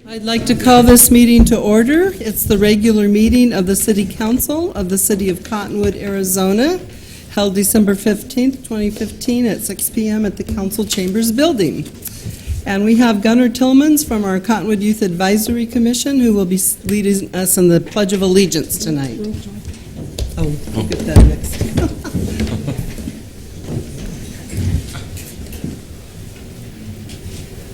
I'd like to call this meeting to order. It's the regular meeting of the City Council of the City of Cottonwood, Arizona, held December 15th, 2015 at 6 p.m. at the Council Chambers Building. And we have Gunnar Tillmans from our Cottonwood Youth Advisory Commission who will be leading us in the Pledge of Allegiance tonight. Oh, we'll get that next.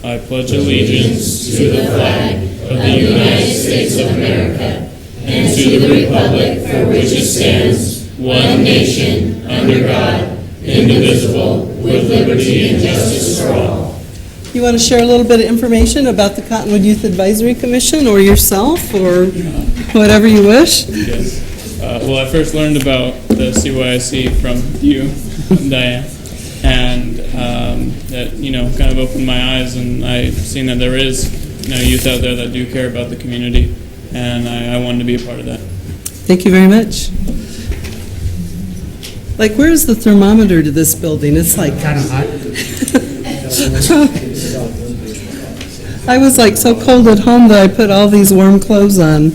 I pledge allegiance to the flag of the United States of America and to the republic for which it stands, one nation, under God, indivisible, with liberty and justice for all. You want to share a little bit of information about the Cottonwood Youth Advisory Commission or yourself or whatever you wish? Yes. Well, I first learned about the CYIC from you, Diane. And that, kind of opened my eyes, and I've seen that there is, youth out there that do care about the community, and I wanted to be a part of that. Thank you very much. Like, where's the thermometer to this building? It's like kind of hot. I was like so cold at home that I put all these warm clothes on.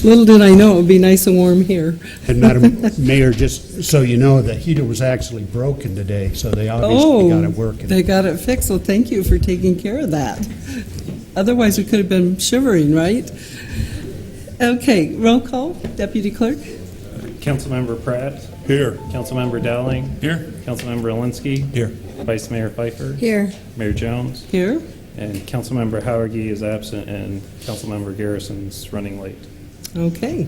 Little did I know it would be nice and warm here. And Madam Mayor, just so you know, the heater was actually broken today, so they obviously got it working. They got it fixed, so thank you for taking care of that. Otherwise, we could have been shivering, right? Okay, roll call. Deputy Clerk? Councilmember Pratt. Here. Councilmember Dowling. Here. Councilmember Alinsky. Here. Vice Mayor Pfeiffer. Here. Mayor Jones. Here. And Councilmember Howergy is absent, and Councilmember Garrison's running late. Okay.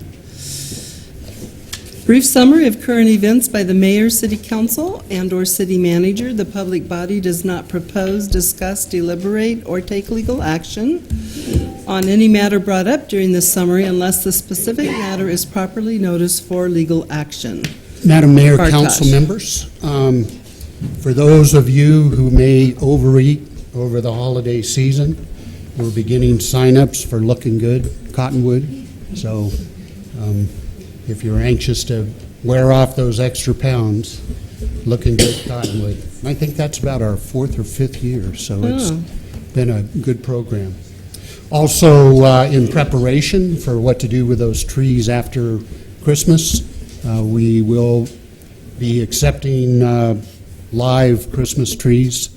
Brief summary of current events by the Mayor, City Council, and/or City Manager. The public body does not propose, discuss, deliberate, or take legal action on any matter brought up during this summary unless the specific matter is properly noticed for legal action. Madam Mayor, Bartosh. council members, for those of you who may overeat over the holiday season, we're beginning sign-ups for Looking Good Cottonwood. So if you're anxious to wear off those extra pounds, Looking Good Cottonwood. I think that's about our 4th or 5th year, so it's been a good program. Also, in preparation for what to do with those trees after Christmas, we will be accepting live Christmas trees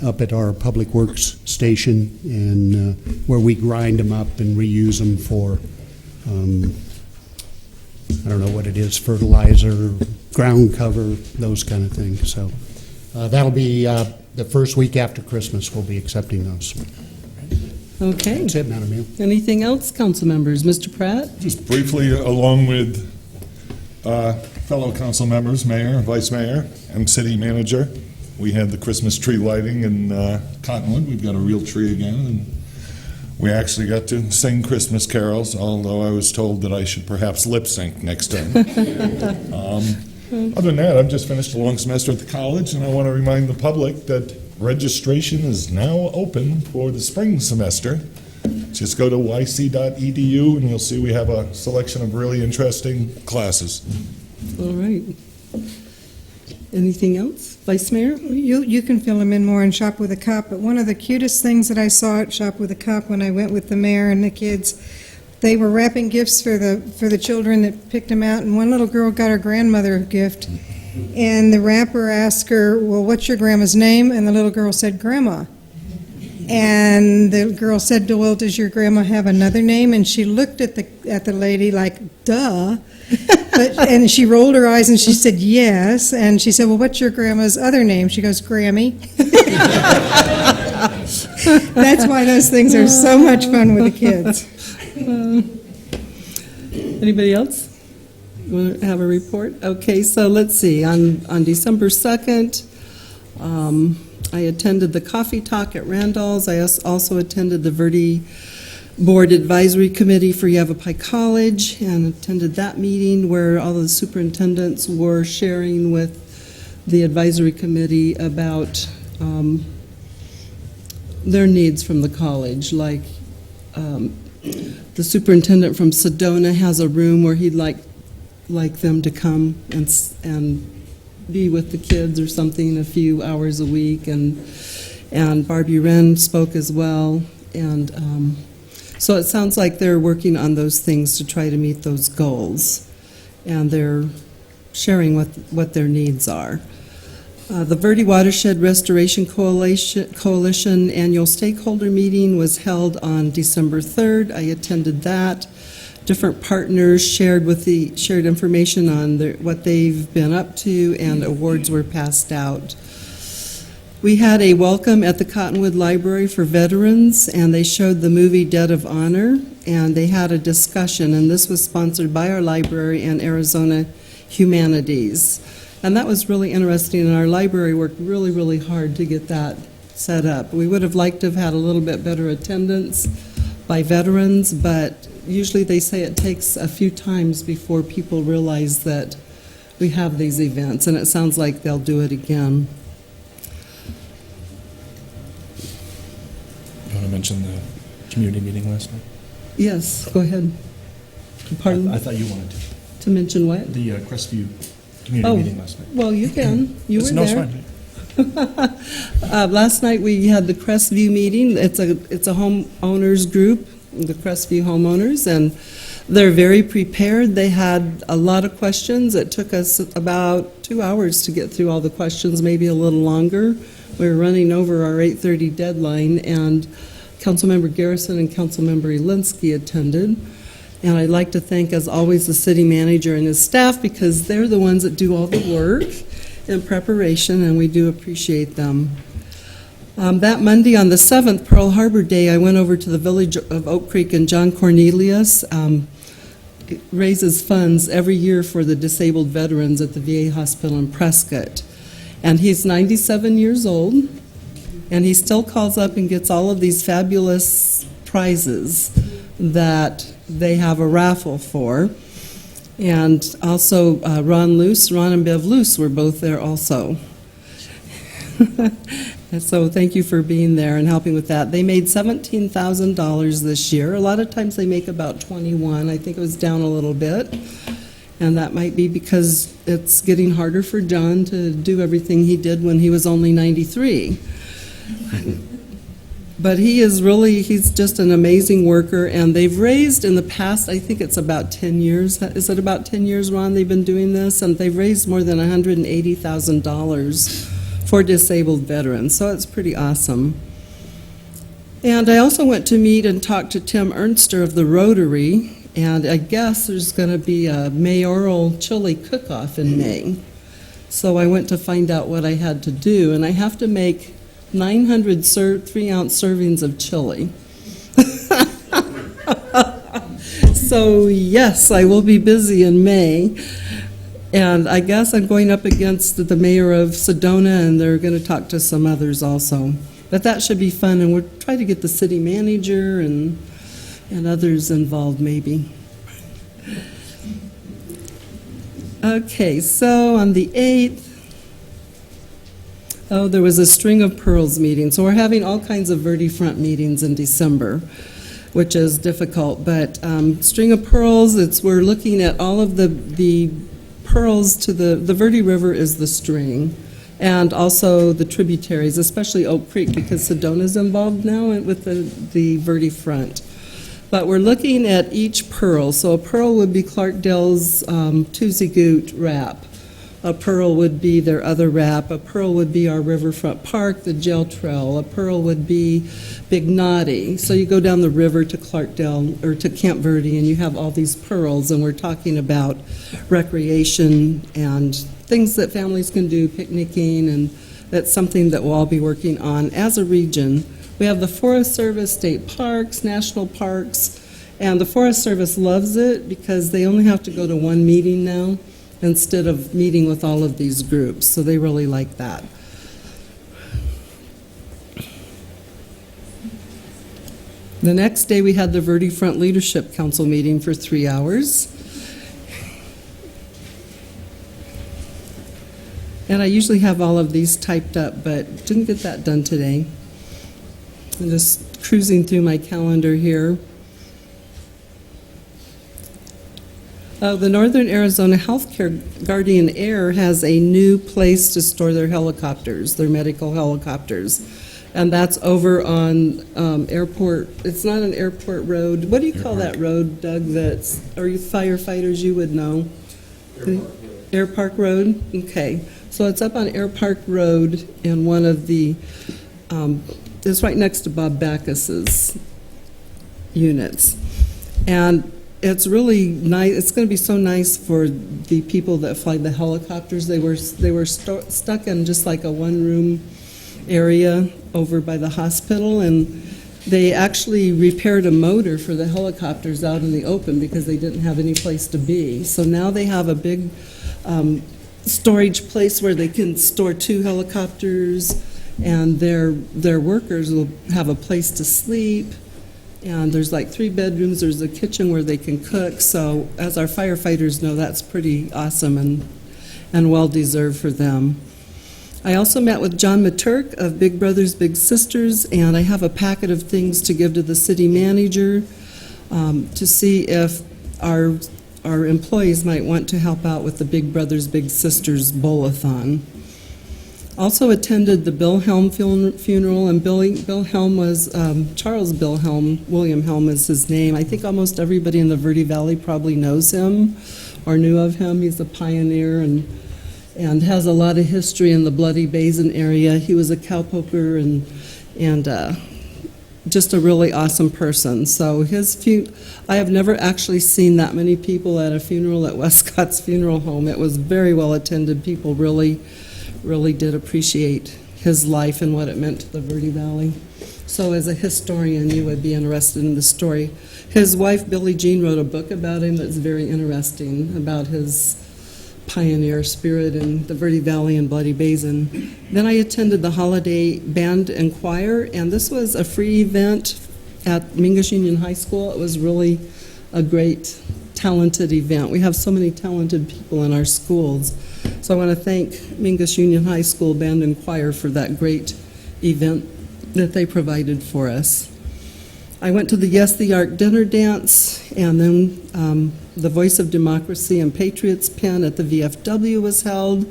up at our Public Works station, and where we grind them up and reuse them for I don't know what it is, fertilizer, ground cover, those kind of things. So that'll be the first week after Christmas. We'll be accepting those. Okay. That's it, Madam Mayor. Anything else, council members? Mr. Pratt? Just briefly, along with fellow council members, Mayor, Vice Mayor, and City Manager, we had the Christmas tree lighting in Cottonwood. We've got a real tree again, and we actually got to sing Christmas carols, although I was told that I should perhaps lip sync next time. Other than that, I've just finished a long semester at the college, and I want to remind the public that registration is now open for the spring semester. Just go to yc.edu, and you'll see we have a selection of really interesting classes. All right. Anything else? Vice Mayor? You can fill them in more in Shop with a Cop, but one of the cutest things that I saw at Shop with a Cop when I went with the mayor and the kids, they were wrapping gifts for the children that picked them out, and one little girl got her grandmother a gift, and the wrapper asked her, well, what's your grandma's name? And the little girl said, Grandma. And the girl said, well, does your grandma have another name? And she looked at the lady like, duh. And she rolled her eyes and she said, yes. And she said, well, what's your grandma's other name? She goes, Grammy. That's why those things are so much fun with the kids. Anybody else want to have a report? Okay, so let's see. On December 2nd, I attended the coffee talk at Randall's. I also attended the Verde Board Advisory Committee for Yavapai College and attended that meeting where all the superintendents were sharing with the advisory committee about their needs from the college. Like the superintendent from Sedona has a room where he'd like them to come and be with the kids or something a few hours a week, and and Barbie Wren spoke as well. And so it sounds like they're working on those things to try to meet those goals, and they're sharing what their needs are. The Verde Watershed Restoration Coalition annual stakeholder meeting was held on December 3rd. I attended that. Different partners shared information on what they've been up to, and awards were passed out. We had a welcome at the Cottonwood Library for veterans, and they showed the movie Debt of Honor, and they had a discussion, and this was sponsored by our library and Arizona Humanities. And that was really interesting, and our library worked really, really hard to get that set up. We would have liked to have had a little bit better attendance by veterans, but usually they say it takes a few times before people realize that we have these events, and it sounds like they'll do it again. You want to mention the community meeting last night? Yes, go ahead. Pardon? I thought you wanted To mention what? the Crestview community meeting last night. Well, you can. You were No, it's there. fine. Last night we had the Crestview meeting. It's a homeowners group, the Crestview homeowners, and they're very prepared. They had a lot of questions. It took us about 2 hours to get through all the questions, maybe a little longer. We were running over our 8:30 deadline, and Councilmember Garrison and Councilmember Elinsky attended. And I'd like to thank, as always, the city manager and his staff, because they're the ones that do all the work in preparation, and we do appreciate them. That Monday on the 7th, Pearl Harbor Day, I went over to the village of Oak Creek, and John Cornelius raises funds every year for the disabled veterans at the VA hospital in Prescott. And he's 97 years old, and he still calls up and gets all of these fabulous prizes that they have a raffle for. And also Ron and Bev Luce were both there also. And so thank you for being there and helping with that. They made $17,000 this year. A lot of times they make about 21. I think it was down a little bit. And that might be because it's getting harder for John to do everything he did when he was only 93. But he's just an amazing worker, and they've raised in the past, I think it's about 10 years. Is it about 10 years, Ron, they've been doing this? And they've raised more than $180,000 for disabled veterans, so it's pretty awesome. And I also went to meet and talk to Tim Ernster of the Rotary, and I guess there's going to be a mayoral chili cook-off in May. So I went to find out what I had to do, and I have to make 900 3-ounce servings of chili. So yes, I will be busy in May. And I guess I'm going up against the mayor of Sedona, and they're going to talk to some others also. But that should be fun, and we'll try to get the city manager and others involved maybe. Okay, so on the 8th, there was a String of Pearls meeting. So we're having all kinds of Verde Front meetings in December, which is difficult. But String of Pearls, we're looking at all of the pearls to the Verde River is the string, and also the tributaries, especially Oak Creek, because Sedona's involved now with the Verde Front. But we're looking at each pearl. So a pearl would be Clarkdale's Tuesday Goot wrap. A pearl would be their other wrap. A pearl would be our Riverfront Park, the Jail Trail. A pearl would be Big Naughty. So you go down the river to Clarkdale or to Camp Verde, and you have all these pearls, and we're talking about recreation and things that families can do, picnicking, and that's something that we'll all be working on as a region. We have the Forest Service, state parks, national parks, and the Forest Service loves it because they only have to go to one meeting now instead of meeting with all of these groups, so they really like that. The next day we had the Verde Front Leadership Council meeting for 3 hours. And I usually have all of these typed up, but didn't get that done today. I'm just cruising through my calendar here. The Northern Arizona Healthcare Guardian Air has a new place to store their helicopters, their medical helicopters. And that's over on Airport, it's not an airport road. What do you call that road, Doug, that's, or you firefighters, you would know? Air Park Road? Okay. So it's up on Air Park Road in one of the, it's right next to Bob Backus's units. And it's really nice, it's going to be so nice for the people that fly the helicopters. They were stuck in just like a one-room area over by the hospital, and they actually repaired a motor for the helicopters out in the open because they didn't have any place to be. So now they have a big storage place where they can store 2 helicopters, and their workers will have a place to sleep. And there's like 3 bedrooms, there's a kitchen where they can cook. So as our firefighters know, that's pretty awesome and well-deserved for them. I also met with John Maturk of Big Brothers Big Sisters, and I have a packet of things to give to the city manager to see if our employees might want to help out with the Big Brothers Big Sisters Bowl-a-thon. Also attended the Bill Helm funeral, and Bill Helm was, Charles Bill Helm, William Helm is his name. I think almost everybody in the Verde Valley probably knows him or knew of him. He's a pioneer and has a lot of history in the Bloody Basin area. He was a cowpoker and just a really awesome person. So I have never actually seen that many people at a funeral at Westcott's Funeral Home. It was very well attended. People really did appreciate his life and what it meant to the Verde Valley. So as a historian, you would be interested in the story. His wife, Billie Jean, wrote a book about him that's very interesting, about his pioneer spirit in the Verde Valley and Bloody Basin. Then I attended the Holiday Band and Choir, and this was a free event at Mingus Union High School. It was really a great, talented event. We have so many talented people in our schools. So I want to thank Mingus Union High School Band and Choir for that great event that they provided for us. I went to the Yes, the Ark dinner dance, and then the Voice of Democracy and Patriots pin at the VFW was held,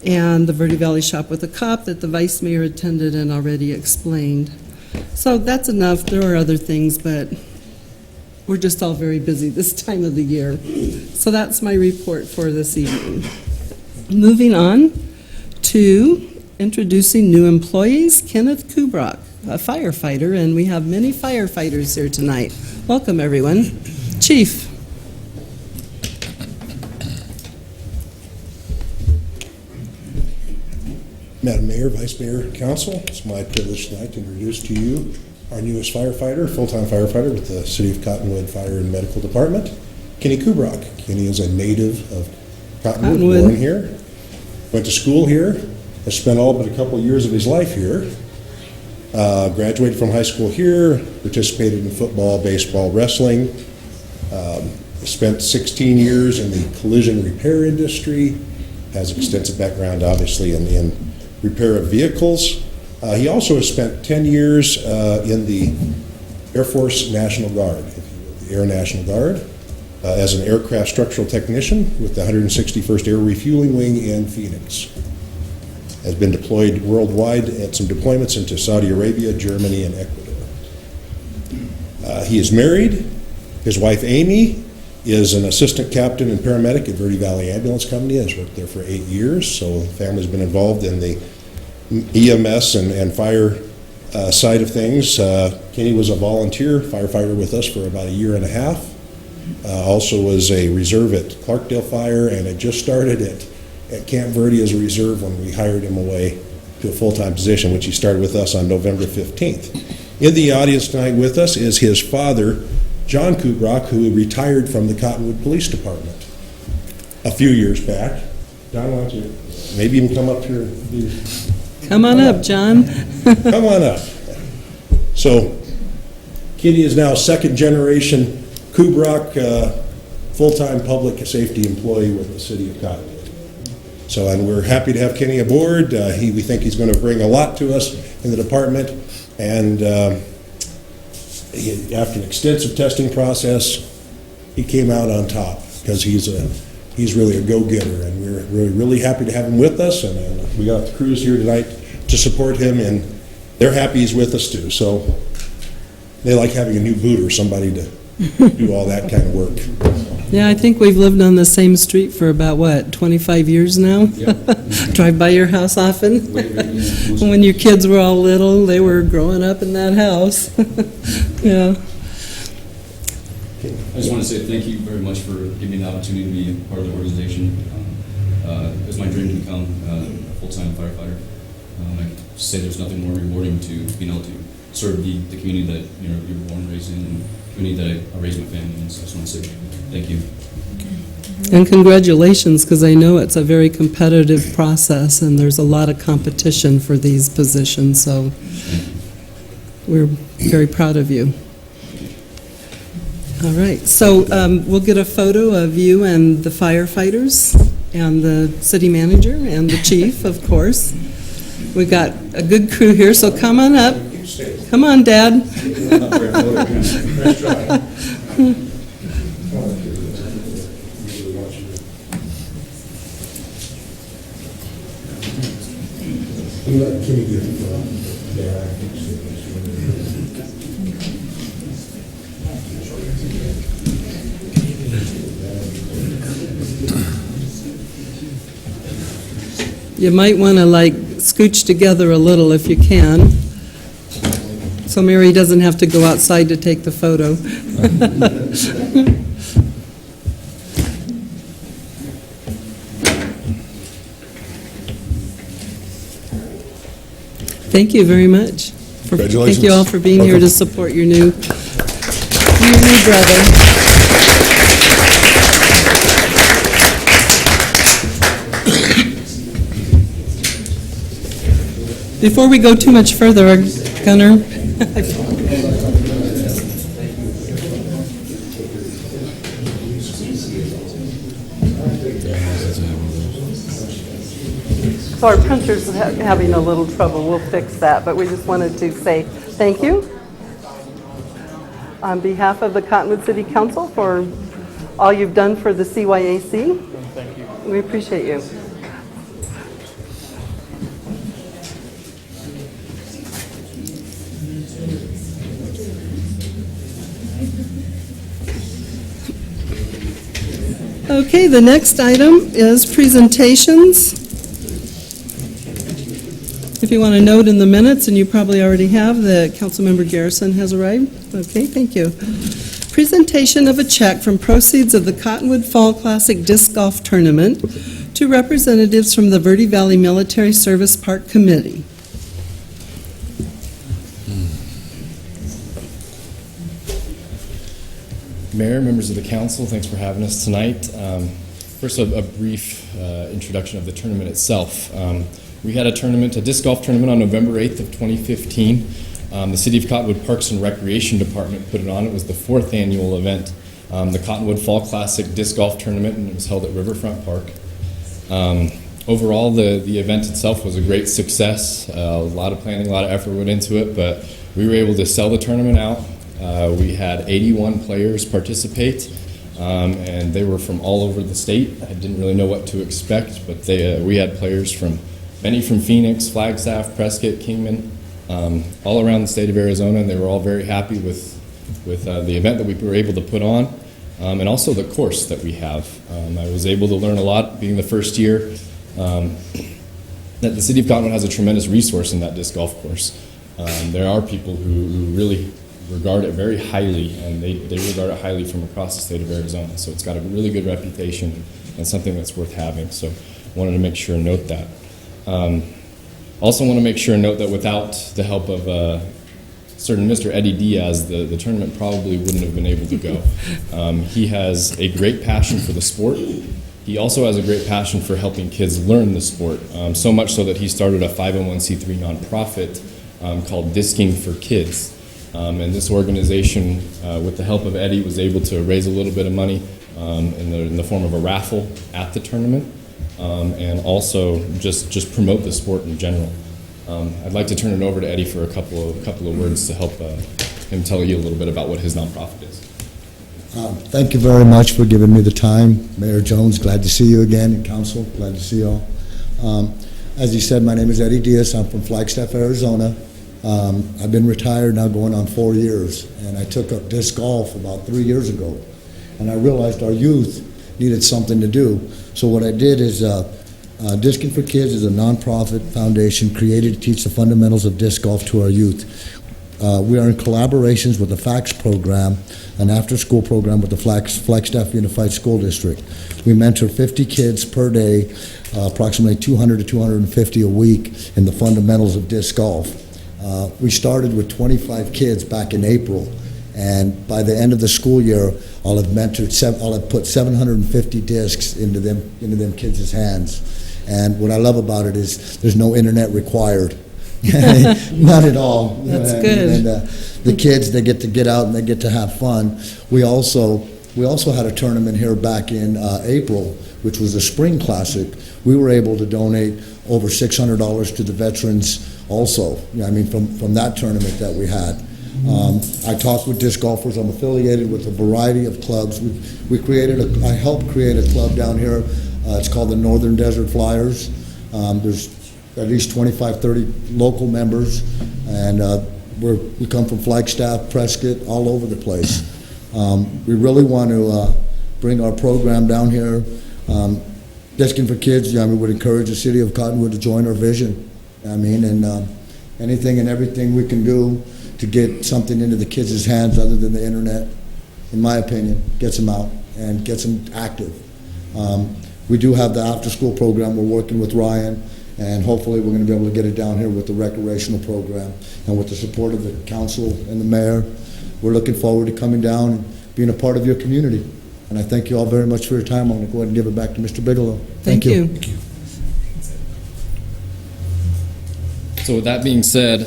and the Verde Valley Shop with a Cop that the Vice Mayor attended and already explained. So that's enough. There are other things, but we're just all very busy this time of the year. So that's my report for this evening. Moving on to introducing new employees, Kenneth Kubrock, a firefighter, and we have many firefighters here tonight. Welcome, everyone. Chief. Madam Mayor, Vice Mayor, Council, it's my privilege tonight to introduce to you our newest firefighter, full-time firefighter with the City of Cottonwood Fire and Medical Department, Kenny Kubrock. Kenny is a native of Cottonwood, born here, went to school here, has spent all but a couple years of his life here, graduated from high school here, participated in football, baseball, wrestling, spent 16 years in the collision repair industry, has extensive background, obviously, in repair of vehicles. He also has spent 10 years in the Air Force National Guard, the Air National Guard, as an aircraft structural technician with the 161st Air Refueling Wing in Phoenix. Has been deployed worldwide at some deployments into Saudi Arabia, Germany, and Ecuador. He is married. His wife, Amy, is an assistant captain and paramedic at Verde Valley Ambulance Company, has worked there for 8 years, so the family's been involved in the EMS and fire side of things. Kenny was a volunteer firefighter with us for about 1.5 years. Also was a reserve at Clarkdale Fire, and had just started at Camp Verde as a reserve when we hired him away to a full-time position, which he started with us on November 15th. In the audience tonight with us is his father, John Kubrock, who retired from the Cottonwood Police Department a few years back. John, why don't you maybe even come up here? Come on up, John. Come on up. So, Kenny is now second-generation Kubrock, full-time public safety employee with the City of Cottonwood. So, and we're happy to have Kenny aboard. We think he's going to bring a lot to us in the department, and after an extensive testing process, he came out on top because he's really a go-getter, and we're really happy to have him with us. And we got the crews here tonight to support him in they're happy he's with us too. So they like having a new boot or somebody to do all that kind of work. Yeah, I think we've lived on the same street for about, 25 years now? Drive by your house often? When your kids were all little, they were growing up in that house. Yeah. I just want to say thank you very much for giving me the opportunity to be part of the organization. It's my dream to become a full-time firefighter. I say there's nothing more rewarding to being able to serve the community that you were born and raised in, and the community that I raised my family in. So I just want to say thank you. And congratulations, because I know it's a very competitive process, and there's a lot of competition for these positions, so we're very proud of you. All right, so we'll get a photo of you and the firefighters, and the city manager, and the chief, of course. We've got a good crew here, so come on up. Come on, Dad. You might want to scooch together a little if you can, so Mary doesn't have to go outside to take the photo. Thank you very much. Congratulations. Thank you all for being here to support your new brother. Before we go too much further, Gunnar, so our printer's having a little trouble. We'll fix that, but we just wanted to say thank you on behalf of the Cottonwood City Council for all you've done for the CYAC. Thank you. We appreciate you. Okay, the next item is presentations. If you want to note in the minutes, and you probably already have, that Councilmember Garrison has arrived. Okay, thank you. Presentation of a check from proceeds of the Cottonwood Fall Classic Disc Golf Tournament to representatives from the Verde Valley Military Service Park Committee. Mayor, members of the council, thanks for having us tonight. First, a brief introduction of the tournament itself. We had a disc golf tournament on November 8th of 2015. The City of Cottonwood Parks and Recreation Department put it on. It was the 4th annual event, the Cottonwood Fall Classic Disc Golf Tournament, and it was held at Riverfront Park. Overall, the event itself was a great success. A lot of planning, a lot of effort went into it, but we were able to sell the tournament out. We had 81 players participate, and they were from all over the state. I didn't really know what to expect, but we had players from Phoenix, Flagstaff, Prescott, Kingman, all around the state of Arizona, and they were all very happy with the event that we were able to put on, and also the course that we have. I was able to learn a lot being the first year, that the City of Cottonwood has a tremendous resource in that disc golf course. There are people who really regard it very highly, and they regard it highly from across the state of Arizona. So it's got a really good reputation and something that's worth having. So wanted to make sure and note that. Also want to make sure and note that without the help of certain Mr. Eddie Diaz, the tournament probably wouldn't have been able to go. He has a great passion for the sport. He also has a great passion for helping kids learn the sport, so much so that he started a 501c3 nonprofit called Disking for Kids. And this organization, with the help of Eddie, was able to raise a little bit of money in the form of a raffle at the tournament, and also just promote the sport in general. I'd like to turn it over to Eddie for a couple of words to help him tell you a little bit about what his nonprofit is. Thank you very much for giving me the time. Mayor Jones, glad to see you again, and council, glad to see you all. As you said, my name is Eddie Diaz. I'm from Flagstaff, Arizona. I've been retired now going on 4 years, and I took up disc golf about 3 years ago. And I realized our youth needed something to do. So what I did is, Discing for Kids is a nonprofit foundation created to teach the fundamentals of disc golf to our youth. We are in collaborations with the FACS program, an after-school program with the Flagstaff Unified School District. We mentor 50 kids per day, approximately 200 to 250 a week in the fundamentals of disc golf. We started with 25 kids back in April, and by the end of the school year, I'll have put 750 discs into them kids' hands. And what I love about it is there's no internet required. Not at all. That's good. And the kids, they get out and they get to have fun. We also had a tournament here back in April, which was the Spring Classic. We were able to donate over $600 to the veterans also, from that tournament that we had. I talked with disc golfers. I'm affiliated with a variety of clubs. I helped create a club down here. It's called the Northern Desert Flyers. There's at least 25, 30 local members, and we come from Flagstaff, Prescott, all over the place. We really want to bring our program down here. Discing for Kids, we would encourage the city of Cottonwood to join our vision. And anything and everything we can do to get something into the kids' hands other than the internet, in my opinion, gets them out and gets them active. We do have the after-school program. We're working with Ryan, and hopefully we're going to be able to get it down here with the recreational program. And with the support of the council and the mayor, we're looking forward to coming down and being a part of your community. And I thank you all very much for your time. I'm going to go ahead and give it back to Mr. Bigelow. Thank you. So with that being said,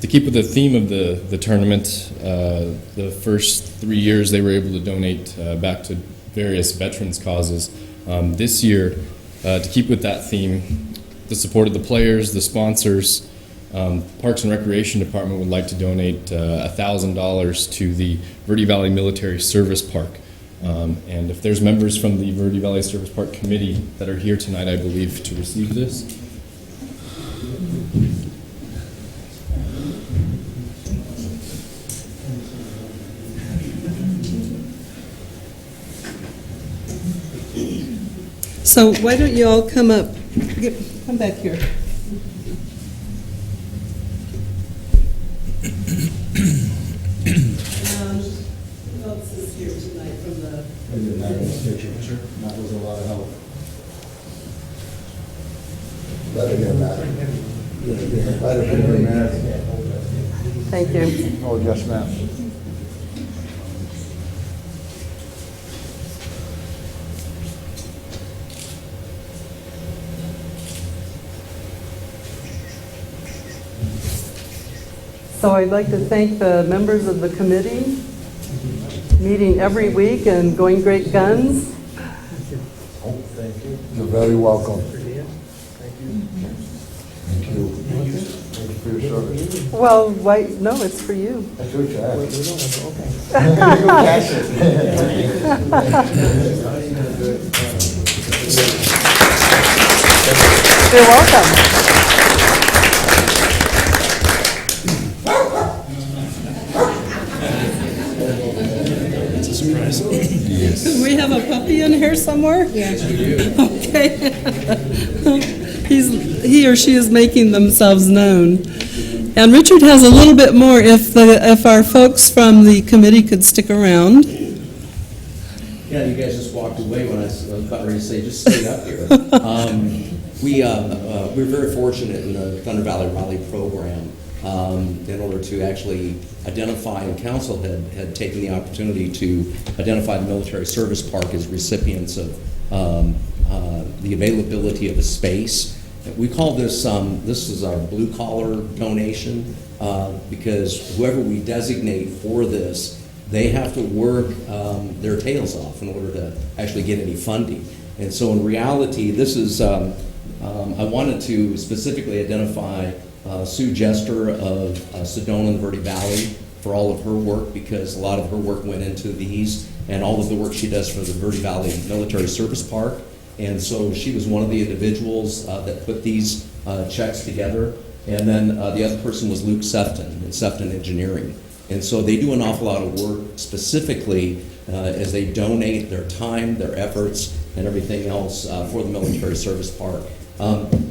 to keep with the theme of the tournament, the first 3 years they were able to donate back to various veterans causes. This year, to keep with that theme, the support of the players, the sponsors, Parks and Recreation Department would like to donate $1,000 to the Verde Valley Military Service Park. And if there's members from the Verde Valley Service Park Committee that are here tonight, I believe, to receive this. So why don't you all come up, come back here. Who else is here tonight from the... That was a lot of help. Thank you. Oh, yes, ma'am. So I'd like to thank the members of the committee, meeting every week and going great guns. You're very welcome. Thank you. Thank you. Thank you for your service. Well, why, no, it's for you. That's what you asked. You cash it. You're welcome. Do we have a puppy in here somewhere? Yes, we do. Okay. He or she is making themselves known. And Richard has a little bit more if our folks from the committee could stick around. Yeah, you guys just walked away when I was about ready to say, just stay up here. We're very fortunate in the Thunder Valley Rally program in order to actually identify, and council had taken the opportunity to identify the military service park as recipients of the availability of a space. We call this, this is our blue collar donation because whoever we designate for this, they have to work their tails off in order to actually get any funding. And so in reality, this is, I wanted to specifically identify Sue Jester of Sedona and Verde Valley for all of her work, because a lot of her work went into these and all of the work she does for the Verde Valley Military Service Park. And so she was one of the individuals that put these checks together. And then the other person was Luke Sefton in Sefton Engineering. And so they do an awful lot of work specifically as they donate their time, their efforts, and everything else for the Military Service Park.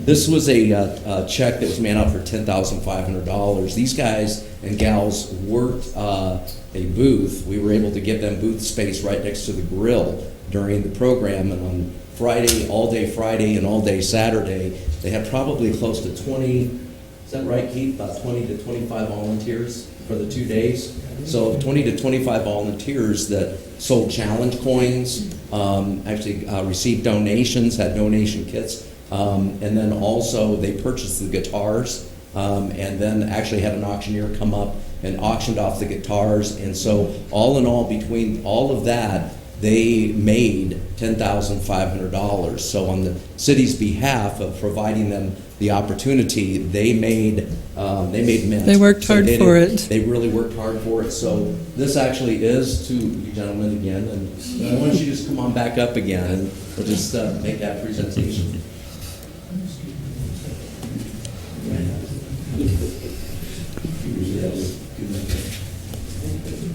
This was a check that was made out for $10,500. These guys and gals worked a booth. We were able to give them booth space right next to the grill during the program. And on Friday, all day Friday and all day Saturday, they had probably close to 20, is that right, Keith? About 20 to 25 volunteers for the 2 days. So 20 to 25 volunteers that sold challenge coins, actually received donations, had donation kits, and then also they purchased the guitars, and then actually had an auctioneer come up and auctioned off the guitars. And so all in all, between all of that, they made $10,500. So on the city's behalf of providing them the opportunity, they made mint. They worked hard for it. They really worked hard for it. So this actually is to you gentlemen again, and I want you to just come on back up again, and we'll just make that presentation.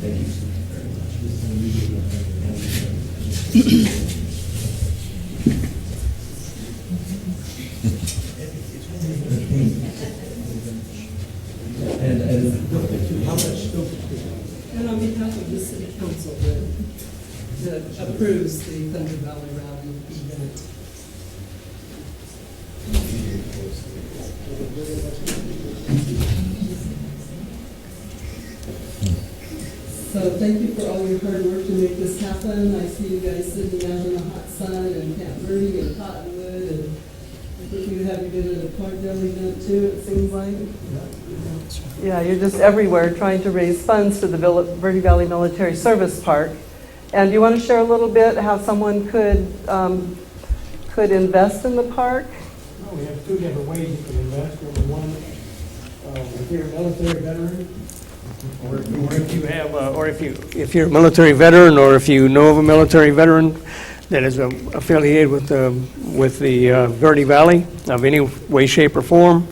Thank you. And how much? And on behalf of the city council that approves the Thunder Valley Rally event. So thank you for all your hard work to make this happen. I see you guys sitting out in the hot sun and Camp Verde and Cottonwood, and I think you have been at a Cornell event too, it seems like. Yeah, you're just everywhere trying to raise funds for the Verde Valley Military Service Park. And do you want to share a little bit how someone could invest in the park? Well, we have two different ways you can invest. Number one, if you're a military veteran, or if you have, if you're a military veteran, or if you know of a military veteran that is affiliated with the Verde Valley of any way, shape, or form.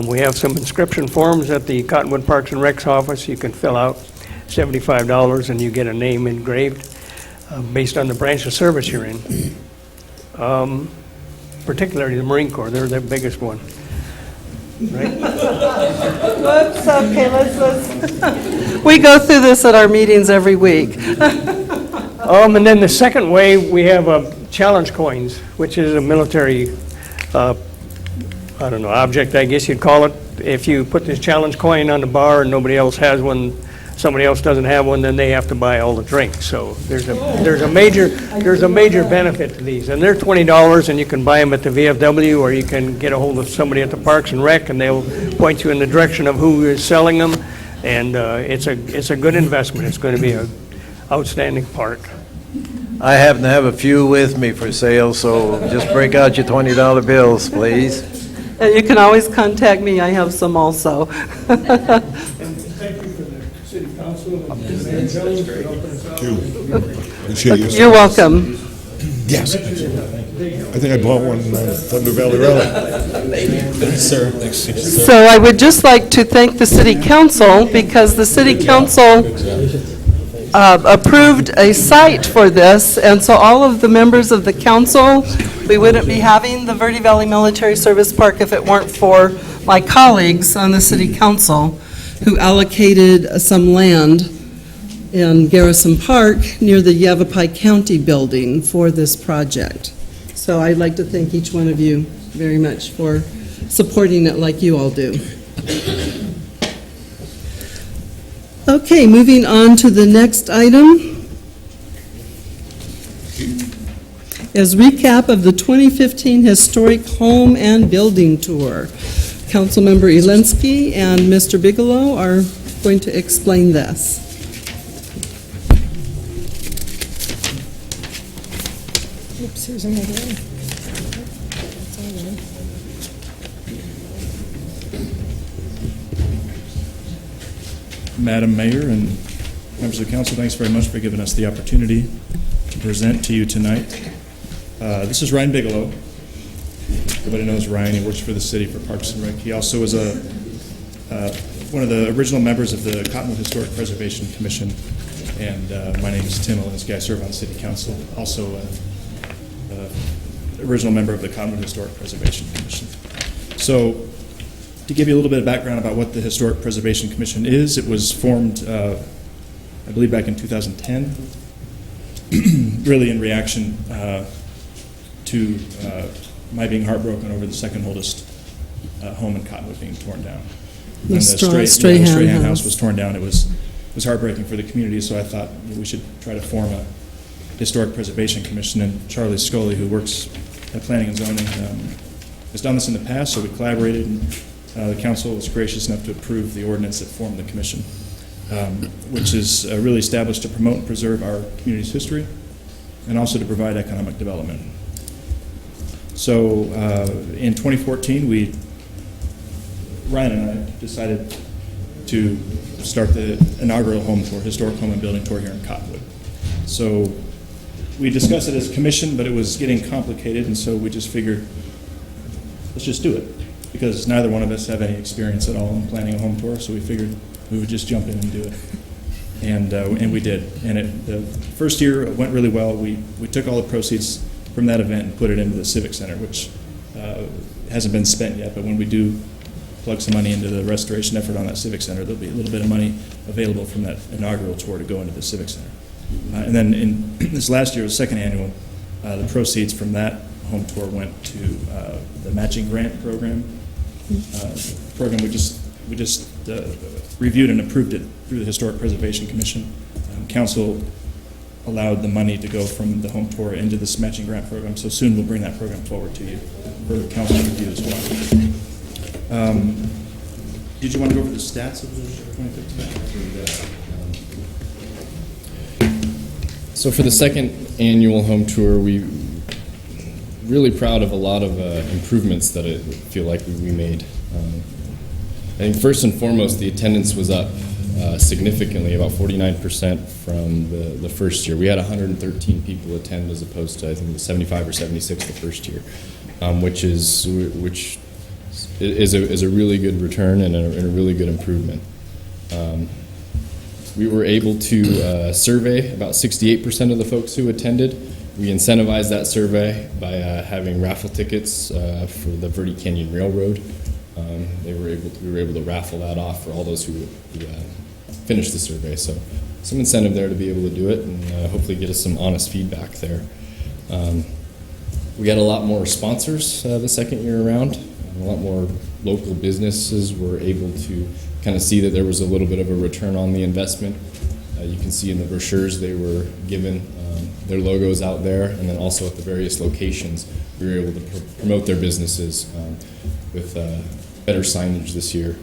We have some inscription forms at the Cottonwood Parks and Recs office. You can fill out $75 and you get a name engraved based on the branch of service you're in. Particularly the Marine Corps, they're the biggest one. Right? Whoops, okay, let's we go through this at our meetings every week. And then the second way, we have challenge coins, which is a military, object, I guess you'd call it. If you put this challenge coin on the bar and nobody else has one, somebody else doesn't have one, then they have to buy all the drinks. So there's a major benefit to these, and they're $20, and you can buy them at the VFW, or you can get a hold of somebody at the Parks and Rec, and they'll point you in the direction of who is selling them. And it's a good investment. It's going to be an outstanding park. I happen to have a few with me for sale, so just break out your $20 bills, please. And you can always contact me. I have some also. And thank you for the city council and Mayor Jones for helping us out. Appreciate your You're welcome. Yes. I think I bought one Thunder Valley Rally. Thanks, sir. So I would just like to thank the city council, because the city council approved a site for this, and so all of the members of the council, we wouldn't be having the Verde Valley Military Service Park if it weren't for my colleagues on the city council who allocated some land in Garrison Park near the Yavapai County building for this project. So I'd like to thank each one of you very much for supporting it like you all do. Okay, moving on to the next item is recap of the 2015 Historic Home and Building Tour. Councilmember Elinsky and Mr. Bigelow are going to explain this. Oops, here's another one. That's all right. Madam Mayor and members of the council, thanks very much for giving us the opportunity to present to you tonight. This is Ryan Bigelow. Everybody knows Ryan. He works for the city for Parks and Rec. He also was one of the original members of the Cottonwood Historic Preservation Commission. And my name is Tim Olinsky. I serve on City Council. Also original member of the Cottonwood Historic Preservation Commission. So to give you a little bit of background about what the Historic Preservation Commission is, it was formed, I believe, back in 2010, really in reaction to my being heartbroken over the second oldest home in Cottonwood being torn down. When the Strahan house was torn down, it was heartbreaking for the community, so I thought we should try to form a Historic Preservation Commission, and Charlie Scully, who works at Planning and Zoning, has done this in the past, so we collaborated, and the council was gracious enough to approve the ordinance that formed the commission, which is really established to promote and preserve our community's history and also to provide economic development. So in 2014, Ryan and I decided to start the inaugural home tour, historic home and building tour here in Cottonwood. So we discussed it as a commission, but it was getting complicated, and so we just figured, let's just do it, because neither one of us have any experience at all in planning a home tour, so we figured we would just jump in and do it. And we did. And the first year it went really well. We took all the proceeds from that event and put it into the Civic Center, which hasn't been spent yet, but when we do plug some money into the restoration effort on that Civic Center, there'll be a little bit of money available from that inaugural tour to go into the Civic Center. And then in this last year, the second annual, the proceeds from that home tour went to the matching grant program. Program we just reviewed and approved it through the Historic Preservation Commission. Council allowed the money to go from the home tour into this matching grant program, so soon we'll bring that program forward to you for council review as well. Did you want to go over the stats of the 2015? So for the second annual home tour, we really proud of a lot of improvements that I feel like we made. I think first and foremost, the attendance was up significantly, about 49% from the first year. We had 113 people attend as opposed to, I think, 75 or 76 the first year, which is a really good return and a really good improvement. We were able to survey about 68% of the folks who attended. We incentivized that survey by having raffle tickets for the Verde Canyon Railroad. We were able to raffle that off for all those who finished the survey. So some incentive there to be able to do it and hopefully get us some honest feedback there. We got a lot more sponsors the second year around. A lot more local businesses were able to kind of see that there was a little bit of a return on the investment. You can see in the brochures they were given their logos out there, and then also at the various locations we were able to promote their businesses with better signage this year.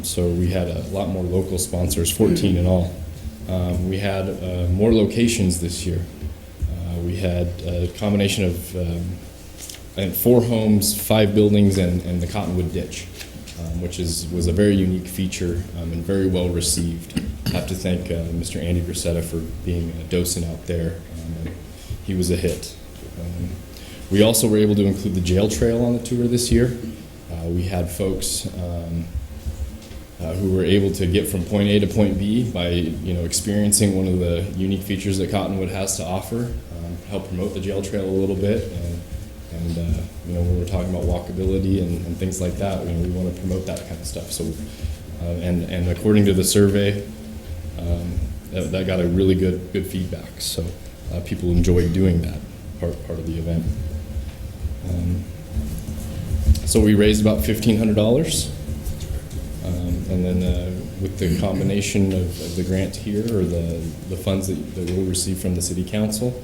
So we had a lot more local sponsors, 14 in all. We had more locations this year. We had a combination of 4 homes, 5 buildings, and the Cottonwood Ditch, which was a very unique feature and very well received. I have to thank Mr. Andy Grissetta for being a docent out there. He was a hit. We also were able to include the jail trail on the tour this year. We had folks who were able to get from point A to point B by experiencing one of the unique features that Cottonwood has to offer, help promote the jail trail a little bit, and when we're talking about walkability and things like that, we want to promote that kind of stuff. So, and according to the survey, that got a really good feedback. So people enjoyed doing that part of the event. So we raised about $1,500, and then with the combination of the grant here, or the funds that we'll receive from the City Council,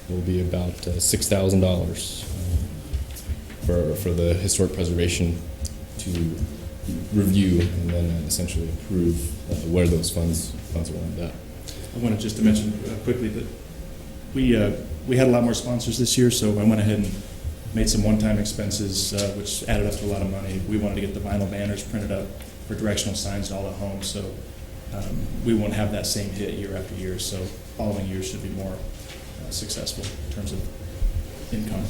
will be about $6,000 for the historic preservation to review and then essentially approve where those funds will end up. I wanted just to mention quickly that we had a lot more sponsors this year, so I went ahead and made some one-time expenses, which added up to a lot of money. We wanted to get the vinyl banners printed up for directional signs to all the homes, so we won't have that same hit year after year, so following years should be more successful in terms of income.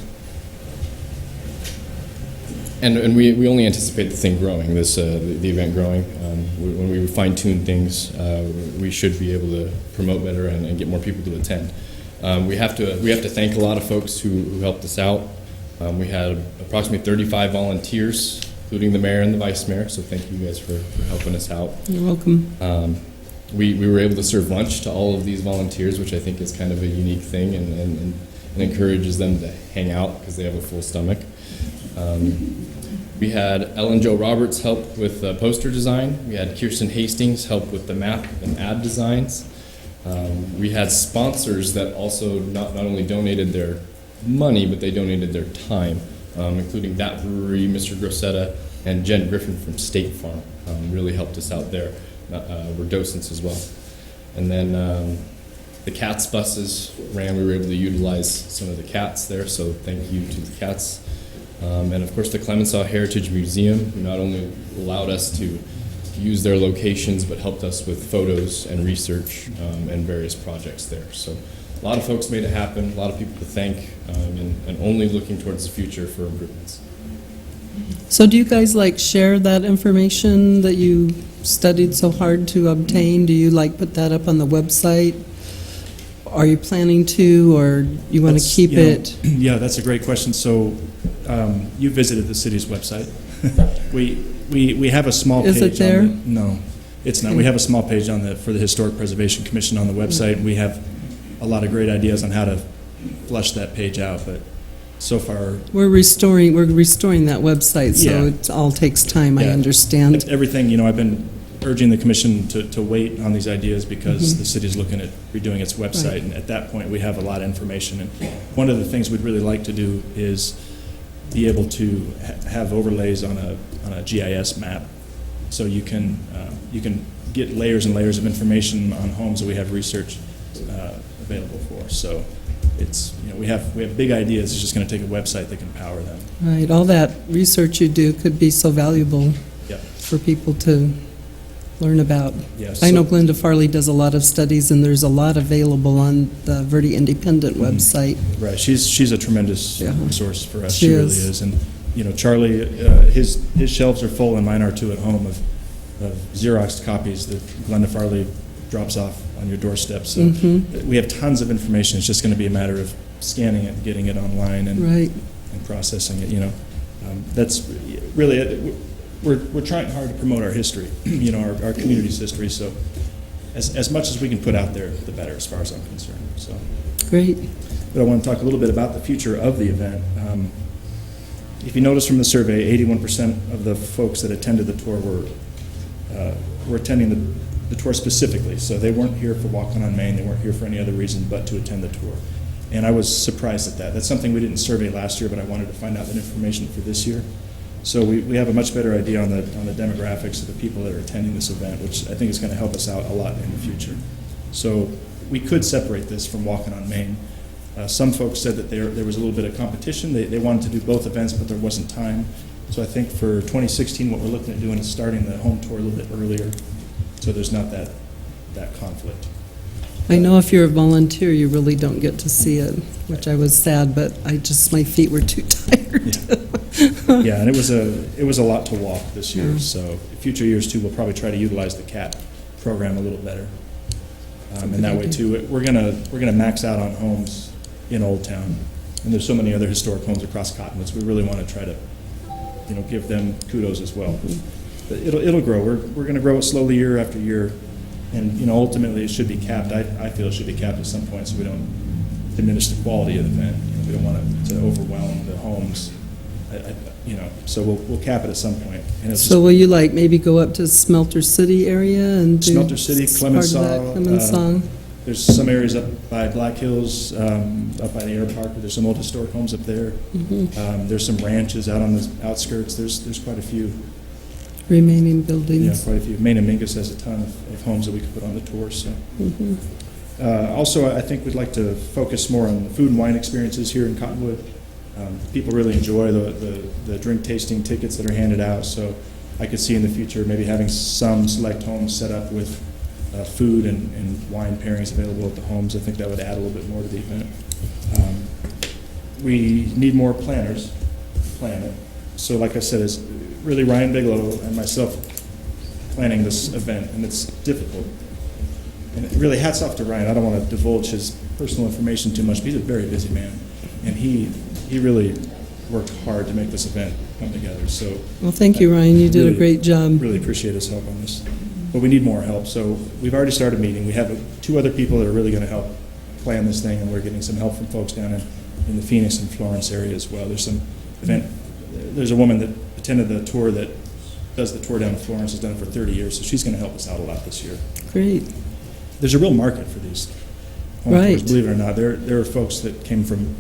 And we only anticipate the thing growing, the event growing. When we fine-tune things, we should be able to promote better and get more people to attend. We have to thank a lot of folks who helped us out. We had approximately 35 volunteers, including the mayor and the vice mayor, so thank you guys for helping us out. You're welcome. We were able to serve lunch to all of these volunteers, which I think is kind of a unique thing and encourages them to hang out because they have a full stomach. We had Ellen Jo Roberts help with poster design. We had Kirsten Hastings help with the map and ad designs. We had sponsors that also not only donated their money, but they donated their time, including That Brewery, Mr. Grossetta, and Jen Griffin from State Farm really helped us out there. Were docents as well. And then the CATS buses ran. We were able to utilize some of the CATS there, so thank you to the CATS. And of course the Clemenceau Heritage Museum, who not only allowed us to use their locations, but helped us with photos and research and various projects there. So a lot of folks made it happen, a lot of people to thank, and only looking towards the future for improvements. So do you guys like share that information that you studied so hard to obtain? Do you like put that up on the website? Are you planning to, or you want to keep it? Yeah, that's a great question. So you visited the city's website. we have a small page. Is it there? No, it's not. Okay. We have a small page for the Historic Preservation Commission on the website. We have a lot of great ideas on how to flush that page out, but so far We're restoring that website, so Yeah. it all takes time, I Yeah. understand. everything. I've been urging the commission to wait on these ideas because the city's looking at redoing its website, Right. and at that point we have a lot of information. And one of the things we'd really like to do is be able to have overlays on a GIS map, so you can get layers and layers of information on homes that we have research available for. So it's we have big ideas. It's just going to take a website that can power them. Right, all that research you do could be so valuable Yep. for people to learn about. Yeah, I know so- Glenda Farley does a lot of studies, and there's a lot available on the Verde Independent website. Right, she's a tremendous Yeah. resource for us. She She really is. is. And Charlie, his shelves are full, and mine are too at home of Xeroxed copies that Glenda Farley drops off on your doorstep. So we have tons of information. It's just going to be a matter of scanning it, getting it online, and Right. processing it. That's really it. We're trying hard to promote our history, our community's history. So as much as we can put out there, the better, as far as I'm concerned. So. Great. But I want to talk a little bit about the future of the event. If you notice from the survey, 81% of the folks that attended the tour were attending the tour specifically. So they weren't here for Walking on Main. They weren't here for any other reason but to attend the tour. And I was surprised at that. That's something we didn't survey last year, but I wanted to find out that information for this year. So we have a much better idea on the demographics of the people that are attending this event, which I think is going to help us out a lot in the future. So we could separate this from Walking on Main. Some folks said that there was a little bit of competition. They wanted to do both events, but there wasn't time. So I think for 2016, what we're looking at doing is starting the home tour a little bit earlier, so there's not that conflict. I know if you're a volunteer, you really don't get to see it, which I was sad, but my feet were too tired. Yeah, and it was a lot to walk this year. So future years too, we'll probably try to utilize the CAT program a little better, and that way too, we're gonna max out on homes in Old Town, and there's so many other historic homes across Cottonwood. So we really want to try to, give them kudos as well. But it'll grow. We're going to grow it slowly year after year, and ultimately it should be capped. I feel it should be capped at some point, so we don't diminish the quality of the event. We don't want it to overwhelm the homes. So we'll cap it at some point. And it's So will you maybe go up to Smelter City area and do Smelter City, part of that, Clemenceau? There's some areas up by Black Hills, up by the air park. There's some old historic homes up there. There's some ranches out on the outskirts. There's quite a few. Remaining Yeah, buildings. quite a few. Maine and Mingus has a ton of homes that we could put on the tour. So, also, I think we'd like to focus more on the food and wine experiences here in Cottonwood. People really enjoy the drink tasting tickets that are handed out. So, I could see in the future maybe having some select homes set up with food and wine pairings available at the homes. I think that would add a little bit more to the event. We need more planners to plan it. So like I said, it's really Ryan Bigelow and myself planning this event, and it's difficult. And really, hats off to Ryan. I don't want to divulge his personal information too much, but he's a very busy man. And he really worked hard to make this event come together. So, Well, thank you, Ryan. You did a really- great job. Really appreciate his help on this. But we need more help. So we've already started meeting. We have 2 other people that are really going to help plan this thing, and we're getting some help from folks down in the Phoenix and Florence area as well. There's a woman that attended the tour that does the tour down to Florence, has done it for 30 years, so she's going to help us out a lot this year. Great. There's a real market for these home Right. tours, believe it or not. There are folks that came from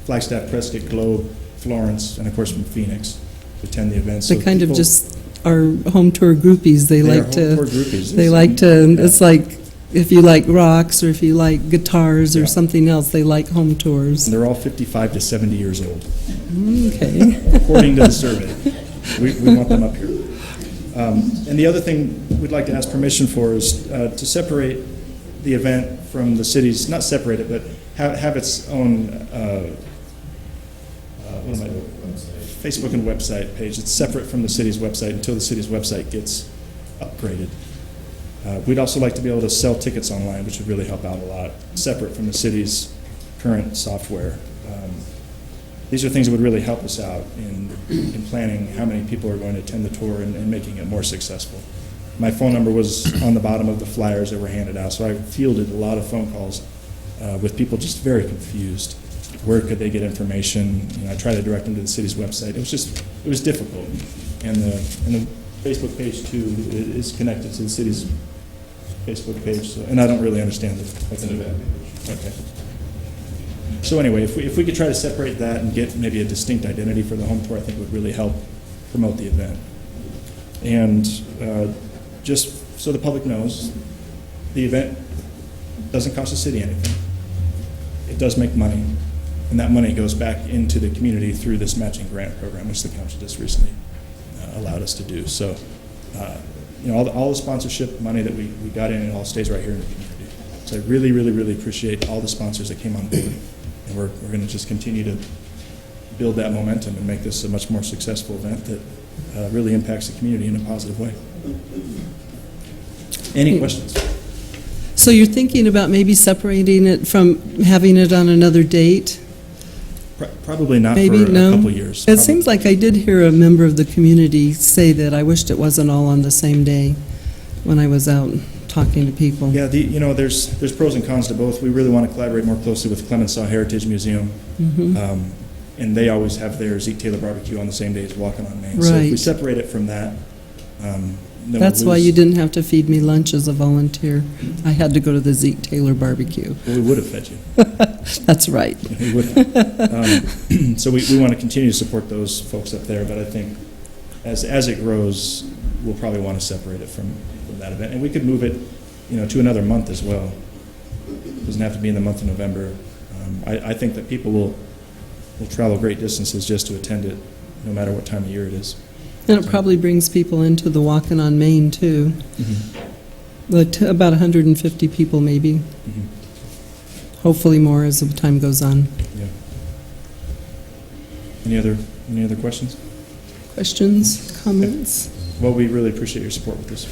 Flagstaff, Prescott, Globe, Florence, and of course from Phoenix to attend the events. They So kind of people- just are home tour groupies. They They are like to. home tour groupies. They like to. It's like if you like rocks or if you like guitars or Yeah. something else, they like home tours. And they're all 55 to 70 years old, Okay. according to the survey. We want them up here. And the other thing we'd like to ask permission for is to separate the event from the city's, not separate it, but have its own Facebook and website page. It's separate from the city's website until the city's website gets upgraded. We'd also like to be able to sell tickets online, which would really help out a lot, separate from the city's current software. These are things that would really help us out in planning how many people are going to attend the tour and making it more successful. My phone number was on the bottom of the flyers that were handed out, so I fielded a lot of phone calls with people just very confused. Where could they get information? I tried to direct them to the city's website. It was difficult. And the Facebook page, too, is connected to the city's Facebook page, so, and I don't really understand it. That's an advantage. Okay. So anyway, if we could try to separate that and get maybe a distinct identity for the home tour, I think would really help promote the event. And just so the public knows, the event doesn't cost the city anything. It does make money, and that money goes back into the community through this matching grant program, which the council just recently allowed us to do. So, all the sponsorship money that we got in, it all stays right here in the community. So I really, really, really appreciate all the sponsors that came on board. And we're going to just continue to build that momentum and make this a much more successful event that really impacts the community in a positive way. Any questions? So you're thinking about maybe separating it from having it on another date? Probably not Maybe, for no? a couple of years. It seems like I did hear a member of the community say that I wished it wasn't all on the same day when I was out talking to people. Yeah, there's pros and cons to both. We really want to collaborate more closely with Clemenceau Heritage Museum. Mhm. And they always have their Zeke Taylor barbecue on the same day as Walking on Main. So if we Right. separate it from that, then That's we'll why lose. you didn't have to feed me lunch as a volunteer. I had to go to the Zeke Taylor barbecue. Well, we would have fed you. That's right. We would have. So we want to continue to support those folks up there, but I think as it grows, we'll probably want to separate it from that event. And we could move it, to another month as well. It doesn't have to be in the month of November. I think that people will travel great distances just to attend it, no matter what time of year it is. And it probably brings people into the Walking on Main, too. Mm-hmm. But about 150 people, maybe. Mm-hmm. Hopefully more as the time goes on. Yeah. Any other questions? Questions, comments? Well, we really appreciate your support with this.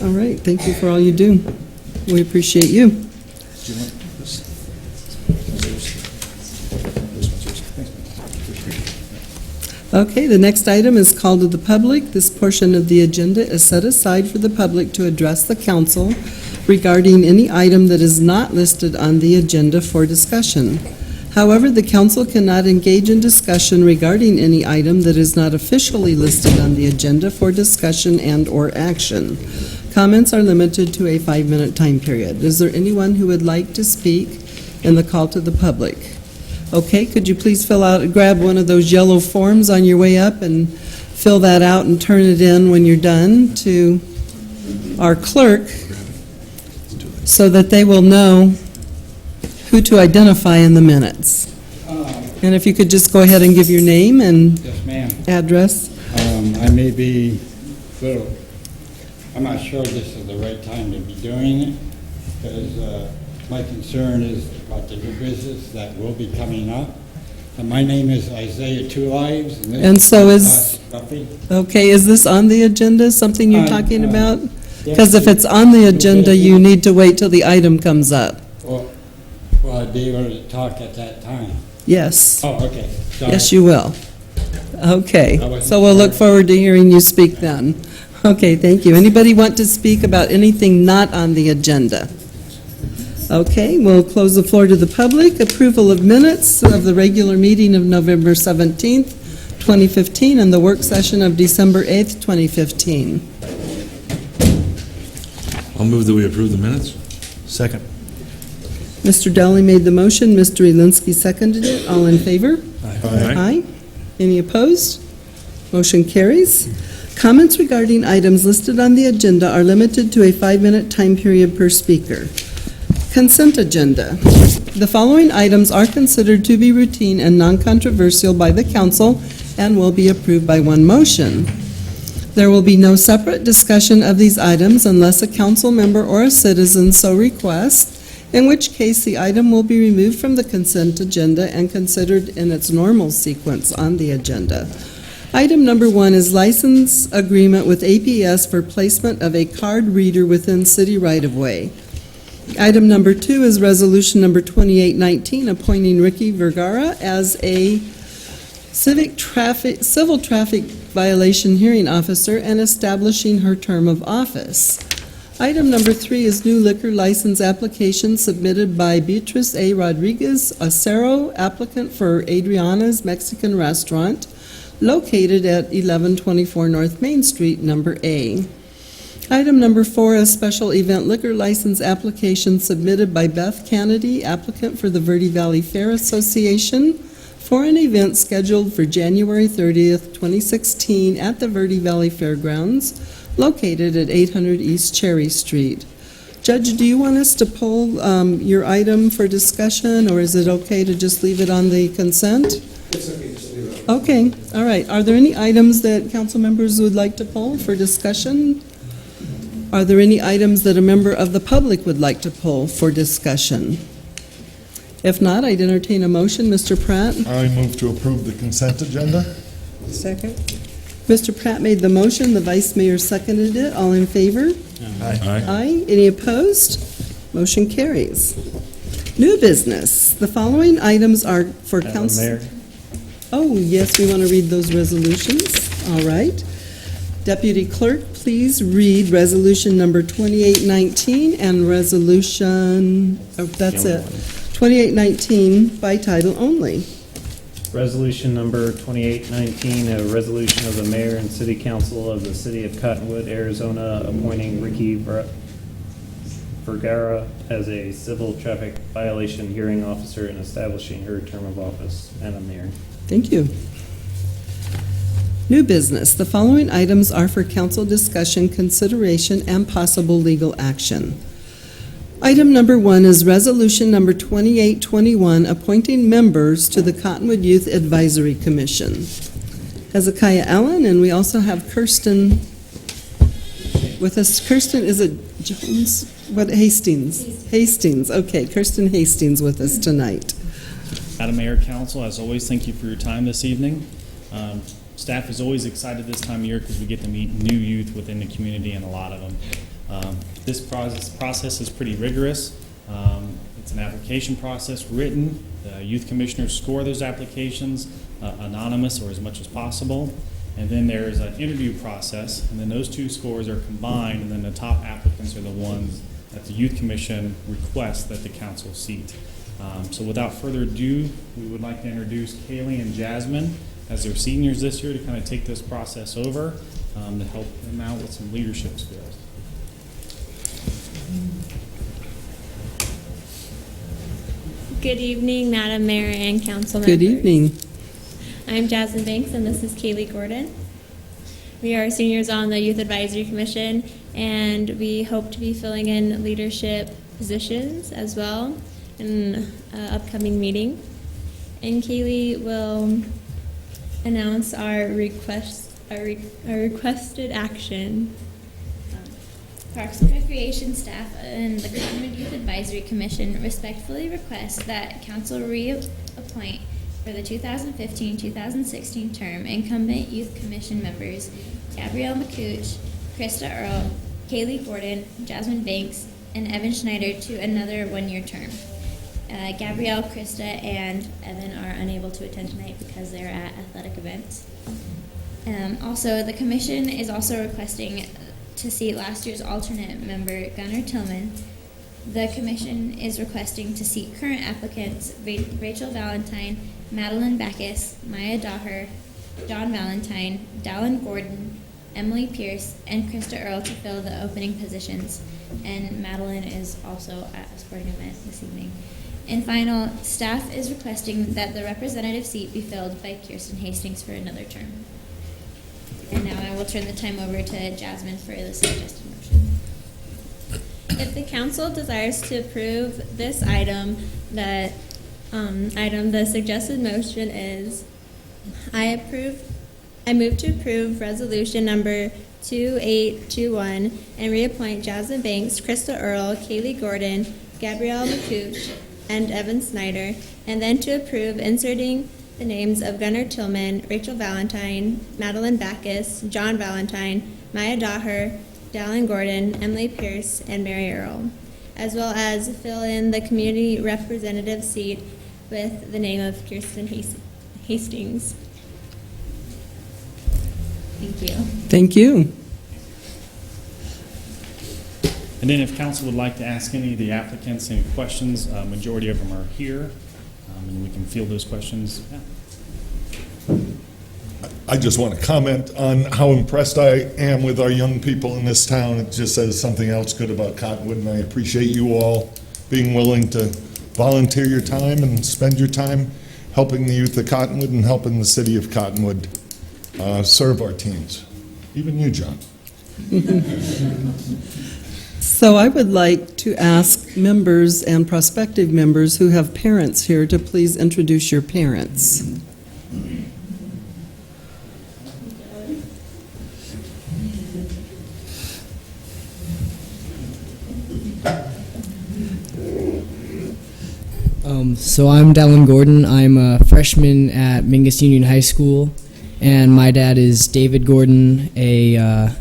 All right, thank you for all you do. We appreciate you. Do you want this? This one's yours. Thanks. Okay, the next item is call to the public. This portion of the agenda is set aside for the public to address the council regarding any item that is not listed on the agenda for discussion. However, the council cannot engage in discussion regarding any item that is not officially listed on the agenda for discussion and/or action. Comments are limited to a 5-minute time period. Is there anyone who would like to speak in the call to the public? Okay, could you please grab one of those yellow forms on your way up and fill that out and turn it in when you're done to our clerk so that they will know who to identify in the minutes. And if you could just go ahead and give your name and Yes, ma'am. address. I may be I'm not sure this is the right time to be doing it, because my concern is about the new business that will be coming up. My name is Isaiah Two Lives. This And so is- Duffy. Okay, is this on the agenda, something you're talking about? yes, Because if it's on the agenda, you need to wait till the item comes up. Well, I'd be able to talk at that time. Yes. Oh, okay. Sorry. Yes, you will. Okay, I wasn't so we'll look sure. forward to hearing you speak then. Okay, thank you. Anybody want to speak about anything not on the agenda? Okay, we'll close the floor to the public. Approval of minutes of the regular meeting of November 17th, 2015, and the work session of December 8th, 2015. I'll move that we approve the minutes. Second. Mr. Dowling made the motion, Mr. Elinsky seconded it. All in favor? Aye. Any opposed? Motion carries. Comments regarding items listed on the agenda are limited to a 5-minute time period per speaker. Consent agenda. The following items are considered to be routine and non-controversial by the council and will be approved by one motion. There will be no separate discussion of these items unless a council member or a citizen so requests, in which case the item will be removed from the consent agenda and considered in its normal sequence on the agenda. Item number 1 is license agreement with APS for placement of a card reader within city right-of-way. Item number 2 is resolution number 2819, appointing Ricky Vergara as a civil traffic violation hearing officer and establishing her term of office. Item number 3 is new liquor license application submitted by Beatrice A. Rodriguez Acero, applicant for Adriana's Mexican Restaurant, located at 1124 North Main Street, number A. Item number 4 is special event liquor license application submitted by Beth Kennedy, applicant for the Verde Valley Fair Association, for an event scheduled for January 30th, 2016 at the Verde Valley Fairgrounds, located at 800 East Cherry Street. Judge, do you want us to pull your item for discussion, or is it okay to just leave it on the consent? It's okay, just leave it on. Okay, all right. Are there any items that council members would like to pull for discussion? Are there any items that a member of the public would like to pull for discussion? If not, I'd entertain a motion. Mr. Pratt? I move to approve the consent agenda. Second. Mr. Pratt made the motion. The vice mayor seconded it. All in favor? Aye. Aye. Any opposed? Motion carries. New business. The following items are for council. Mayor, Oh, yes, we want to read those resolutions. All right. Deputy Clerk, please read Resolution Number 2819 and Resolution, that's it, 2819 by title only. Resolution number 2819, a resolution of the mayor and city council of the city of Cottonwood, Arizona, appointing Ricky Vergara as a civil traffic violation hearing officer and establishing her term of office. Madam Mayor. Thank you. New business. The following items are for council discussion, consideration, and possible legal action. Item number 1 is Resolution Number 2821, appointing members to the Cottonwood Youth Advisory Commission. Hezekiah Allen, and we also have Kirsten with us. Kirsten, is it Jones? What, Hastings? Hastings, okay. Kirsten Hastings with us tonight. Madam Mayor, Council, as always, thank you for your time this evening. Staff is always excited this time of year because we get to meet new youth within the community, and a lot of them. This process is pretty rigorous. It's an application process written. The youth commissioners score those applications, anonymous or as much as possible. And then there's an interview process, and then those two scores are combined, and then the top applicants are the ones that the Youth Commission requests that the council seat. So without further ado, we would like to introduce Kaylee and Jasmine as they're seniors this year to kind of take this process over to help them out with some leadership skills. Good evening, Madam Mayor and Council members. Good evening. I'm Jasmine Banks, and this is Kaylee Gordon. We are seniors on the Youth Advisory Commission, and we hope to be filling in leadership positions as well in an upcoming meeting. And Kaylee will announce our requested action. Parks and Recreation staff and the Cottonwood Youth Advisory Commission respectfully request that Council reappoint For the 2015-2016 term, incumbent Youth Commission members Gabrielle McCooch, Krista Earl, Kaylee Gordon, Jasmine Banks, and Evan Schneider to another one-year term. Gabrielle, Krista, and Evan are unable to attend tonight because they're at athletic events. Also, the commission is also requesting to seat last year's alternate member, Gunnar Tillman. The commission is requesting to seat current applicants, Rachel Valentine, Madeline Backus, Maya Daher, John Valentine, Dallin Gordon, Emily Pierce, and Krista Earl to fill the opening positions. And Madeline is also at a sporting event this evening. And final, staff is requesting that the representative seat be filled by Kirsten Hastings for another term. And now I will turn the time over to Jasmine for the suggested motion. If the council desires to approve this item, the suggested motion is, I move to approve resolution number 2821 and reappoint Jasmine Banks, Krista Earl, Kaylee Gordon, Gabrielle McCooch, and Evan Snyder, and then to approve inserting the names of Gunnar Tillman, Rachel Valentine, Madeline Backus, John Valentine, Maya Daher, Dallin Gordon, Emily Pierce, and Mary Earl, as well as fill in the community representative seat with the name of Kirsten Hastings. Thank you. Thank you. And then if council would like to ask any of the applicants any questions, majority of them are here, and we can field those questions. Yeah. I just want to comment on how impressed I am with our young people in this town. It just says something else good about Cottonwood, and I appreciate you all being willing to volunteer your time and spend your time helping the youth of Cottonwood and helping the city of Cottonwood serve our teams. Even you, John. So I would like to ask members and prospective members who have parents here to please introduce your parents. So I'm Dallin Gordon. I'm a freshman at Mingus Union High School, and my dad is David Gordon, a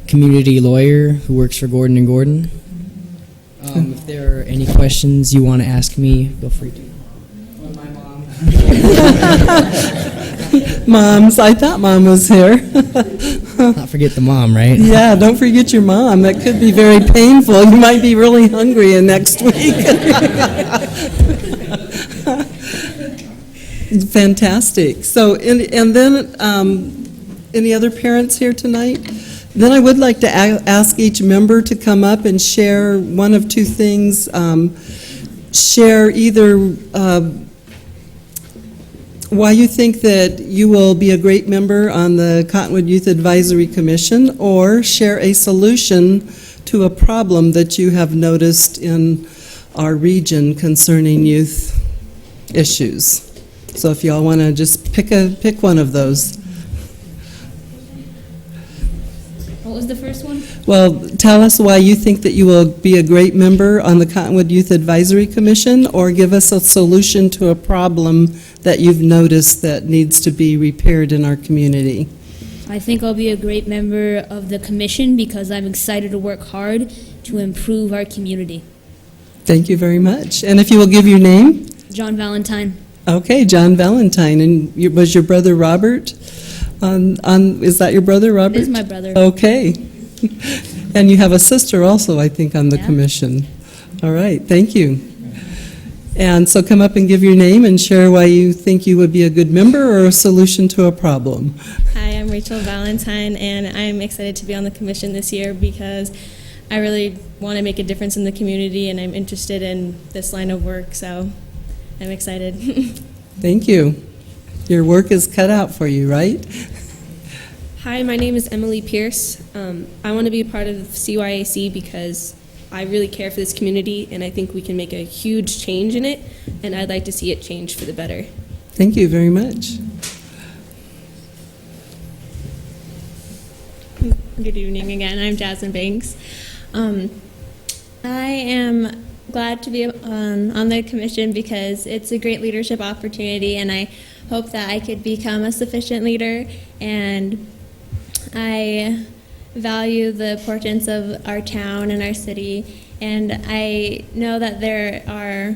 community lawyer who works for Gordon & Gordon. If there are any questions you want to ask me, feel free to. My mom. Moms, I thought Mom was here. Not forget the mom, right? Yeah, don't forget your mom. That could be very painful. You might be really hungry in next week. Fantastic. So, and then any other parents here tonight? Then I would like to ask each member to come up and share one of two things. Share either why you think that you will be a great member on the Cottonwood Youth Advisory Commission, or share a solution to a problem that you have noticed in our region concerning youth issues. So if y'all want to just pick one of those. What was the first one? Well, tell us why you think that you will be a great member on the Cottonwood Youth Advisory Commission, or give us a solution to a problem that you've noticed that needs to be repaired in our community. I think I'll be a great member of the commission because I'm excited to work hard to improve our community. Thank you very much. And if you will give your name? John Valentine. Okay, John Valentine. And was your brother Robert? Is that your brother, Robert? It is my brother. Okay. And you have a sister also, I think, on the commission. All right, thank you. And so come up and give your name and share why you think you would be a good member or a solution to a problem. Hi, I'm Rachel Valentine, and I'm excited to be on the commission this year because I really want to make a difference in the community, and I'm interested in this line of work, so I'm excited. Thank you. Your work is cut out for you, right? Hi, my name is Emily Pierce. I want to be a part of CYAC because I really care for this community, and I think we can make a huge change in it, and I'd like to see it change for the better. Thank you very much. Good evening again. I'm Jasmine Banks. I am glad to be on the commission because it's a great leadership opportunity, and I hope that I could become a sufficient leader, and I value the importance of our town and our city, and I know that there are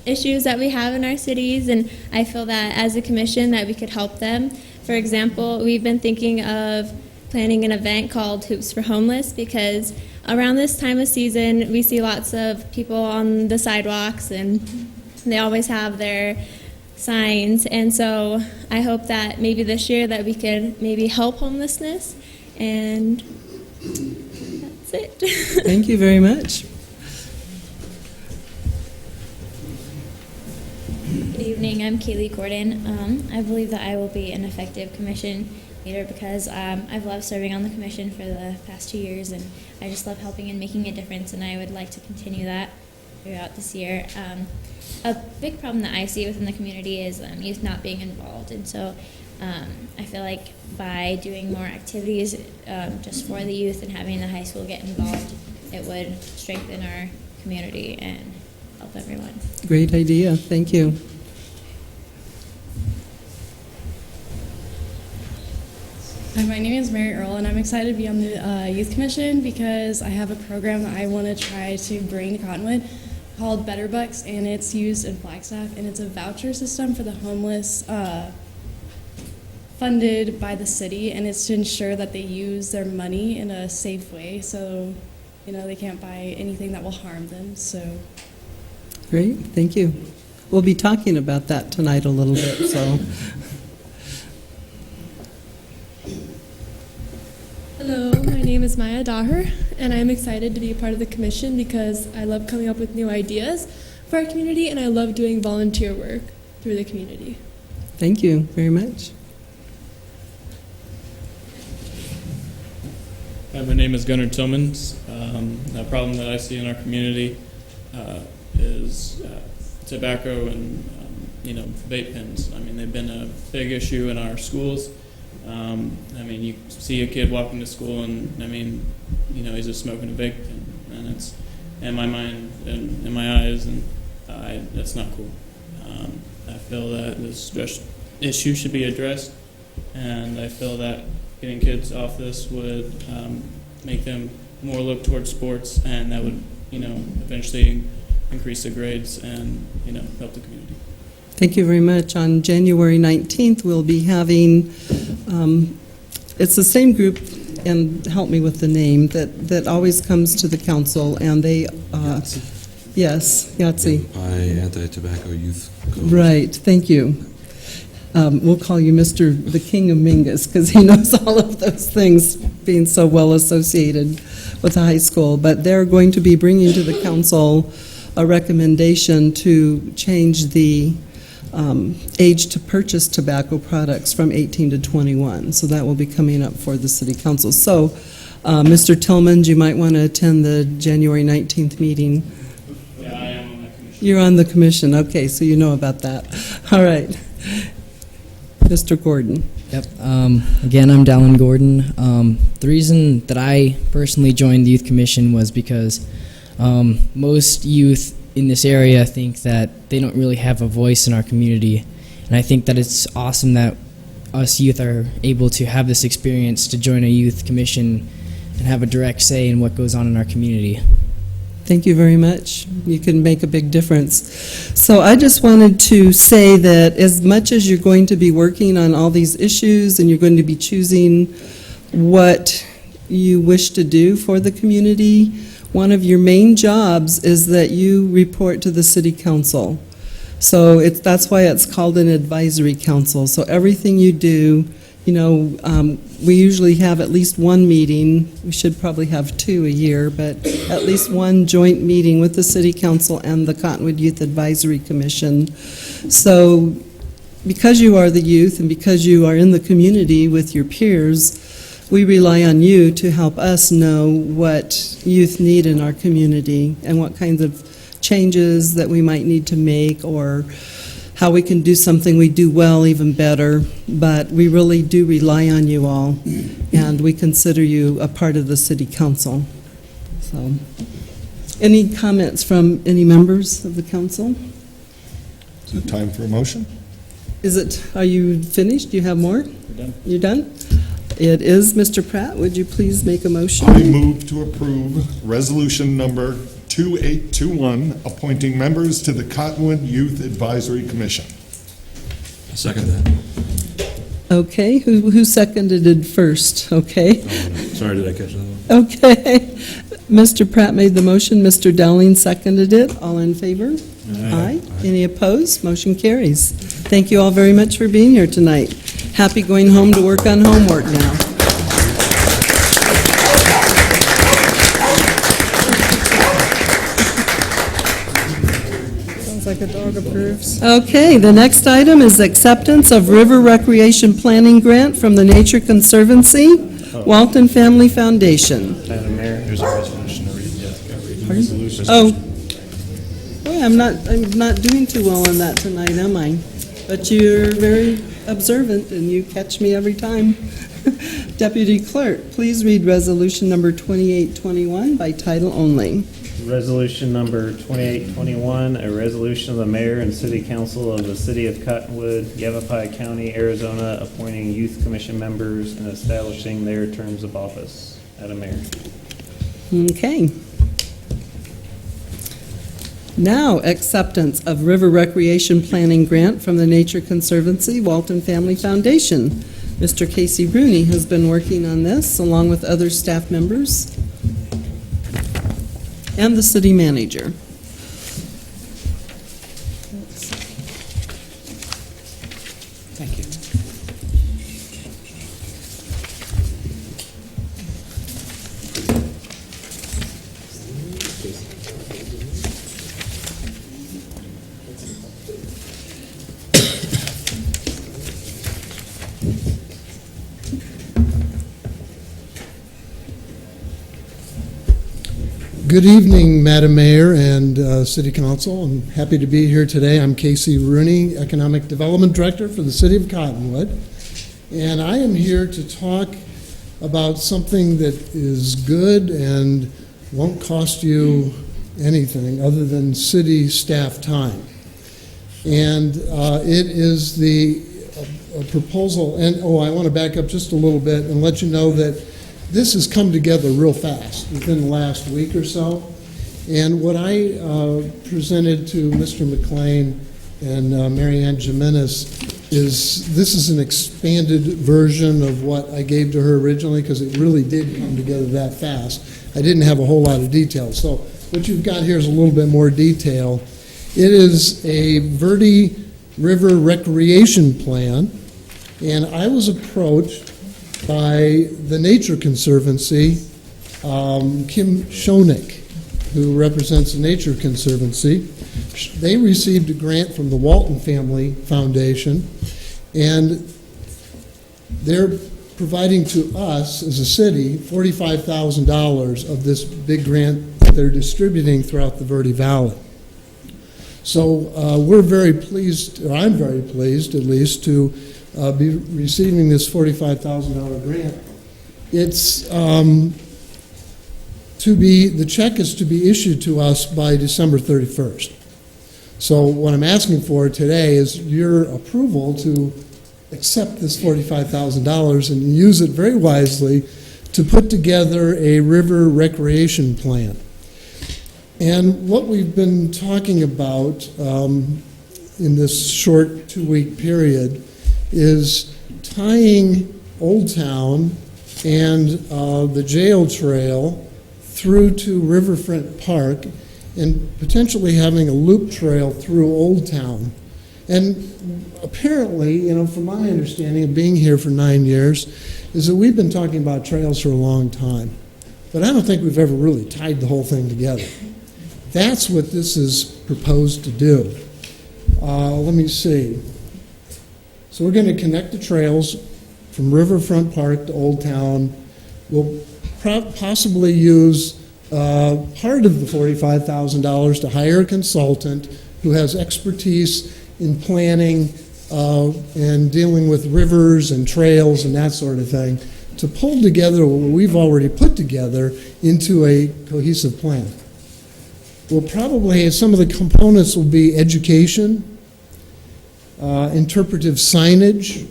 issues that we have in our cities, and I feel that as a commission that we could help them. For example, we've been thinking of planning an event called Hoops for Homeless, because around this time of season we see lots of people on the sidewalks and they always have their signs, and so I hope that maybe this year that we could maybe help homelessness, and that's it. Thank you very much. Good evening, I'm Kaylee Gordon. I believe that I will be an effective commission leader because I've loved serving on the commission for the past 2 years, and I just love helping and making a difference, and I would like to continue that throughout this year. A big problem that I see within the community is youth not being involved, and so I feel like by doing more activities just for the youth and having the high school get involved, it would strengthen our community and help everyone. Great idea. Thank you. Hi, my name is Mary Earl, and I'm excited to be on the Youth Commission because I have a program that I want to try to bring to Cottonwood called Better Bucks, and it's used in Flagstaff, and it's a voucher system for the homeless funded by the city, and it's to ensure that they use their money in a safe way so they can't buy anything that will harm them. So Great. Thank you. We'll be talking about that tonight a little bit, so. Hello, my name is Maya Daher, and I'm excited to be a part of the commission because I love coming up with new ideas for our community, and I love doing volunteer work through the community. Thank you very much. Hi, my name is Gunnar Tillmans. The problem that I see in our community is tobacco and vape pens. I mean, they've been a big issue in our schools. You see a kid walking to school, and he's just smoking a vape pen, and it's in my mind and in my eyes, and that's not cool. I feel that this issue should be addressed, and I feel that getting kids off this would make them more look towards sports, and that would eventually increase the grades and help the community. Thank you very much. On January 19th, we'll be having, it's the same group, and help me with the name, that always comes to the council, and they, yes, Yahtzee. By Anti-Tobacco Youth Coalition. Right, thank you. We'll call you Mr. the King of Mingus, because he knows all of those things, being so well associated with the high school. But they're going to be bringing to the council a recommendation to change the age to purchase tobacco products from 18 to 21. So that will be coming up for the city council. So, Mr. Tillmans, you might want to attend the January 19th meeting. Yeah, I am on the commission. You're on the commission. Okay, so you know about that. All right. Mr. Gordon. Yep. Again, I'm Dallin Gordon. The reason that I personally joined the Youth Commission was because most youth in this area think that they don't really have a voice in our community, and I think that it's awesome that us youth are able to have this experience to join a youth commission and have a direct say in what goes on in our community. Thank you very much. You can make a big difference. So I just wanted to say that as much as you're going to be working on all these issues and you're going to be choosing what you wish to do for the community, one of your main jobs is that you report to the city council. So that's why it's called an advisory council. So everything you do, we usually have at least one meeting. We should probably have 2 a year, but at least one joint meeting with the city council and the Cottonwood Youth Advisory Commission. So because you are the youth and because you are in the community with your peers, we rely on you to help us know what youth need in our community and what kinds of changes that we might need to make, or how we can do something we do well even better. But we really do rely on you all, and we consider you a part of the city council. So, any comments from any members of the council? Is it time for a motion? Are you finished? Do you have more? We're done. You're done? It is. Mr. Pratt, would you please make a motion? I move to approve resolution number 2821, appointing members to the Cottonwood Youth Advisory Commission. I second that. Okay, who seconded it first? Okay. Oh, no. Sorry, did I catch that one? Okay. Mr. Pratt made the motion, Mr. Dowling seconded it. All in favor? Aye. Any opposed? Motion carries. Thank you all very much for being here tonight. Happy going home to work on homework now. Sounds like a dog approves. Okay, the next item is acceptance of River Recreation Planning Grant from the Nature Conservancy, Walton Family Foundation. Madam Mayor, There's a resolution to read. Yeah, Pardon? Oh. Boy, I'm not doing too well on that tonight, am I? But you're very observant and you catch me every time. Deputy Clerk, please read resolution number 2821 by title only. Resolution number 2821, a resolution of the mayor and city council of the city of Cottonwood, Yavapai County, Arizona, appointing youth commission members and establishing their terms of office. Madam Mayor. Okay. Now, acceptance of River Recreation Planning Grant from the Nature Conservancy, Walton Family Foundation. Mr. Casey Rooney has been working on this along with other staff members and the city manager. Thank you. Good evening, Madam Mayor and City Council. I'm happy to be here today. I'm Casey Rooney, Economic Development Director for the City of Cottonwood. And I am here to talk about something that is good and won't cost you anything other than city staff time. And it is the proposal, and I want to back up just a little bit and let you know that this has come together real fast within the last week or so. And what I presented to Mr. McLean and Mary Ann Jimenez this is an expanded version of what I gave to her originally because it really did come together that fast. I didn't have a whole lot of detail. So what you've got here is a little bit more detail. It is a Verde River Recreation Plan, and I was approached by the Nature Conservancy, Kim Schoenig, who represents the Nature Conservancy. They received a grant from the Walton Family Foundation, and they're providing to us as a city $45,000 of this big grant that they're distributing throughout the Verde Valley. So we're very pleased, or I'm very pleased at least, to be receiving this $45,000 grant. It's the check is to be issued to us by December 31st. So what I'm asking for today is your approval to accept this $45,000 and use it very wisely to put together a river recreation plan. And what we've been talking about in this short 2-week period is tying Old Town and the jail trail through to Riverfront Park and potentially having a loop trail through Old Town. And apparently, from my understanding of being here for 9 years, is that we've been talking about trails for a long time. But I don't think we've ever really tied the whole thing together. That's what this is proposed to do. Let me see. So we're going to connect the trails from Riverfront Park to Old Town. We'll possibly use part of the $45,000 to hire a consultant who has expertise in planning and dealing with rivers and trails and that sort of thing to pull together what we've already put together into a cohesive plan. We'll probably, some of the components will be education, interpretive signage,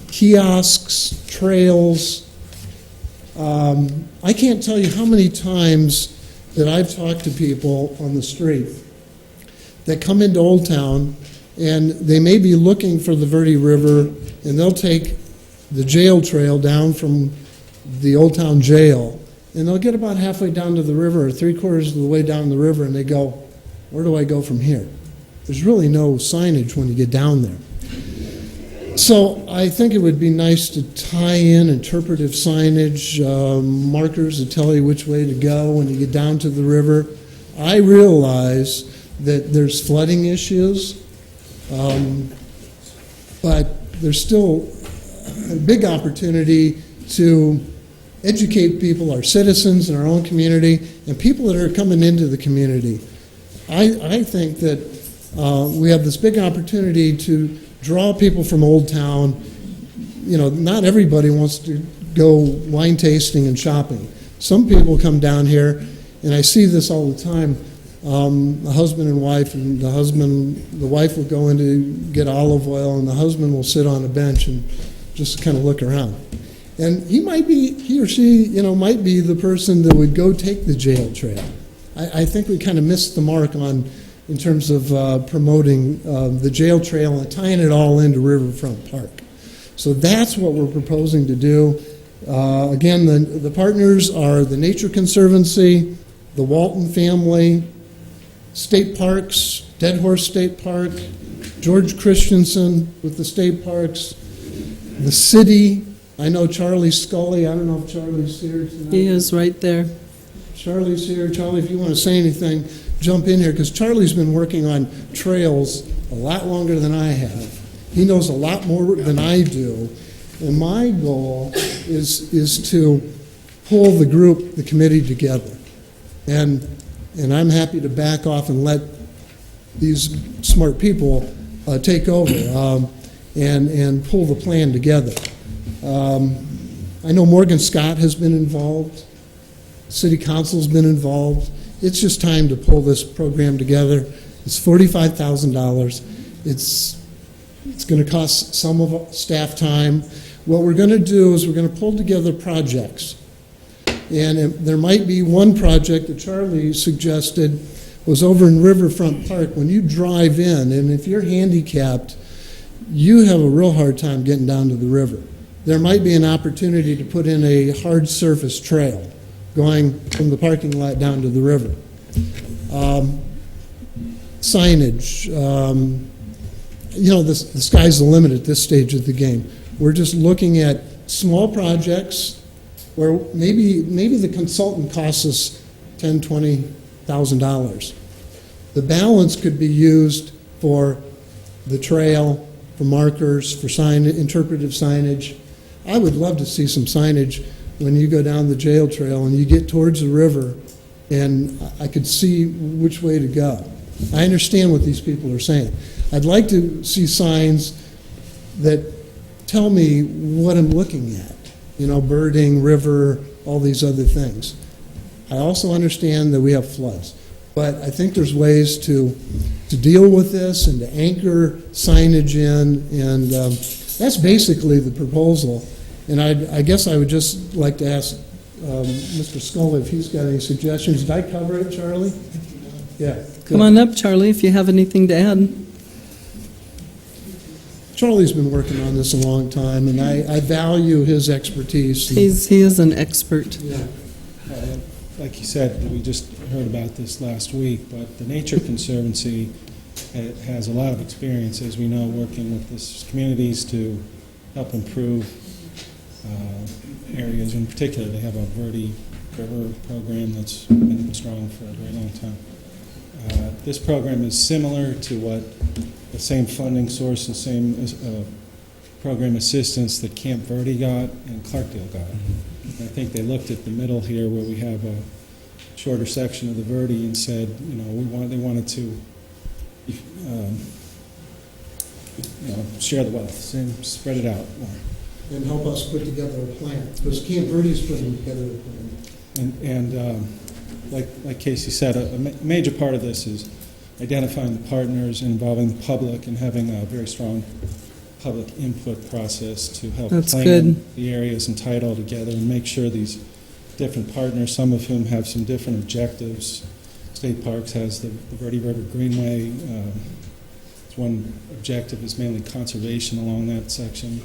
kiosks, trails. I can't tell you how many times that I've talked to people on the street that come into Old Town and they may be looking for the Verde River, and they'll take the jail trail down from the Old Town Jail, and they'll get about halfway down to the river or 3/4 of the way down the river, and they go, where do I go from here? There's really no signage when you get down there. So I think it would be nice to tie in interpretive signage, markers that tell you which way to go when you get down to the river. I realize that there's flooding issues, but there's still a big opportunity to educate people, our citizens in our own community, and people that are coming into the community. I think that we have this big opportunity to draw people from Old Town. You know, not everybody wants to go wine tasting and shopping. Some people come down here, and I see this all the time. A husband and wife, and the wife will go in to get olive oil, and the husband will sit on a bench and just kind of look around. And he or she, might be the person that would go take the jail trail. I think we kind of missed the mark in terms of promoting the jail trail and tying it all into Riverfront Park. So that's what we're proposing to do. Again, the partners are the Nature Conservancy, the Walton family, state parks, Dead Horse State Park, George Christensen with the state parks, the city. I know Charlie Scully. I don't know if Charlie's here tonight. He is right there. Charlie's here. Charlie, if you want to say anything, jump in here, because Charlie's been working on trails a lot longer than I have. He knows a lot more than I do. And my goal is to pull the committee together. And I'm happy to back off and let these smart people take over and pull the plan together. I know Morgan Scott has been involved. City Council's been involved. It's just time to pull this program together. It's $45,000. It's going to cost some of staff time. What we're going to do is we're going to pull together projects. And there might be one project that Charlie suggested was over in Riverfront Park. When you drive in, and if you're handicapped, you have a real hard time getting down to the river. There might be an opportunity to put in a hard surface trail going from the parking lot down to the river. Signage. The sky's the limit at this stage of the game. We're just looking at small projects where maybe the consultant costs us $10,000, $20,000. The balance could be used for the trail, for markers, for interpretive signage. I would love to see some signage when you go down the jail trail and you get towards the river, and I could see which way to go. I understand what these people are saying. I'd like to see signs that tell me what I'm looking at. Birding, river, all these other things. I also understand that we have floods, but I think there's ways to deal with this and to anchor signage in, and that's basically the proposal. And I guess I would just like to ask Mr. Scully if he's got any suggestions. Did I cover it, Charlie? Yeah. Good. Come on up, Charlie, if you have anything to add. Charlie's been working on this a long time, and I value his expertise. He is an expert. Yeah. Like you said, we just heard about this last week, but the Nature Conservancy has a lot of experience, as we know, working with these communities to help improve areas. In particular, they have a Verde River program that's been strong for a very long time. This program is similar to what the same funding source and same program assistance that Camp Verde got and Clarkdale got. I think they looked at the middle here where we have a shorter section of the Verde and said, they wanted to share the wealth and spread it out more. And help us put together a plan, because Camp Verde's putting together a plan. And like Casey said, a major part of this is identifying the partners, involving the public, and having a very strong public input process to help That's plan good. the areas and tie it all together and make sure these different partners, some of whom have some different objectives. State Parks has the Verde River Greenway. One objective is mainly conservation along that section,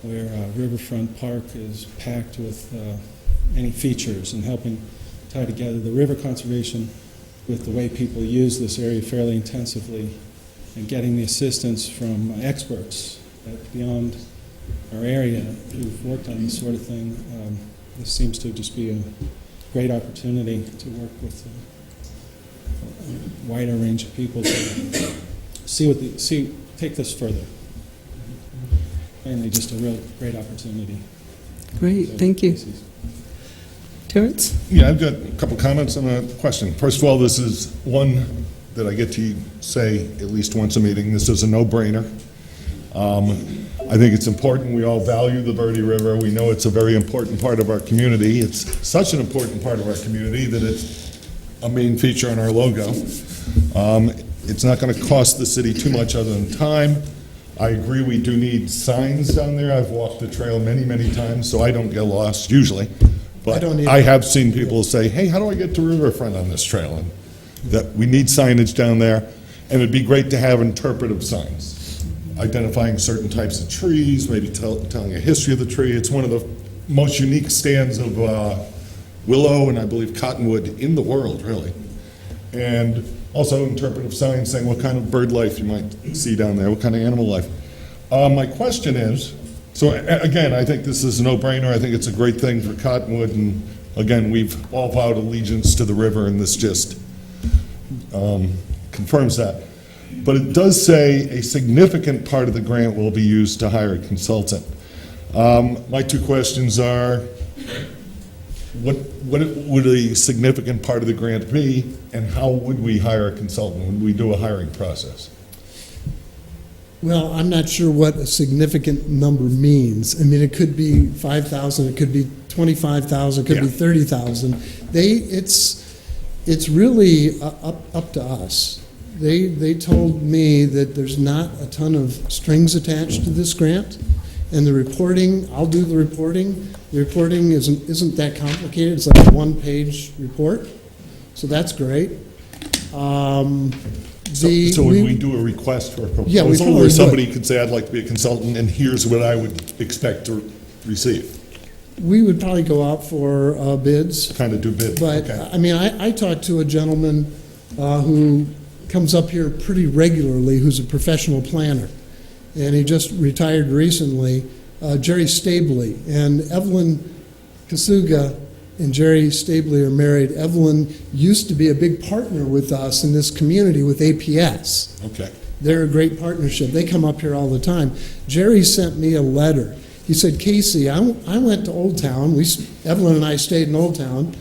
where Riverfront Park is packed with many features and helping tie together the river conservation with the way people use this area fairly intensively and getting the assistance from experts beyond our area who've worked on this sort of thing. This seems to just be a great opportunity to work with a wider range of people to take this further. Mainly just a real great opportunity. Great, thank you. Terrence? Yeah, I've got a couple comments and a question. First of all, this is one that I get to say at least once a meeting. This is a no-brainer. I think it's important. We all value the Verde River. We know it's a very important part of our community. It's such an important part of our community that it's a main feature on our logo. It's not going to cost the city too much other than time. I agree we do need signs down there. I've walked the trail many, many times, so I don't get lost usually. But I have seen people say, hey, how do I get to Riverfront on this trail? And that we need signage down there, and it'd be great to have interpretive signs, identifying certain types of trees, maybe telling a history of the tree. It's one of the most unique stands of willow and I believe cottonwood in the world, really. And also interpretive signs saying what kind of bird life you might see down there, what kind of animal life. My question is, so again, I think this is a no-brainer. I think it's a great thing for Cottonwood, and again, we've all vowed allegiance to the river, and this just confirms that. But it does say a significant part of the grant will be used to hire a consultant. My two questions are, what would a significant part of the grant be, and how would we hire a consultant? Would we do a hiring process? Well, I'm not sure what a significant number means. I mean, it could be 5,000, it could be 25,000, it could be 30,000. It's really up to us. They told me that there's not a ton of strings attached to this grant, and the reporting, I'll do the reporting. The reporting isn't that complicated. It's like a one-page report, so that's great. So would we do a request for a proposal where somebody could say, I'd like to be a consultant, and here's what I would expect to receive? We would probably go out for bids. Kind of do bids, But, okay. I mean, I talked to a gentleman who comes up here pretty regularly, who's a professional planner, and he just retired recently, Jerry Stabley. And Evelyn Kasuga and Jerry Stabley are married. Evelyn used to be a big partner with us in this community with APS. Okay. They're a great partnership. They come up here all the time. Jerry sent me a letter. He said, Casey, I went to Old Town. Evelyn and I stayed in Old Town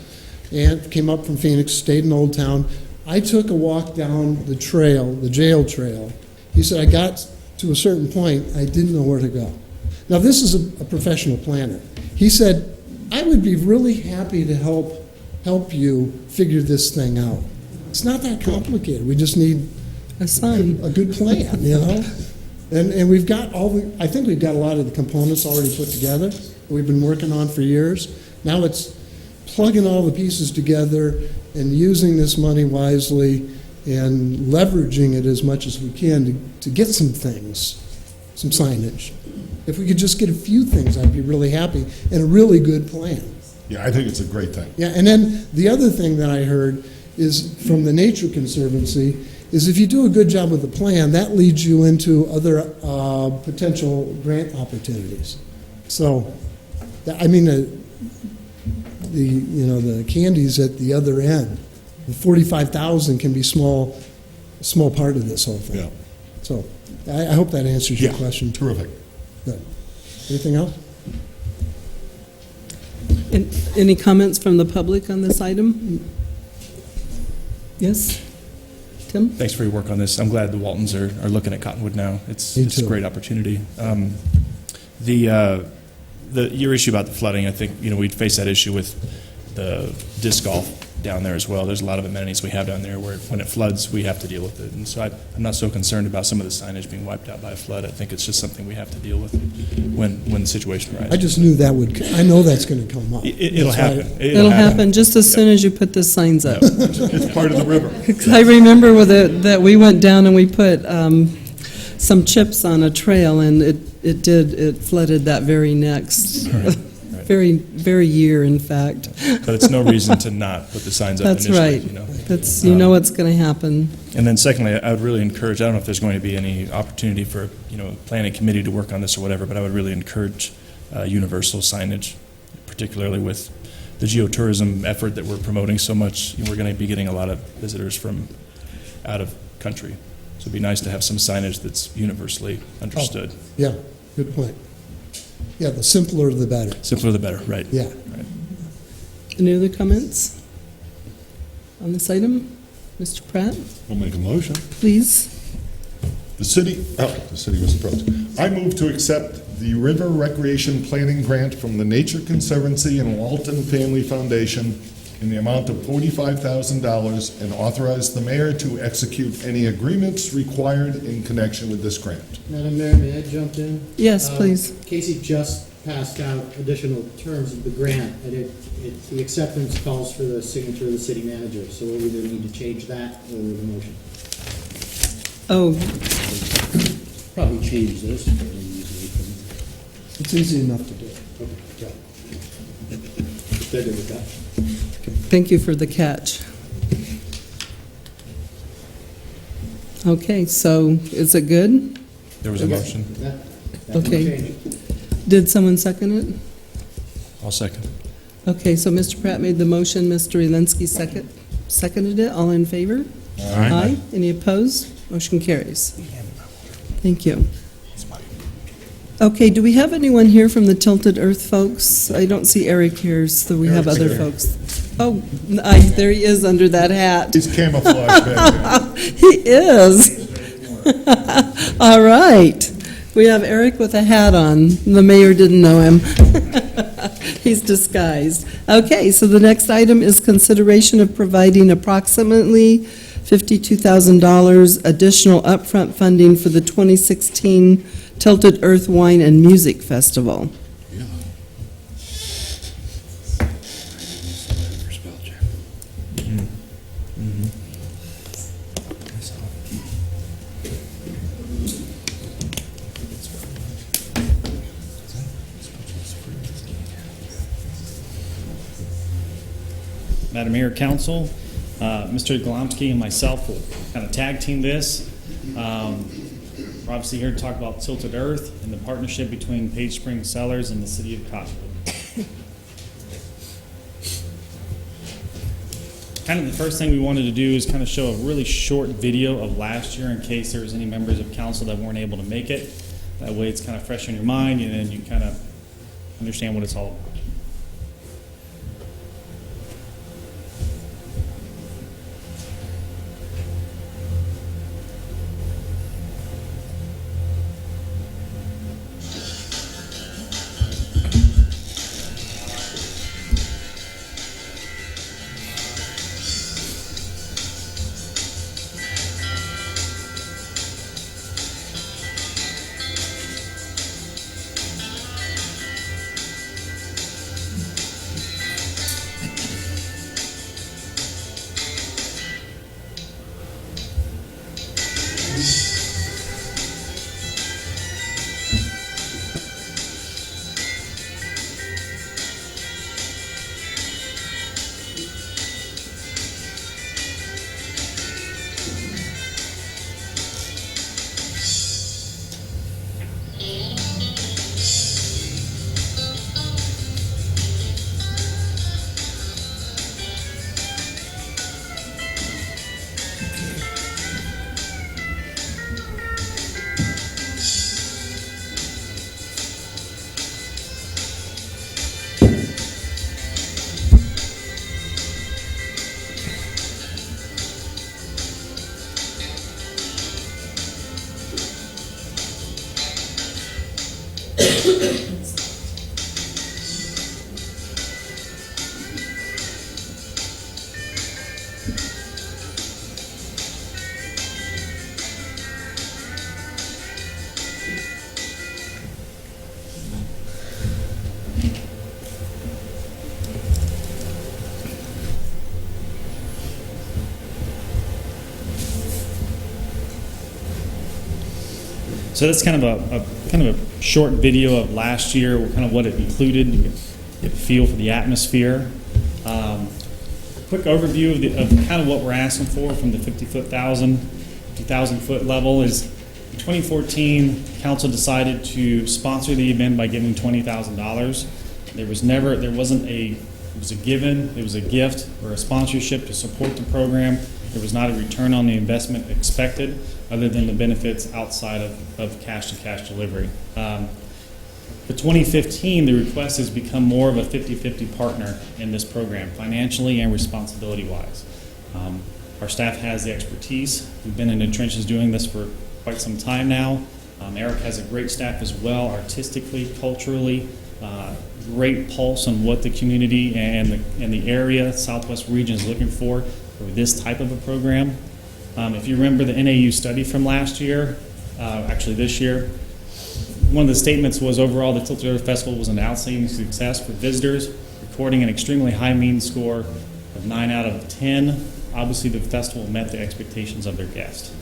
and came up from Phoenix, stayed in Old Town. I took a walk down the trail, the jail trail. He said, I got to a certain point, I didn't know where to go. Now, this is a professional planner. He said, I would be really happy to help you figure this thing out. It's not that complicated. We just need a good plan, you know? And we've got I think we've got a lot of the components already put together that we've been working on for years. Now it's plugging all the pieces together and using this money wisely and leveraging it as much as we can to get some things, some signage. If we could just get a few things, I'd be really happy, and a really good plan. Yeah, I think it's a great thing. Yeah, and then the other thing that I heard is from the Nature Conservancy is if you do a good job with the plan, that leads you into other potential grant opportunities. So, I mean, the candy's at the other end. The 45,000 can be small part of this whole thing. Yeah. So, I hope that answers your question. Terrific. Good. Anything else? Any comments from the public on this item? Yes? Tim? Thanks for your work on this. I'm glad the Waltons are looking at Cottonwood now. It's a great opportunity. Your issue about the flooding, I think, we'd face that issue with the disc golf down there as well. There's a lot of amenities we have down there where when it floods, we have to deal with it. And so I'm not so concerned about some of the signage being wiped out by a flood. I think it's just something we have to deal with when the situation arises. I just knew that would, I know that's going to come up. It'll That's why- happen. It'll happen just as soon as you put the signs up. It's part of the river. I remember that we went down and we put some chips on a trail, and it flooded that very next, very year, in fact. But it's no reason to not put the signs up That's initially. right. You know? That's, you know what's going to happen. And then secondly, I would really encourage, I don't know if there's going to be any opportunity for, planning committee to work on this or whatever, but I would really encourage universal signage, particularly with the geotourism effort that we're promoting so much. We're going to be getting a lot of visitors from out of country. So it'd be nice to have some signage that's universally understood. Oh, yeah, good point. Yeah, the simpler the better. Simpler the better, right. Yeah. Right. Any other comments on this item? Mr. Pratt, We'll make a motion. please. The city was approached. I move to accept the River Recreation Planning Grant from the Nature Conservancy and Walton Family Foundation in the amount of $45,000 and authorize the mayor to execute any agreements required in connection with this grant. Madam Mayor, may I jump in? Yes, please. Casey just passed out additional terms of the grant, and the acceptance calls for the signature of the city manager, so we'll either need to change that or the motion. Oh, Probably change this. It's easy enough to do. Okay, got it. They're good with that. thank you for the catch. Okay, so is it good? There was a motion. That Okay. change. Did someone second it? I'll second. Okay, so Mr. Pratt made the motion, Mr. Elinsky seconded it. All in favor? Aye. Any opposed? Motion carries. Thank you. Okay, do we have anyone here from the Tilted Earth folks? I don't see Eric here, so we have Eric's other here. folks. Oh, there he is under that hat. He's camouflaged back there. He is. All right. We have Eric with a hat on. The mayor didn't know him. He's disguised. Okay, so the next item is consideration of providing approximately $52,000 additional upfront funding for the 2016 Tilted Earth Wine and Music Festival. Madam Mayor, Council, Mr. Golomsky and myself will kind of tag team this. We're obviously here to talk about Tilted Earth and the partnership between Page Springs Cellars and the City of Cottonwood. Kind of the first thing we wanted to do is kind of show a really short video of last year in case there was any members of council that weren't able to make it. That way it's kind of fresh in your mind and then you kind of understand what it's all about. So that's kind of a short video of last year, kind of what it included, you get a feel for the atmosphere. Quick overview of kind of what we're asking for from the 50,000 foot level is in 2014, council decided to sponsor the event by giving $20,000. It was a given, it was a gift or a sponsorship to support the program. There was not a return on the investment expected other than the benefits outside of cash-to-cash delivery. For 2015, the request has become more of a 50-50 partner in this program, financially and responsibility-wise. Our staff has the expertise. We've been in the trenches doing this for quite some time now. Eric has a great staff as well, artistically, culturally, great pulse on what the community and the area, Southwest region is looking for this type of a program. If you remember the NAU study from last year, actually this year, one of the statements was overall the Tilted Earth Festival was an outstanding success for visitors, recording an extremely high mean score of 9 out of 10. Obviously the festival met the expectations of their guests.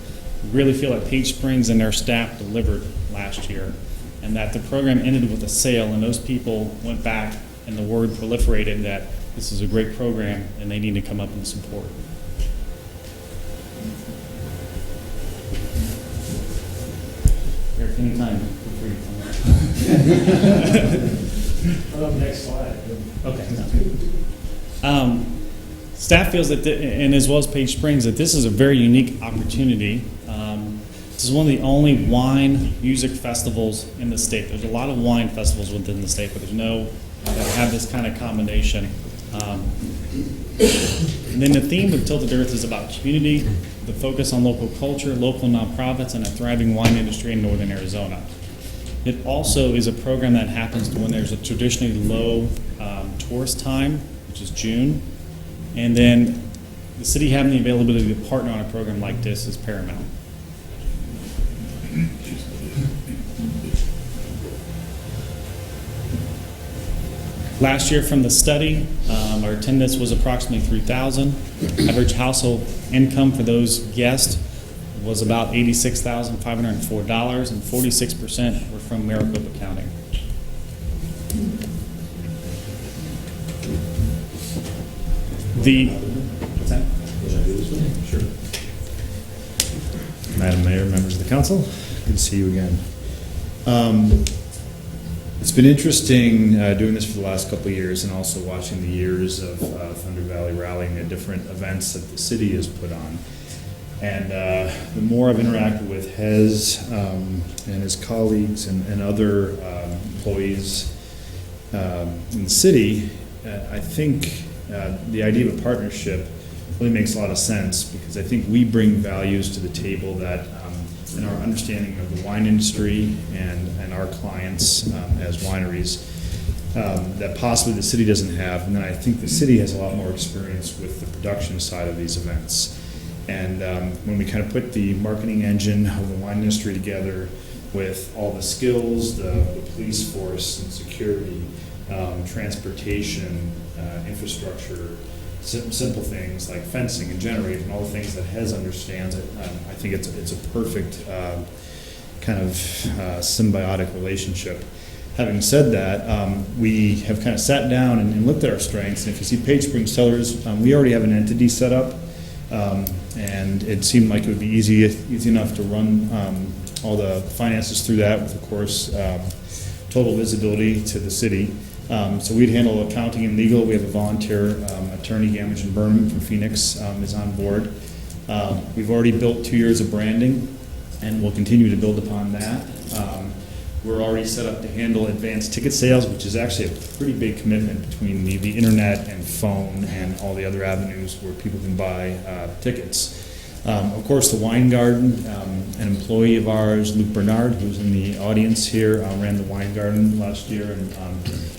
We really feel that Page Springs and their staff delivered last year, and that the program ended with a sale, and those people went back and the word proliferated that this is a great program and they need to come up and support. Eric, anytime, feel free to come. Next slide. Okay. Staff feels that, and as well as Page Springs, that this is a very unique opportunity. This is one of the only wine music festivals in the state. There's a lot of wine festivals within the state, but there's no that have this kind of combination. And then the theme of Tilted Earth is about community, the focus on local culture, local nonprofits, and a thriving wine industry in northern Arizona. It also is a program that happens when there's a traditionally low tourist time, which is June, and then the city having the availability to partner on a program like this is paramount. Last year from the study, our attendance was approximately 3,000. Average household income for those guests was about $86,504, and 46% were from Maricopa County. What's that? Sure. Madam Mayor, members of the council, good to see you again. It's been interesting doing this for the last couple of years and also watching the years of Thunder Valley Rally and the different events that the city has put on. And the more I've interacted with Hez and his colleagues and other employees in the city, I think the idea of a partnership really makes a lot of sense, because I think we bring values to the table that in our understanding of the wine industry and our clients as wineries that possibly the city doesn't have. And then I think the city has a lot more experience with the production side of these events. And when we kind of put the marketing engine of the wine industry together with all the skills, the police force and security, transportation, infrastructure, simple things like fencing and generating and all the things that Hez understands, I think it's a perfect kind of symbiotic relationship. Having said that, we have kind of sat down and looked at our strengths. And if you see Page Springs Cellars, we already have an entity set up, and it seemed like it would be easy enough to run all the finances through that with, of course, total visibility to the city. So we'd handle accounting and legal. We have a volunteer attorney, Gamage Burnham from Phoenix, is on board. We've already built 2 years of branding, and we'll continue to build upon that. We're already set up to handle advanced ticket sales, which is actually a pretty big commitment between the internet and phone and all the other avenues where people can buy tickets. Of course, the Wine Garden, an employee of ours, Luke Bernard, who's in the audience here, ran the Wine Garden last year, and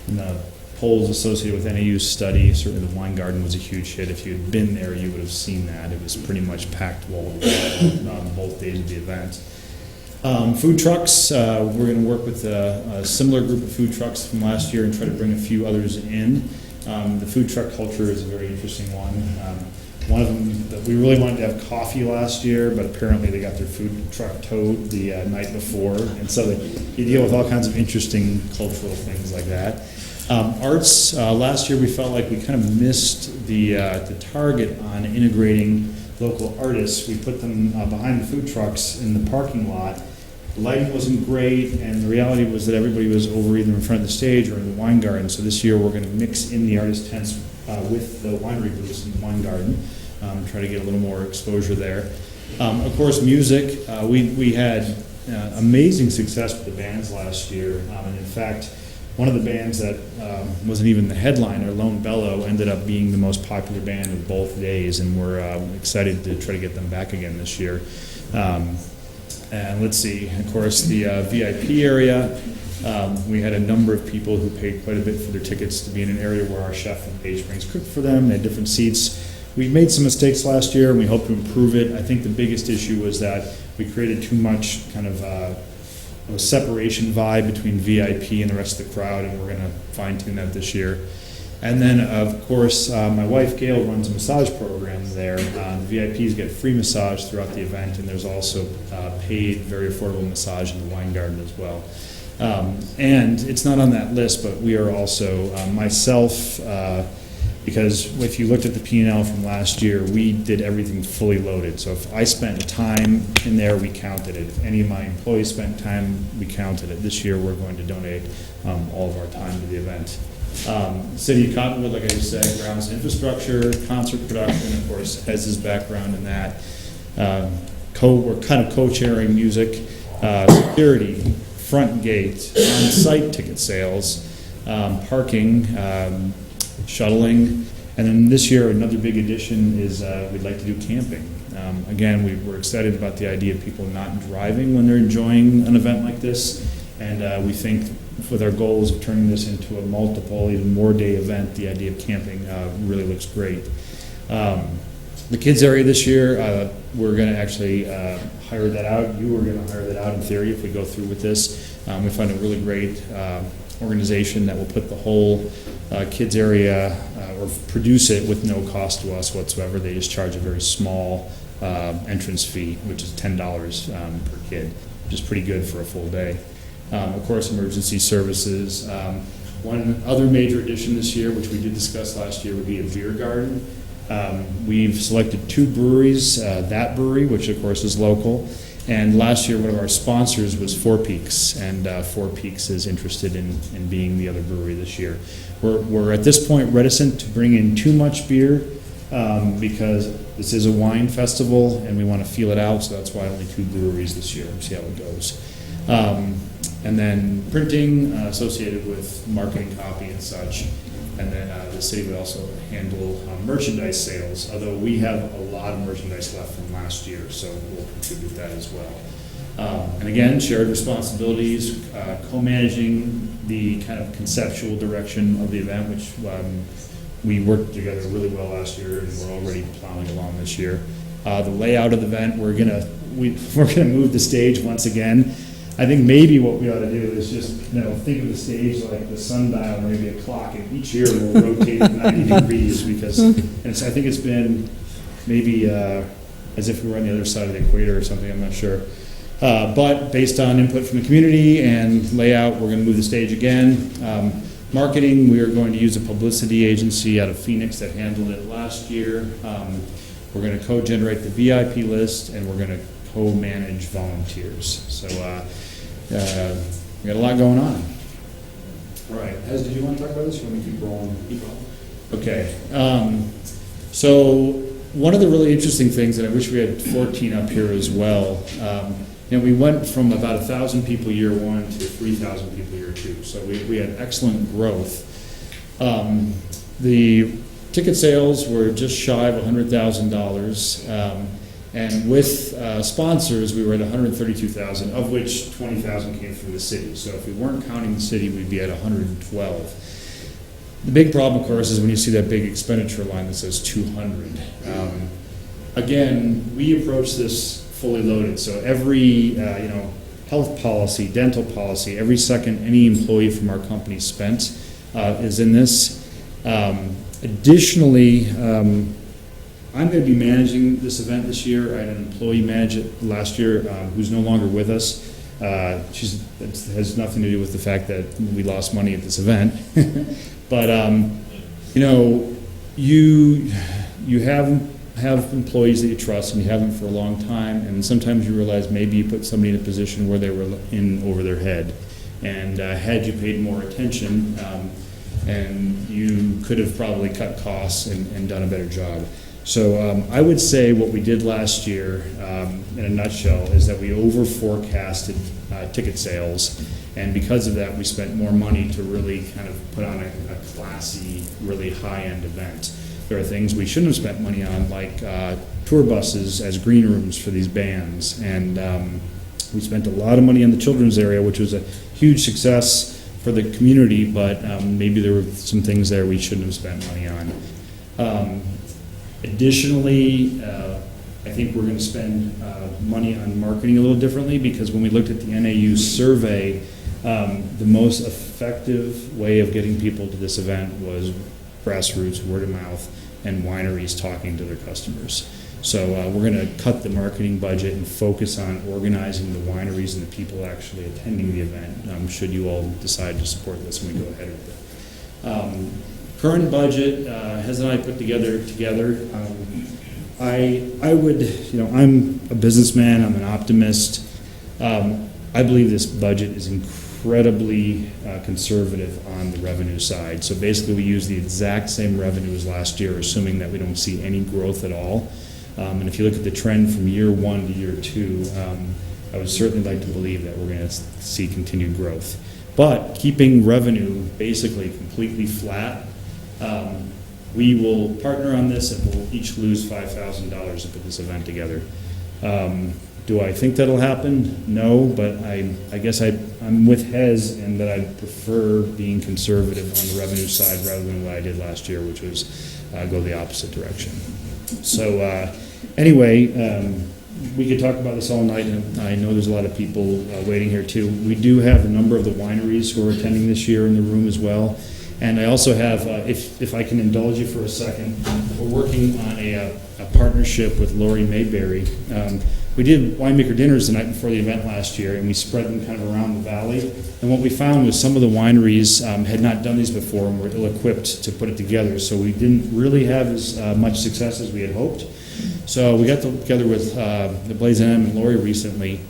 in the polls associated with NAU's study, certainly the Wine Garden was a huge hit. If you had been there, you would have seen that. It was pretty much packed wall to wall on both days of the event. Food trucks, we're going to work with a similar group of food trucks from last year and try to bring a few others in. The food truck culture is a very interesting one. One of them, that we really wanted to have coffee last year, but apparently they got their food truck towed the night before. And so you deal with all kinds of interesting cultural things like that. Arts, last year we felt like we kind of missed the target on integrating local artists. We put them behind the food trucks in the parking lot. The lighting wasn't great, and the reality was that everybody was over either in front of the stage or in the wine garden. So this year we're going to mix in the artist tents with the winery booths in the wine garden, try to get a little more exposure there. Of course, music. We had amazing success with the bands last year, and in fact, one of the bands that wasn't even the headliner, Lone Bellow, ended up being the most popular band of both days, and we're excited to try to get them back again this year. And let's see, of course, the VIP area. We had a number of people who paid quite a bit for their tickets to be in an area where our chef and Paige Springs cooked for them. They had different seats. We made some mistakes last year, and we hope to improve it. I think the biggest issue was that we created too much kind of a separation vibe between VIP and the rest of the crowd, and we're going to fine-tune that this year. And then, of course, my wife, Gail, runs a massage program there. The VIPs get free massage throughout the event, and there's also paid, very affordable massage in the wine garden as well. And it's not on that list, but we are also, myself, because if you looked at the P&L from last year, we did everything fully loaded. So if I spent time in there, we counted it. If any of my employees spent time, we counted it. This year, we're going to donate all of our time to the event. City of Cottonwood, like I just said, grounds infrastructure, concert production, of course, has his background in that. We're kind of co-chairing music, security, front gate, on-site ticket sales, parking, shuttling, and then this year another big addition is we'd like to do camping. Again, we're excited about the idea of people not driving when they're enjoying an event like this, and we think with our goals of turning this into a multiple, even more day event, the idea of camping really looks great. The kids area this year, we're going to actually hire that out. You are going to hire that out in theory if we go through with this. We find a really great organization that will put the whole kids area or produce it with no cost to us whatsoever. They just charge a very small entrance fee, which is $10 per kid, which is pretty good for a full day. Of course, emergency services. One other major addition this year, which we did discuss last year, would be a beer garden. We've selected 2 breweries, that brewery, which of course is local, and last year one of our sponsors was Four Peaks, and Four Peaks is interested in being the other brewery this year. We're at this point reticent to bring in too much beer because this is a wine festival and we want to feel it out, so that's why only 2 breweries this year. We'll see how it goes. And then printing associated with marketing copy and such. And then the city would also handle merchandise sales, although we have a lot of merchandise left from last year, so we'll contribute that as well. And again, shared responsibilities, co-managing the kind of conceptual direction of the event, which we worked together really well last year, and we're already plowing along this year. The layout of the event, we're gonna move the stage once again. I think maybe what we ought to do is just think of the stage like the sundial or maybe a clock, and each year we'll rotate it 90 degrees because I think it's been maybe as if we were on the other side of the equator or something, I'm not sure. But based on input from the community and layout, we're going to move the stage again. Marketing, we are going to use a publicity agency out of Phoenix that handled it last year. We're going to co-generate the VIP list, and we're going to co-manage volunteers. So we got a lot going on. All right, Ez, did you want to talk about this? You want me to keep rolling? Okay. So one of the really interesting things, and I wish we had 14 up here as well, we went from about 1,000 people year 1 to 3,000 people year 2. So we had excellent growth. The ticket sales were just shy of $100,000. And with sponsors, we were at 132,000, of which 20,000 came through the city. So if we weren't counting the city, we'd be at 112. The big problem, of course, is when you see that big expenditure line that says 200. Again, we approach this fully loaded. So every health policy, dental policy, every second any employee from our company spent is in this. Additionally, I'm going to be managing this event this year. I had an employee manage it last year who's no longer with us. It has nothing to do with the fact that we lost money at this event. But, you know, you have employees that you trust, and you have them for a long time, and sometimes you realize maybe you put somebody in a position where they were in over their head. And had you paid more attention, and you could have probably cut costs and done a better job. So I would say what we did last year, in a nutshell, is that we over forecasted ticket sales, and because of that, we spent more money to really kind of put on a classy, really high-end event. There are things we shouldn't have spent money on, like tour buses as green rooms for these bands, and we spent a lot of money on the children's area, which was a huge success for the community, but maybe there were some things there we shouldn't have spent money on. Additionally, I think we're going to spend money on marketing a little differently, because when we looked at the NAU survey, the most effective way of getting people to this event was grassroots, word of mouth, and wineries talking to their customers. So we're going to cut the marketing budget and focus on organizing the wineries and the people actually attending the event, should you all decide to support this when we go ahead with it. Current budget, Hez and I put together. I would, you know, I'm a businessman, I'm an optimist. I believe this budget is incredibly conservative on the revenue side. So basically we use the exact same revenue as last year, assuming that we don't see any growth at all. And if you look at the trend from year 1 to year 2, I would certainly like to believe that we're going to see continued growth. But keeping revenue basically completely flat, we will partner on this, and we'll each lose $5,000 to put this event together. Do I think that'll happen? No, but I guess I'm with Hez in that I prefer being conservative on the revenue side rather than what I did last year, which was go the opposite direction. So anyway, we could talk about this all night, and I know there's a lot of people waiting here too. We do have a number of the wineries who are attending this year in the room as well. And I also have, if I can indulge you for a second, we're working on a partnership with Lori Mayberry. We did winemaker dinners the night before the event last year, and we spread them kind of around the valley. And what we found was some of the wineries had not done these before and were ill-equipped to put it together. So we didn't really have as much success as we had hoped. So we got together with the Blaze M and Lori recently,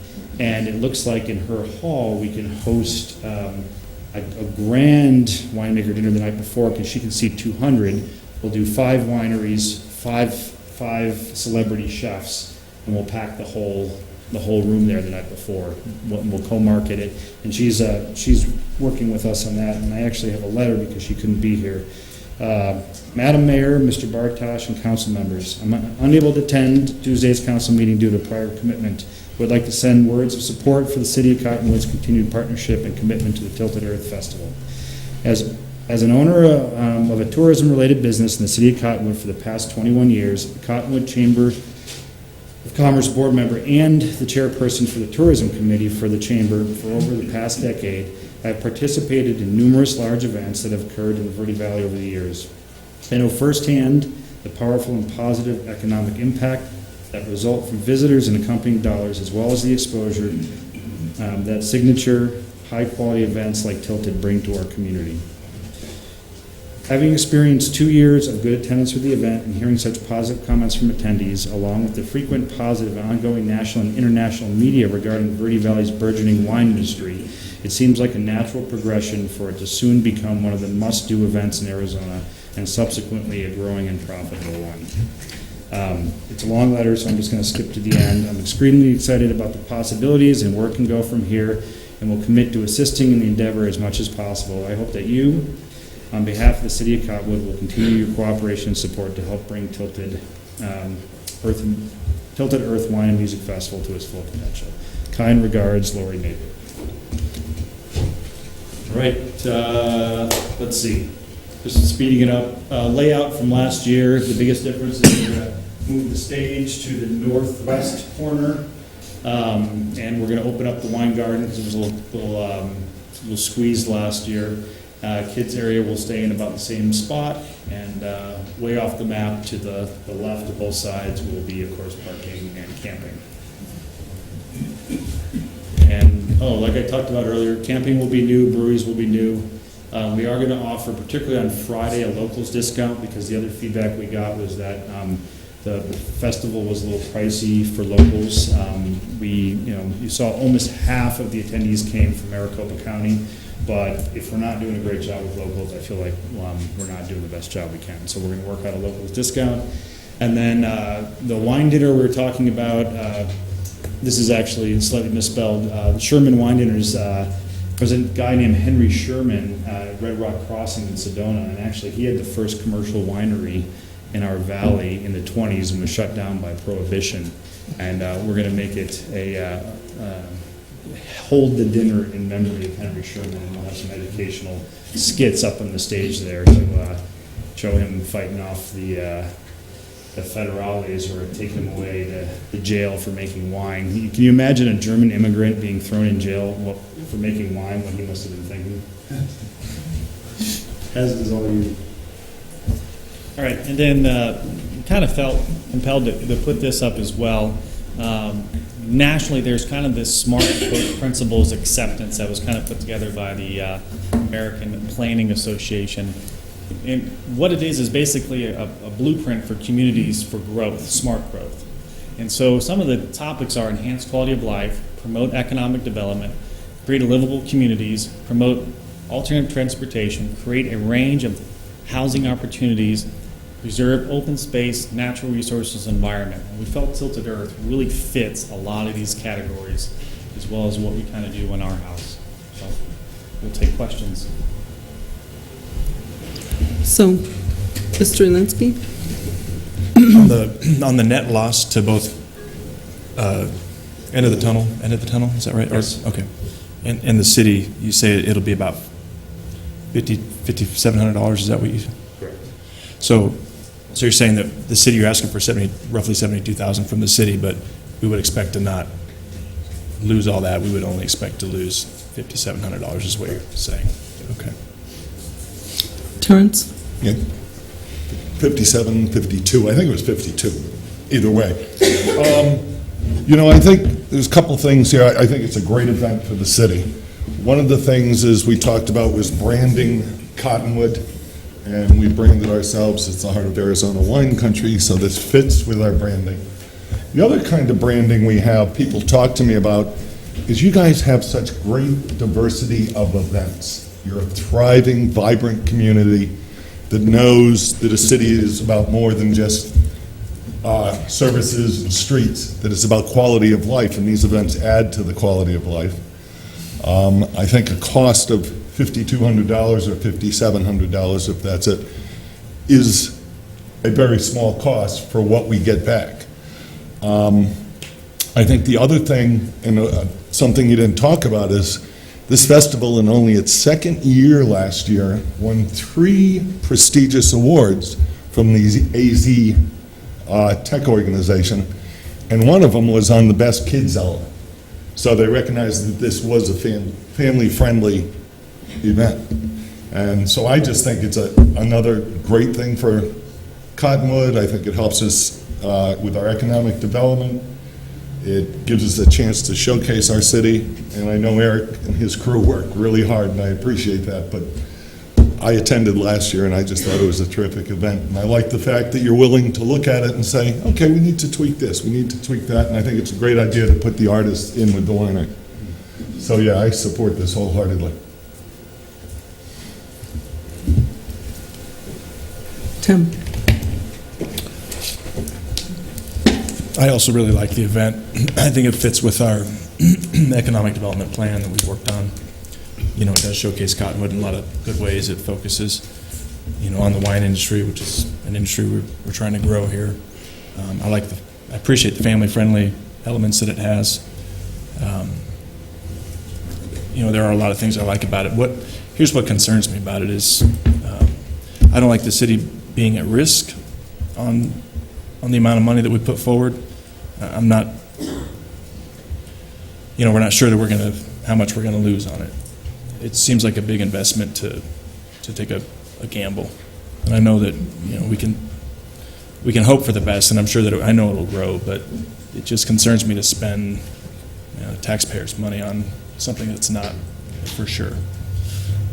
and it looks like in her hall we can host a grand winemaker dinner the night before, because she can seat 200. We'll do 5 wineries, five celebrity chefs, and we'll pack the whole room there the night before. We'll co-market it, and she's working with us on that. And I actually have a letter because she couldn't be here. Madam Mayor, Mr. Bartosh, and council members, I'm unable to attend Tuesday's council meeting due to prior commitment. Would like to send words of support for the City of Cottonwood's continued partnership and commitment to the Tilted Earth Festival. As an owner of a tourism-related business in the City of Cottonwood for the past 21 years, the Cottonwood Chamber of Commerce board member and the chairperson for the Tourism Committee for the Chamber for over the past decade, I have participated in numerous large events that have occurred in the Verde Valley over the years. I know firsthand the powerful and positive economic impact that result from visitors and accompanying dollars, as well as the exposure that signature high-quality events like Tilted bring to our community. Having experienced 2 years of good attendance for the event and hearing such positive comments from attendees, along with the frequent positive and ongoing national and international media regarding Verde Valley's burgeoning wine industry, it seems like a natural progression for it to soon become one of the must-do events in Arizona, and subsequently a growing and profitable one. It's a long letter, so I'm just going to skip to the end. I'm extremely excited about the possibilities and where it can go from here, and will commit to assisting in the endeavor as much as possible. I hope that you, on behalf of the City of Cottonwood, will continue your cooperation and support to help bring Tilted Earth Wine and Music Festival to its full potential. Kind regards, Lori Mayberry. All right, let's see. Just speeding it up. Layout from last year, the biggest difference is we're going to move the stage to the northwest corner, and we're going to open up the wine garden because it was a little squeezed last year. Kids area will stay in about the same spot, and way off the map to the left of both sides will be, of course, parking and camping. And, like I talked about earlier, camping will be new, breweries will be new. We are going to offer, particularly on Friday, a locals discount, because the other feedback we got was that the festival was a little pricey for locals. You saw almost half of the attendees came from Maricopa County, but if we're not doing a great job with locals, I feel like we're not doing the best job we can. So we're going to work out a locals discount. And then the wine dinner we were talking about, this is actually slightly misspelled. Sherman Wine Dinners, there's a guy named Henry Sherman at Red Rock Crossing in Sedona, and actually he had the first commercial winery in our valley in the 20s and was shut down by Prohibition. And we're going to make it a hold the dinner in memory of Henry Sherman, and we'll have some educational skits up on the stage there to show him fighting off the federales who are taking him away to jail for making wine. Can you imagine a German immigrant being thrown in jail for making wine, what he must have been thinking? As is all you. All right, and then kind of felt compelled to put this up as well. Nationally, there's kind of this SMART principles acceptance that was kind of put together by the American Planning Association. And what it is basically a blueprint for communities for growth, smart growth. And so some of the topics are enhance quality of life, promote economic development, create livable communities, promote alternative transportation, create a range of housing opportunities, preserve open space, natural resources, environment. And we felt Tilted Earth really fits a lot of these categories, as well as what we kind of do in our house. So we'll take questions. So, Mr. Alinsky? On the net loss to both end of the tunnel, is that right? Yes. Okay. And the city, you say it'll be about $5,700, is that what you said? Correct. So you're saying that the city, you're asking for roughly $72,000 from the city, but we would expect to not lose all that. We would only expect to lose $5,700 is what you're saying. Okay. Terrence? Yeah. 57, 52, I think it was 52, either way. I think there's a couple things here. I think it's a great event for the city. One of the things is we talked about was branding Cottonwood, and we branded ourselves as the heart of Arizona wine country, so this fits with our branding. The other kind of branding we have, people talk to me about, is you guys have such great diversity of events. You're a thriving, vibrant community that knows that a city is about more than just services and streets, that it's about quality of life, and these events add to the quality of life. I think a cost of $5,200 or $5,700, if that's it, is a very small cost for what we get back. I think the other thing, and something you didn't talk about, is this festival, in only its second year last year, won 3 prestigious awards from the AZ Tech organization, and one of them was on the Best Kids element. So they recognized that this was a family-friendly event. And so I just think it's another great thing for Cottonwood. I think it helps us with our economic development. It gives us a chance to showcase our city, and I know Eric and his crew work really hard, and I appreciate that, but I attended last year, and I just thought it was a terrific event, and I like the fact that you're willing to look at it and say, okay, we need to tweak this, we need to tweak that, and I think it's a great idea to put the artists in with the winery. So yeah, I support this wholeheartedly. Tim? I also really like the event. I think it fits with our economic development plan that we've worked on. It does showcase Cottonwood in a lot of good ways. It focuses, on the wine industry, which is an industry we're trying to grow here. I appreciate the family-friendly elements that it has. There are a lot of things I like about it. Here's what concerns me about it is I don't like the city being at risk on the amount of money that we put forward. I'm not, we're not sure that how much we're going to lose on it. It seems like a big investment to to take a gamble. And I know that, we can hope for the best, and I'm sure that I know it'll grow, but it just concerns me to spend taxpayers' money on something that's not for sure.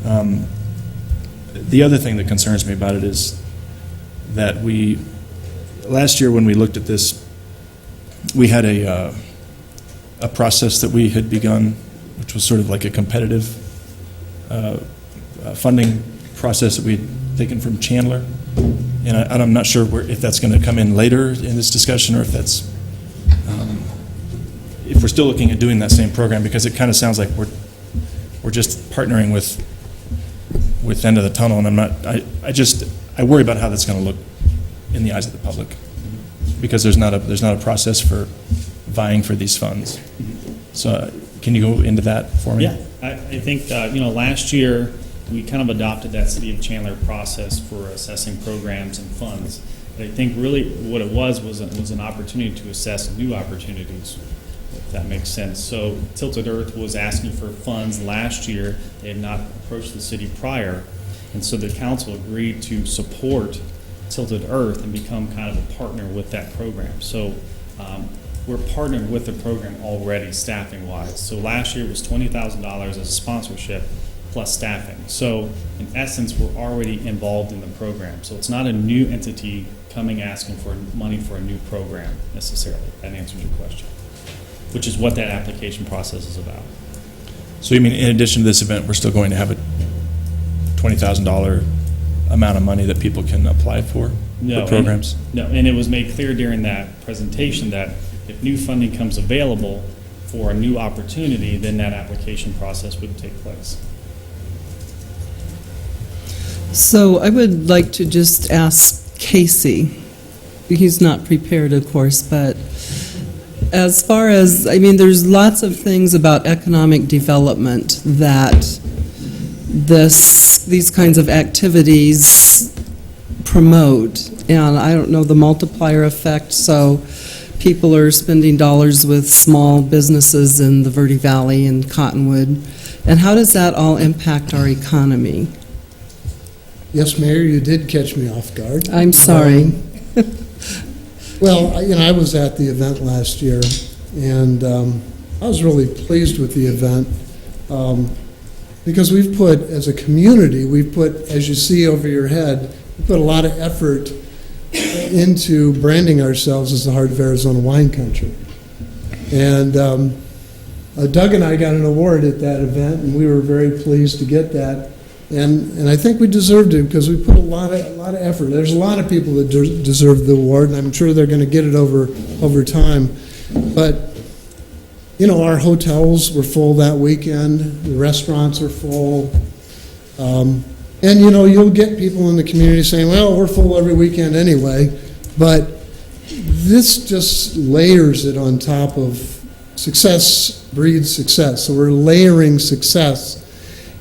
The other thing that concerns me about it is that last year when we looked at this, we had a process that we had begun, which was sort of like a competitive funding process that we had taken from Chandler. And I'm not sure if that's going to come in later in this discussion, or if that's if we're still looking at doing that same program, because it kind of sounds like we're just partnering with end of the tunnel, and I worry about how that's going to look in the eyes of the public, because there's not a process for vying for these funds. So can you go into that for me? Yeah, I think last year we kind of adopted that City of Chandler process for assessing programs and funds. But I think really what it was an opportunity to assess new opportunities, if that makes sense. So Tilted Earth was asking for funds last year. They had not approached the city prior, and so the council agreed to support Tilted Earth and become kind of a partner with that program. So we're partnering with the program already, staffing-wise. So last year was $20,000 as a sponsorship plus staffing. So in essence, we're already involved in the program. So it's not a new entity coming asking for money for a new program necessarily. That answers your question, which is what that application process is about. So you mean in addition to this event, we're still going to have a $20,000 amount of money that people can apply for programs? And it was made clear during that presentation that if new funding comes available for a new opportunity, then that application process would take place. So I would like to just ask Casey, he's not prepared, of course, but as far as, there's lots of things about economic development that these kinds of activities promote, and I don't know the multiplier effect, so people are spending dollars with small businesses in the Verde Valley and Cottonwood, and how does that all impact our economy? Yes, Mayor, you did catch me off guard. I'm sorry. Well, I was at the event last year, and I was really pleased with the event because we've put, as a community, as you see over your head, we put a lot of effort into branding ourselves as the Heart of Arizona wine country. And Doug and I got an award at that event, and we were very pleased to get that. And I think we deserved it because we put a lot of effort. There's a lot of people that deserve the award, and I'm sure they're going to get it over time. But our hotels were full that weekend. The restaurants are full. And you'll get people in the community saying, well, we're full every weekend anyway. But this just layers it on top of success breeds success. So we're layering success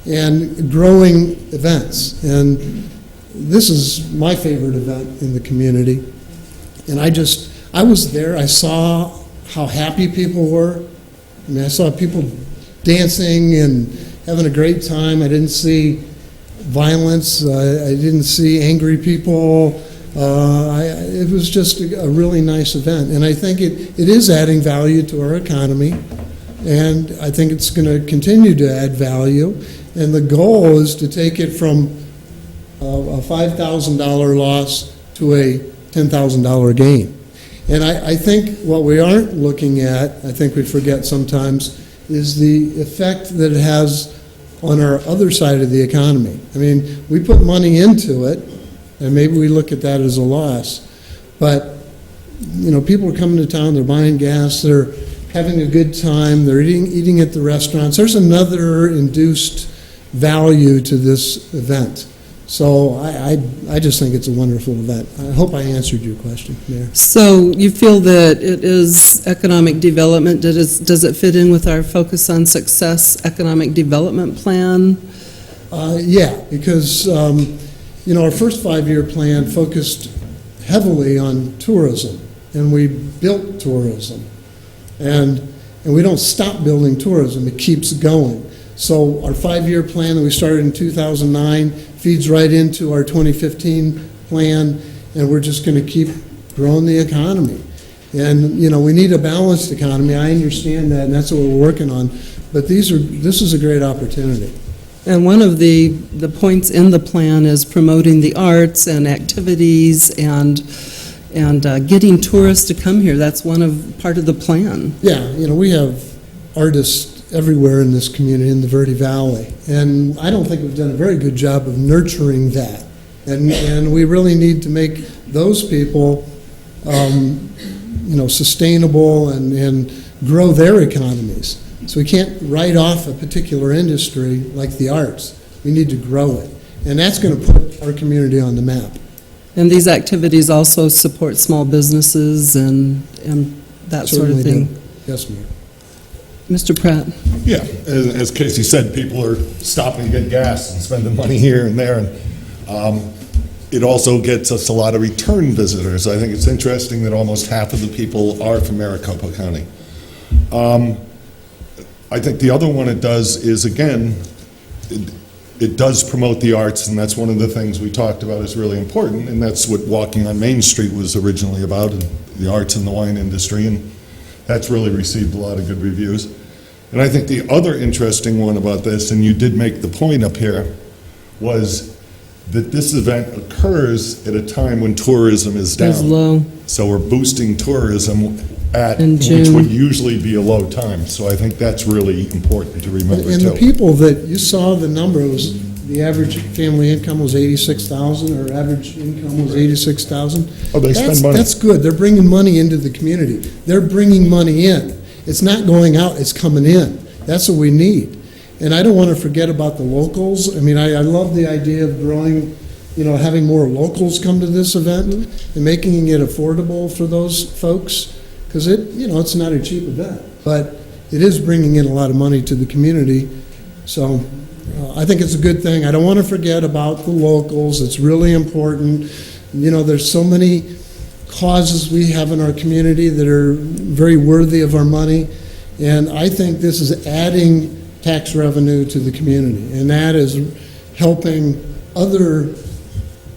and growing events. And this is my favorite event in the community. And I was there. I saw how happy people were. I saw people dancing and having a great time. I didn't see violence. I didn't see angry people. It was just a really nice event. And I think it is adding value to our economy. And I think it's going to continue to add value. And the goal is to take it from a $5,000 loss to a $10,000 gain. And I think what we aren't looking at, I think we forget sometimes, is the effect that it has on our other side of the economy. We put money into it, and maybe we look at that as a loss. But, people are coming to town, they're buying gas, they're having a good time, they're eating at the restaurants. There's another induced value to this event. So I just think it's a wonderful event. I hope I answered your question, Mayor. So you feel that it is economic development? Does it fit in with our Focus on Success economic development plan? Yeah, because our first 5-year plan focused heavily on tourism, and we built tourism. And we don't stop building tourism, it keeps going. So our 5-year plan that we started in 2009 feeds right into our 2015 plan, and we're just going to keep growing the economy. And, you know, we need a balanced economy. I understand that, and that's what we're working on. But this is a great opportunity. And one of the points in the plan is promoting the arts and activities and getting tourists to come here. That's part of the plan. Yeah, you know, we have artists everywhere in this community, in the Verde Valley, and I don't think we've done a very good job of nurturing that. And we really need to make those people, you know, sustainable and grow their economies. So we can't write off a particular industry like the arts. We need to grow it. And that's going to put our community on the map. And these activities also support small businesses and that sort of thing. Do. Yes, Mayor. Mr. Pratt. Yeah, as Casey said, people are stopping to get gas and spending money here and there. And it also gets us a lot of return visitors. I think it's interesting that almost half of the people are from Maricopa County. I think the other one it does is, again, it does promote the arts, and that's one of the things we talked about is really important, and that's what Walking on Main Street was originally about, the arts and the wine industry, and that's really received a lot of good reviews. And I think the other interesting one about this, and you did make the point up here, was that this event occurs at a time when tourism is down. It's low. So we're boosting tourism In June. which would usually be a low time. So I think that's really important to remember And too. the people that you saw, the number was, the average family income was $86,000, or average income was $86,000. Oh, they spend money. That's good. They're bringing money into the community. They're bringing money in. It's not going out, it's coming in. That's what we need. And I don't want to forget about the locals. I mean, I love the idea of growing, you know, having more locals come to this event and making it affordable for those folks, because it's not a cheap event, but it is bringing in a lot of money to the community. So I think it's a good thing. I don't want to forget about the locals. It's really important. You know, there's so many causes we have in our community that are very worthy of our money, and I think this is adding tax revenue to the community, and that is helping other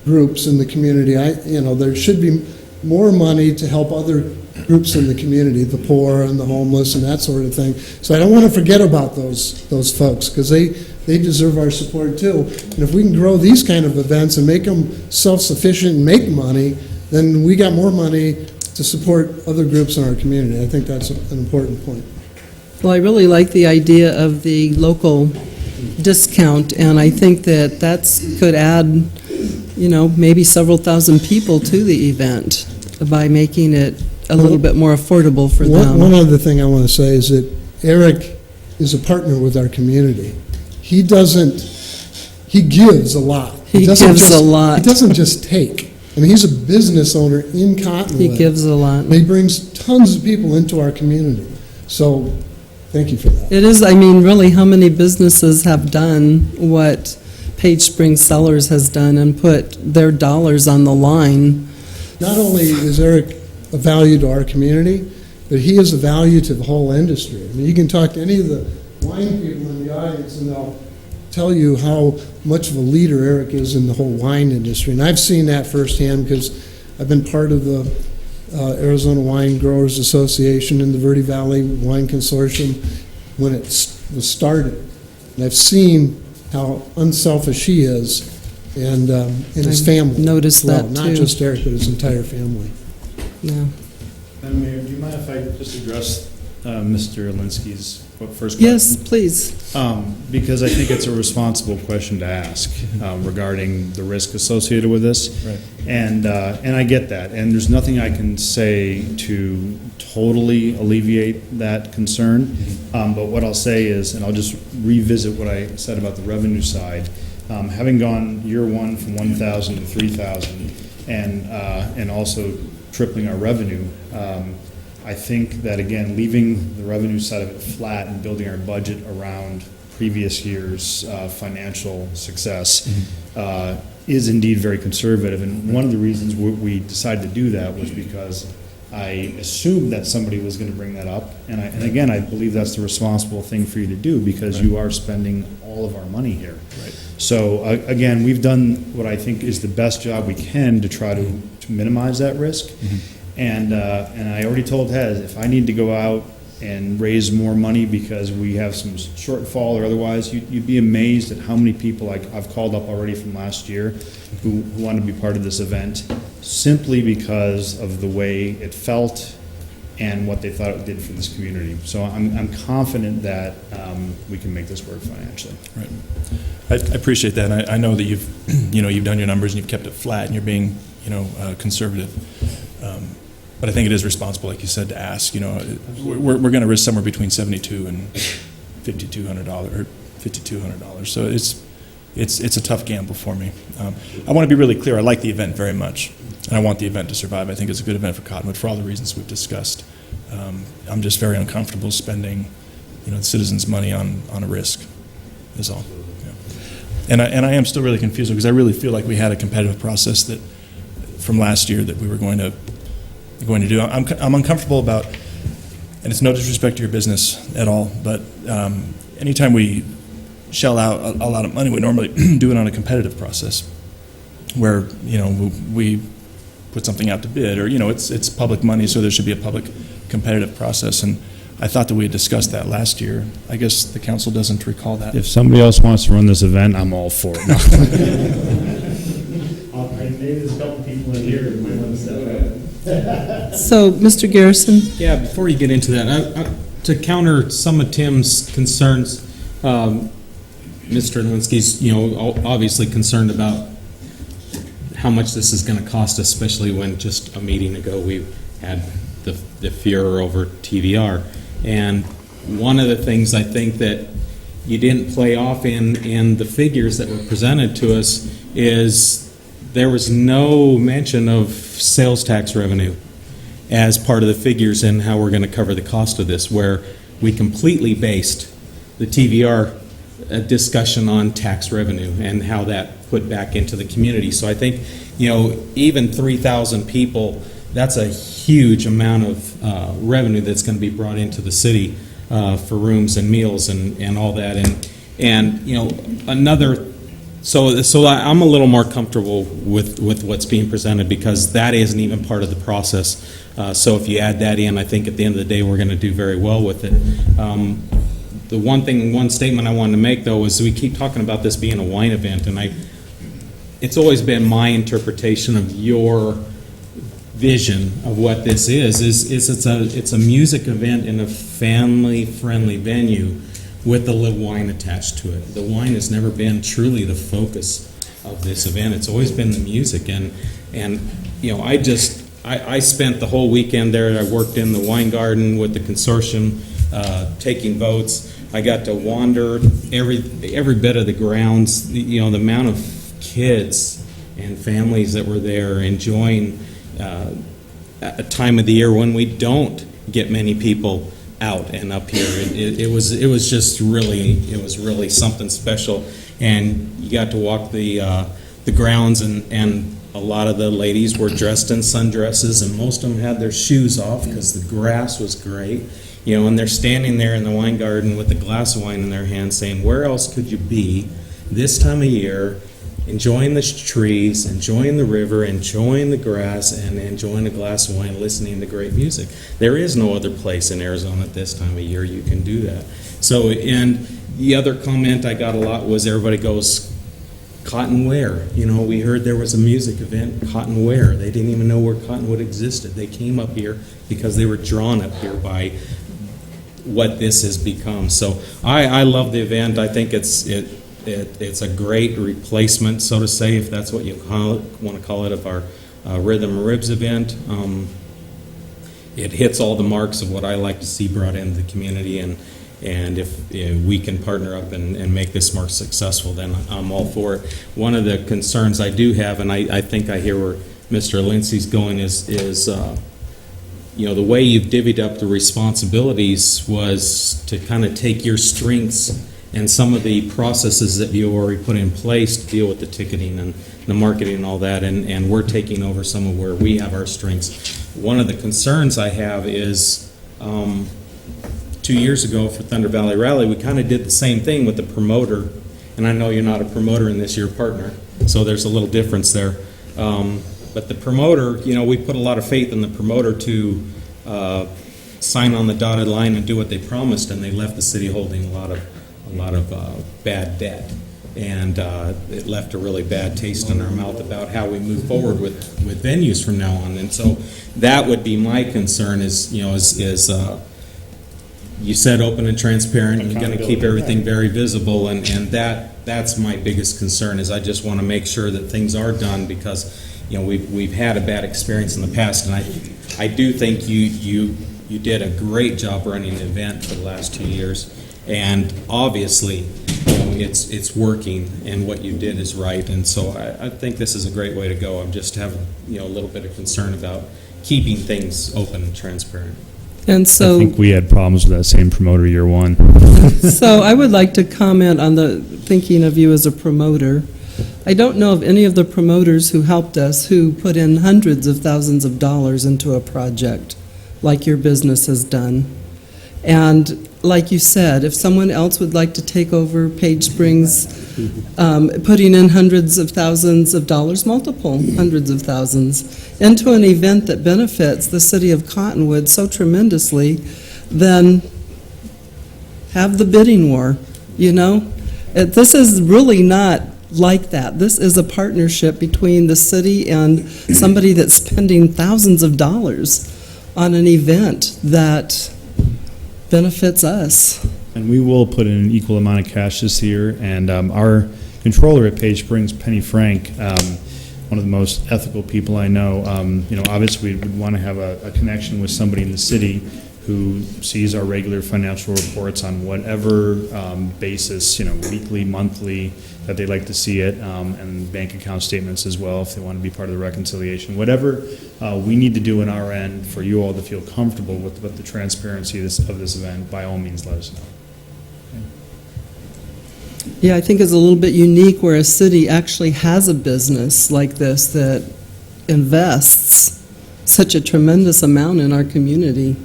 groups in the community. There should be more money to help other groups in the community, the poor and the homeless and that sort of thing. So I don't want to forget about those folks, because they deserve our support too. And if we can grow these kind of events and make them self-sufficient and make money, then we got more money to support other groups in our community. I think that's an important point. Well, I really like the idea of the local discount, and I think that could add, maybe several thousand people to the event by making it a little bit more affordable for them. One other thing I want to say is that Eric is a partner with our community. He gives a lot. He gives a lot. He doesn't just take. I mean, he's a business owner in Cottonwood. He gives a lot. And he brings tons of people into our community. So thank you for that. It is, really, how many businesses have done what Page Springs Cellars has done and put their dollars on the line? Not only is Eric a value to our community, but he is a value to the whole industry. I mean, you can talk to any of the wine people in the audience, and they'll tell you how much of a leader Eric is in the whole wine industry. And I've seen that firsthand because I've been part of the Arizona Wine Growers Association and the Verde Valley Wine Consortium when it was started. And I've seen how unselfish he is and his family. Noticed as well. that, Not too. just Eric, but his entire family. Yeah. Madam Mayor, do you mind if I just address Mr. Alinsky's first question? Yes, please. Because I think it's a responsible question to ask regarding the risk associated with this. Right. And I get that. And there's nothing I can say to totally alleviate that concern. But what I'll say is, and I'll just revisit what I said about the revenue side, having gone year one from 1,000 to 3,000 and also tripling our revenue, I think that, again, leaving the revenue side of it flat and building our budget around previous year's financial success is indeed very conservative. And one of the reasons we decided to do that was because I assumed that somebody was going to bring that up, and again, I believe that's the responsible thing for you to do, because you are spending all of our money here. Right. So, again, we've done what I think is the best job we can to try to minimize that risk. And I already told Hez, if I need to go out and raise more money because we have some shortfall or otherwise, you'd be amazed at how many people I've called up already from last year who want to be part of this event, simply because of the way it felt and what they thought it did for this community. So I'm confident that we can make this work financially. Right. I appreciate that. And I know that you've you've done your numbers and you've kept it flat and you're being conservative. But I think it is responsible, like you said, to ask. We're going to risk somewhere between $7,200 and $5,200. So it's a tough gamble for me. I want to be really clear. I like the event very much, and I want the event to survive. I think it's a good event for Cottonwood for all the reasons we've discussed. I'm just very uncomfortable spending, the citizens' money on a risk. Is all. Yeah. And I am still really confused because I really feel like we had a competitive process that from last year that we were going to do. I'm uncomfortable about, and it's no disrespect to your business at all, but anytime we shell out a lot of money, we normally do it on a competitive process where, we put something out to bid, or, it's public money, so there should be a public competitive process. And I thought that we had discussed that last year. I guess the council doesn't recall that. If somebody else wants to run this event, I'm all for it. Maybe there's a couple people in here who might want to step up. So, Mr. Garrison? Yeah, before you get into that, to counter some of Tim's concerns, Mr. Linsky's, obviously concerned about how much this is going to cost, especially when just a meeting ago we had the furor over TVR. And one of the things I think that you didn't play off in the figures that were presented to us is there was no mention of sales tax revenue as part of the figures and how we're going to cover the cost of this, where we completely based the TVR discussion on tax revenue and how that put back into the community. So I think, even 3,000 people, that's a huge amount of revenue that's going to be brought into the city for rooms and meals and all that. And So I'm a little more comfortable with what's being presented because that isn't even part of the process. So if you add that in, I think at the end of the day we're going to do very well with it. The one statement I wanted to make, though, is we keep talking about this being a wine event, and it's always been my interpretation of your vision of what this is it's a music event in a family-friendly venue with a little wine attached to it. The wine has never been truly the focus of this event. It's always been the music, and I spent the whole weekend there. I worked in the wine garden with the consortium, taking votes. I got to wander every bit of the grounds. The amount of kids and families that were there enjoying a time of the year when we don't get many people out and up here. It was really something special, and you got to walk the grounds, and a lot of the ladies were dressed in sundresses, and most of them had their shoes off because the grass was great, and they're standing there in the wine garden with a glass of wine in their hand saying, where else could you be this time of year enjoying the trees, enjoying the river, enjoying the grass, and enjoying a glass of wine, listening to great music. There is no other place in Arizona at this time of year you can do that. So, and the other comment I got a lot was everybody goes, Cottonware. We heard there was a music event, Cottonware. They didn't even know where Cottonwood existed. They came up here because they were drawn up here by what this has become. So I love the event. I think it's a great replacement, so to say, if that's what you want to call it, of our Rhythm Ribs event. It hits all the marks of what I like to see brought into the community, and if we can partner up and make this more successful, then I'm all for it. One of the concerns I do have, and I think I hear where Mr. Lindsay's going, is the way you've divvied up the responsibilities was to kind of take your strengths and some of the processes that you already put in place to deal with the ticketing and the marketing and all that, and we're taking over some of where we have our strengths. One of the concerns I have is 2 years ago for Thunder Valley Rally, we kind of did the same thing with the promoter, and I know you're not a promoter in this, you're a partner, so there's a little difference there. But the promoter, you know, we put a lot of faith in the promoter to sign on the dotted line and do what they promised, and they left the city holding a lot of bad debt, and it left a really bad taste in our mouth about how we move forward with venues from now on. And so that would be my concern is, you know, you said open and transparent, you're going to keep everything very visible, and that's my biggest concern is I just want to make sure that things are done because, you know, we've had a bad experience in the past, and I do think you did a great job running the event for the last 2 years, and obviously, you know, it's working, and what you did is right, and so I think this is a great way to go. I'm just having, you know, a little bit of concern about keeping things open and transparent. And so, I think we had problems with that same promoter year one. so I would like to comment on the thinking of you as a promoter. I don't know of any of the promoters who helped us who put in hundreds of thousands of dollars into a project like your business has done. And like you said, if someone else would like to take over Page Springs, putting in hundreds of thousands of dollars, multiple hundreds of thousands, into an event that benefits the city of Cottonwood so tremendously, then have the bidding war, you know? This is really not like that. This is a partnership between the city and somebody that's spending thousands of dollars on an event that benefits us. And we will put in an equal amount of cash this year, and our controller at Page Springs, Penny Frank, one of the most ethical people I know, you know, obviously we would want to have a connection with somebody in the city who sees our regular financial reports on whatever basis, you know, weekly, monthly, that they like to see it, and bank account statements as well if they want to be part of the reconciliation. Whatever we need to do on our end for you all to feel comfortable with the transparency of this event, by all means, let us know. Yeah, I think it's a little bit unique where a city actually has a business like this that invests such a tremendous amount in our community.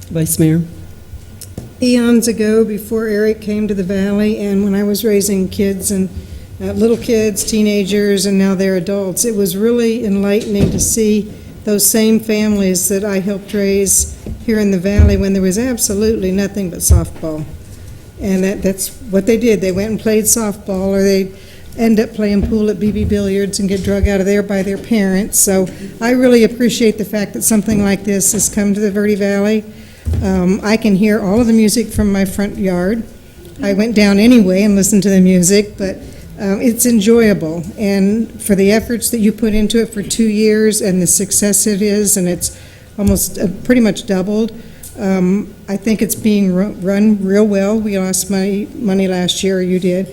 Vice Mayor? Eons ago, before Eric came to the Valley, and when I was raising kids and little kids, teenagers, and now they're adults, it was really enlightening to see those same families that I helped raise here in the Valley when there was absolutely nothing but softball. And that's what they did. They went and played softball, or they'd end up playing pool at BB Billiards and get drug out of there by their parents. So I really appreciate the fact that something like this has come to the Verde Valley. I can hear all of the music from my front yard. I went down anyway and listened to the music, but it's enjoyable. And for the efforts that you put into it for 2 years and the success it is, and it's almost pretty much doubled, I think it's being run real well. We lost money last year, or you did.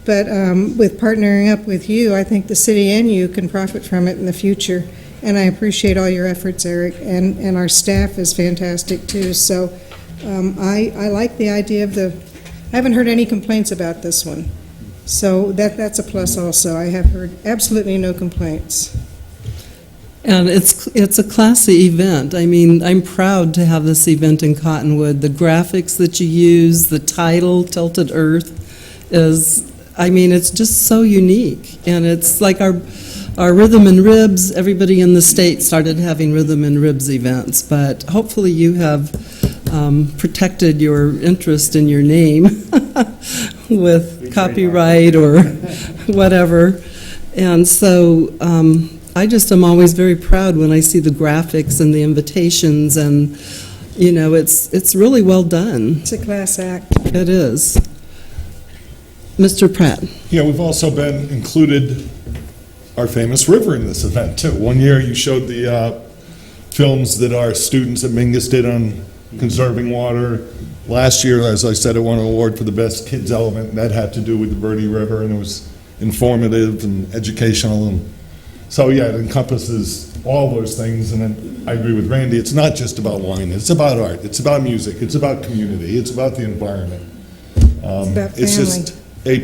But with partnering up with you, I think the city and you can profit from it in the future. And I appreciate all your efforts, Eric, and our staff is fantastic too. So I like the idea of I haven't heard any complaints about this one. So that's a plus also. I have heard absolutely no complaints. And it's a classy event. I mean, I'm proud to have this event in Cottonwood. The graphics that you use, the title, Tilted Earth, it's just so unique. And it's like our Rhythm and Ribs, everybody in the state started having Rhythm and Ribs events, but hopefully you have protected your interest in your name with copyright or whatever. And so I just am always very proud when I see the graphics and the invitations, and you know, it's really well done. It's a class act. It is. Mr. Pratt. Yeah, we've also been included our famous river in this event too. One year you showed the films that our students at Mingus did on conserving water. Last year, as I said, I won an award for the best kids element, and that had to do with the Verde River, and it was informative and educational. And so yeah, it encompasses all those things, and then I agree with Randy, it's not just about wine, it's about art, it's about music, it's about community, it's about the environment. It's about family. It's just A+.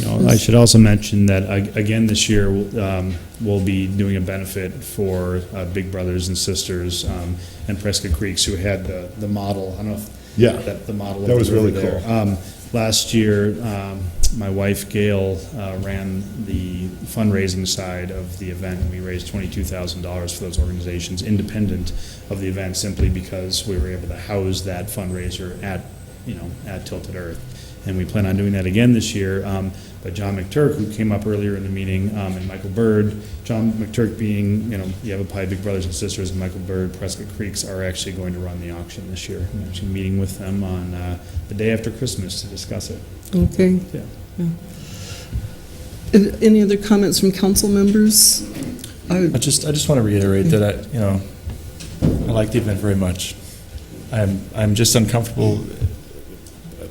I should also mention that, again, this year, we'll be doing a benefit for Big Brothers and Sisters and Prescott Creeks, who had the model. I don't know if the model that was really there. cool. Last year, my wife Gail ran the fundraising side of the event, and we raised $22,000 for those organizations, independent of the event, simply because we were able to house that fundraiser at Tilted Earth. And we plan on doing that again this year. But John McTurk, who came up earlier in the meeting, and Michael Bird, John McTurk being, Yavapai Big Brothers and Sisters, and Michael Bird, Prescott Creeks, are actually going to run the auction this year. I'm actually meeting with them on the day after Christmas to discuss it. Okay. Yeah. Any other comments from council members? I just want to reiterate that I like the event very much. I'm just uncomfortable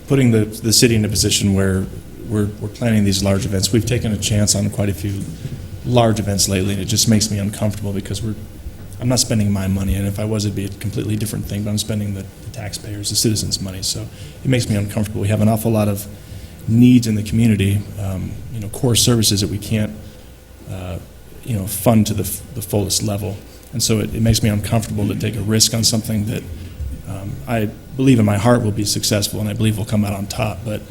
putting the city in a position where we're planning these large events. We've taken a chance on quite a few large events lately, and it just makes me uncomfortable because I'm not spending my money, and if I was, it'd be a completely different thing, but I'm spending the taxpayers, the citizens' money, so it makes me uncomfortable. We have an awful lot of needs in the community, core services that we can't, fund to the fullest level, and so it makes me uncomfortable to take a risk on something that I believe in my heart will be successful, and I believe will come out on top, but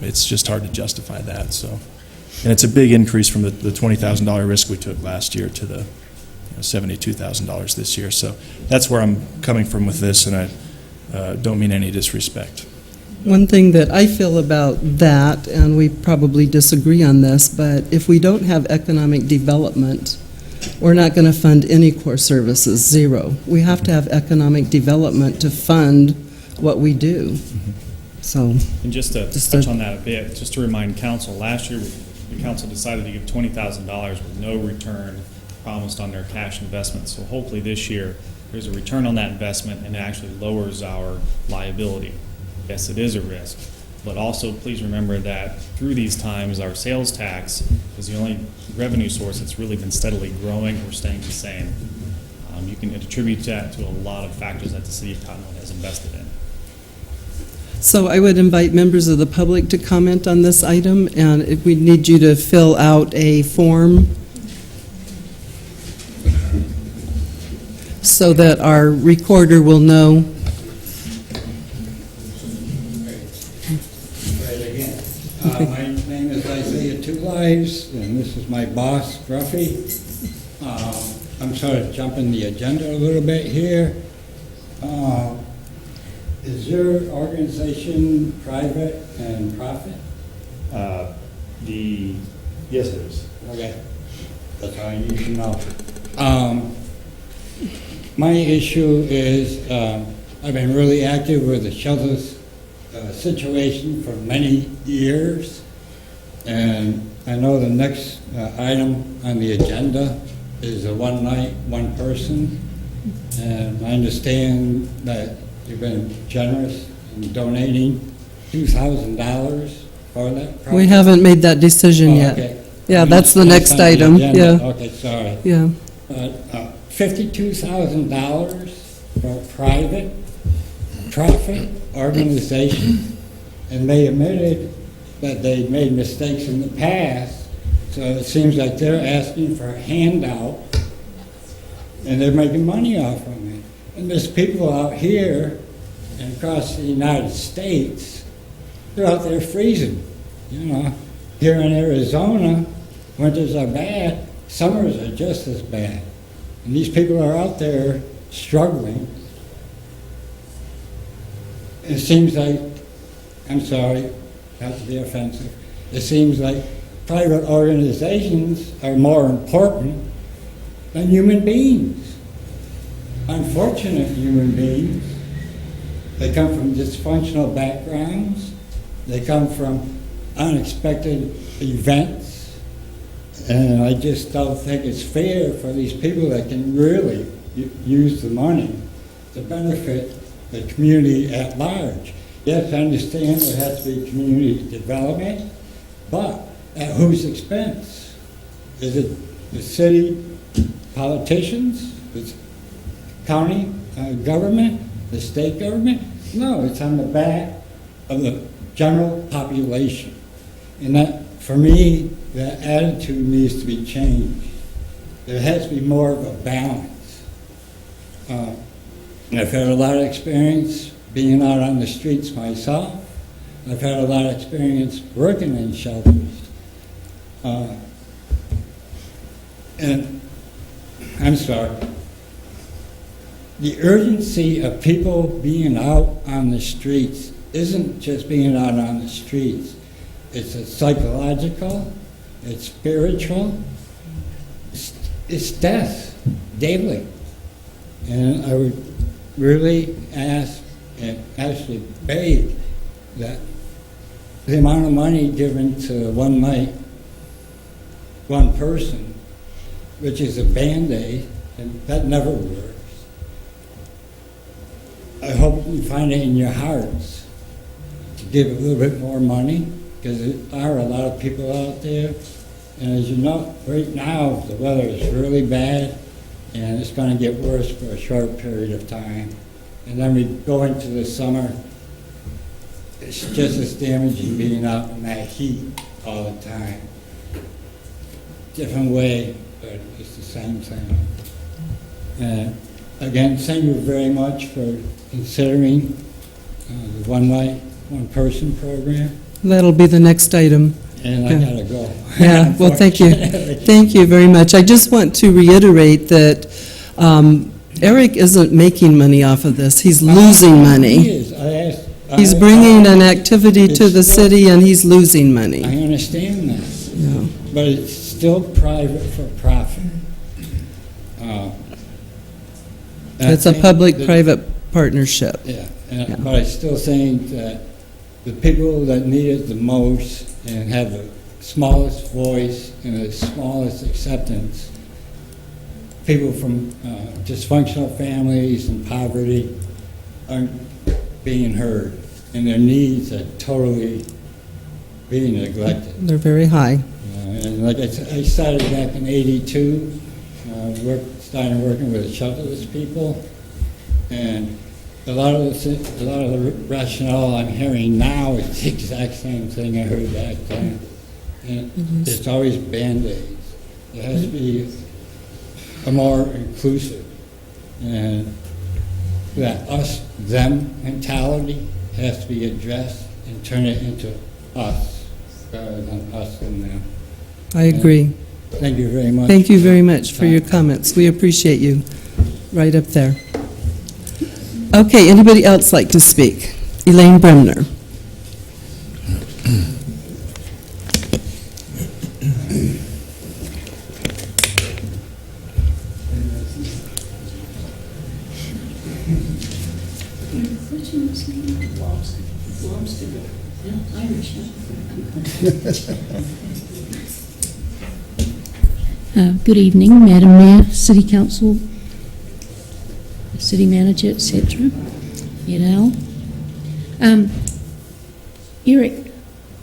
it's just hard to justify that. So, and it's a big increase from the $20,000 risk we took last year to the $72,000 this year. So that's where I'm coming from with this, and I don't mean any disrespect. One thing that I feel about that, and we probably disagree on this, but if we don't have economic development, we're not going to fund any core services, zero. We have to have economic development to fund what we do. So, and just to touch on that a bit, just to remind council, last year the council decided to give $20,000 with no return promised on their cash investment. So hopefully this year there's a return on that investment and it actually lowers our liability. Yes, it is a risk, but also please remember that through these times our sales tax is the only revenue source that's really been steadily growing or staying the same. You can attribute that to a lot of factors that the city of Cottonwood has invested in. So I would invite members of the public to comment on this item, and if we need you to fill out a form so that our recorder will know. My name is Isaiah Two Lives, and this is my boss, Gruffy. I'm sort of jumping the agenda a little bit here. Is your organization private and profit? Yes, it is. Okay, that's all I need to know. My issue is I've been really active with the shelters situation for many years, and I know the next item on the agenda is a one night, one person, and I understand that you've been generous in donating $2,000 for that project. We haven't made that decision yet. Okay. Yeah, that's the next item. Yeah. Okay, sorry. Yeah. $52,000 for a private profit organization, and they admitted that they made mistakes in the past, so it seems like they're asking for a handout, and they're making money off of it. And there's people out here and across the United States, they're out there freezing. Here in Arizona, winters are bad, summers are just as bad. And these people are out there struggling. It seems like, I'm sorry, not to be offensive, it seems like private organizations are more important than human beings. Unfortunate human beings. They come from dysfunctional backgrounds. They come from unexpected events. And I just don't think it's fair for these people that can really use the money to benefit the community at large. Yes, I understand there has to be community development, but at whose expense? Is it the city politicians? The county government? The state government? No, it's on the back of the general population. And that for me, that attitude needs to be changed. There has to be more of a balance. I've had a lot of experience being out on the streets myself. I've had a lot of experience working in shelters. And I'm sorry. The urgency of people being out on the streets isn't just being out on the streets. It's a psychological, it's spiritual, it's death daily. And I would really ask and actually beg that the amount of money given to one night, one person, which is a Band-Aid, and that never works. I hope you find it in your hearts to give a little bit more money, because there are a lot of people out there. And as you know, right now, the weather is really bad, and it's going to get worse for a short period of time. And then we go into the summer, it's just as damaging being out in that heat all the time. Different way, but it's the same thing. And again, thank you very much for considering the one night, one person program. That'll be the next item. And I gotta go. Yeah, well, thank you. Thank you very much. I just want to reiterate that Eric isn't making money off of this. He's losing money. He is. He's bringing an activity to the city and he's losing money. I understand that. Yeah. But it's still private for profit. It's a public-private partnership. Yeah, but I still think that the people that need it the most and have the smallest voice and the smallest acceptance, people from dysfunctional families and poverty, aren't being heard, and their needs are totally being neglected. They're very high. And like I started back in '82, started working with shelterless people, and a lot of the rationale I'm hearing now is the exact same thing I heard back then. And it's always Band-Aids. It has to be a more inclusive, and that us-them mentality has to be addressed and turn it into us rather than us and them. I agree. Thank you very much. Thank you very much for your comments. We appreciate you. Right up there. Okay, anybody else like to speak? Elaine Bremner. Good evening, Madam Mayor, City Council, City Manager, etc. Eric,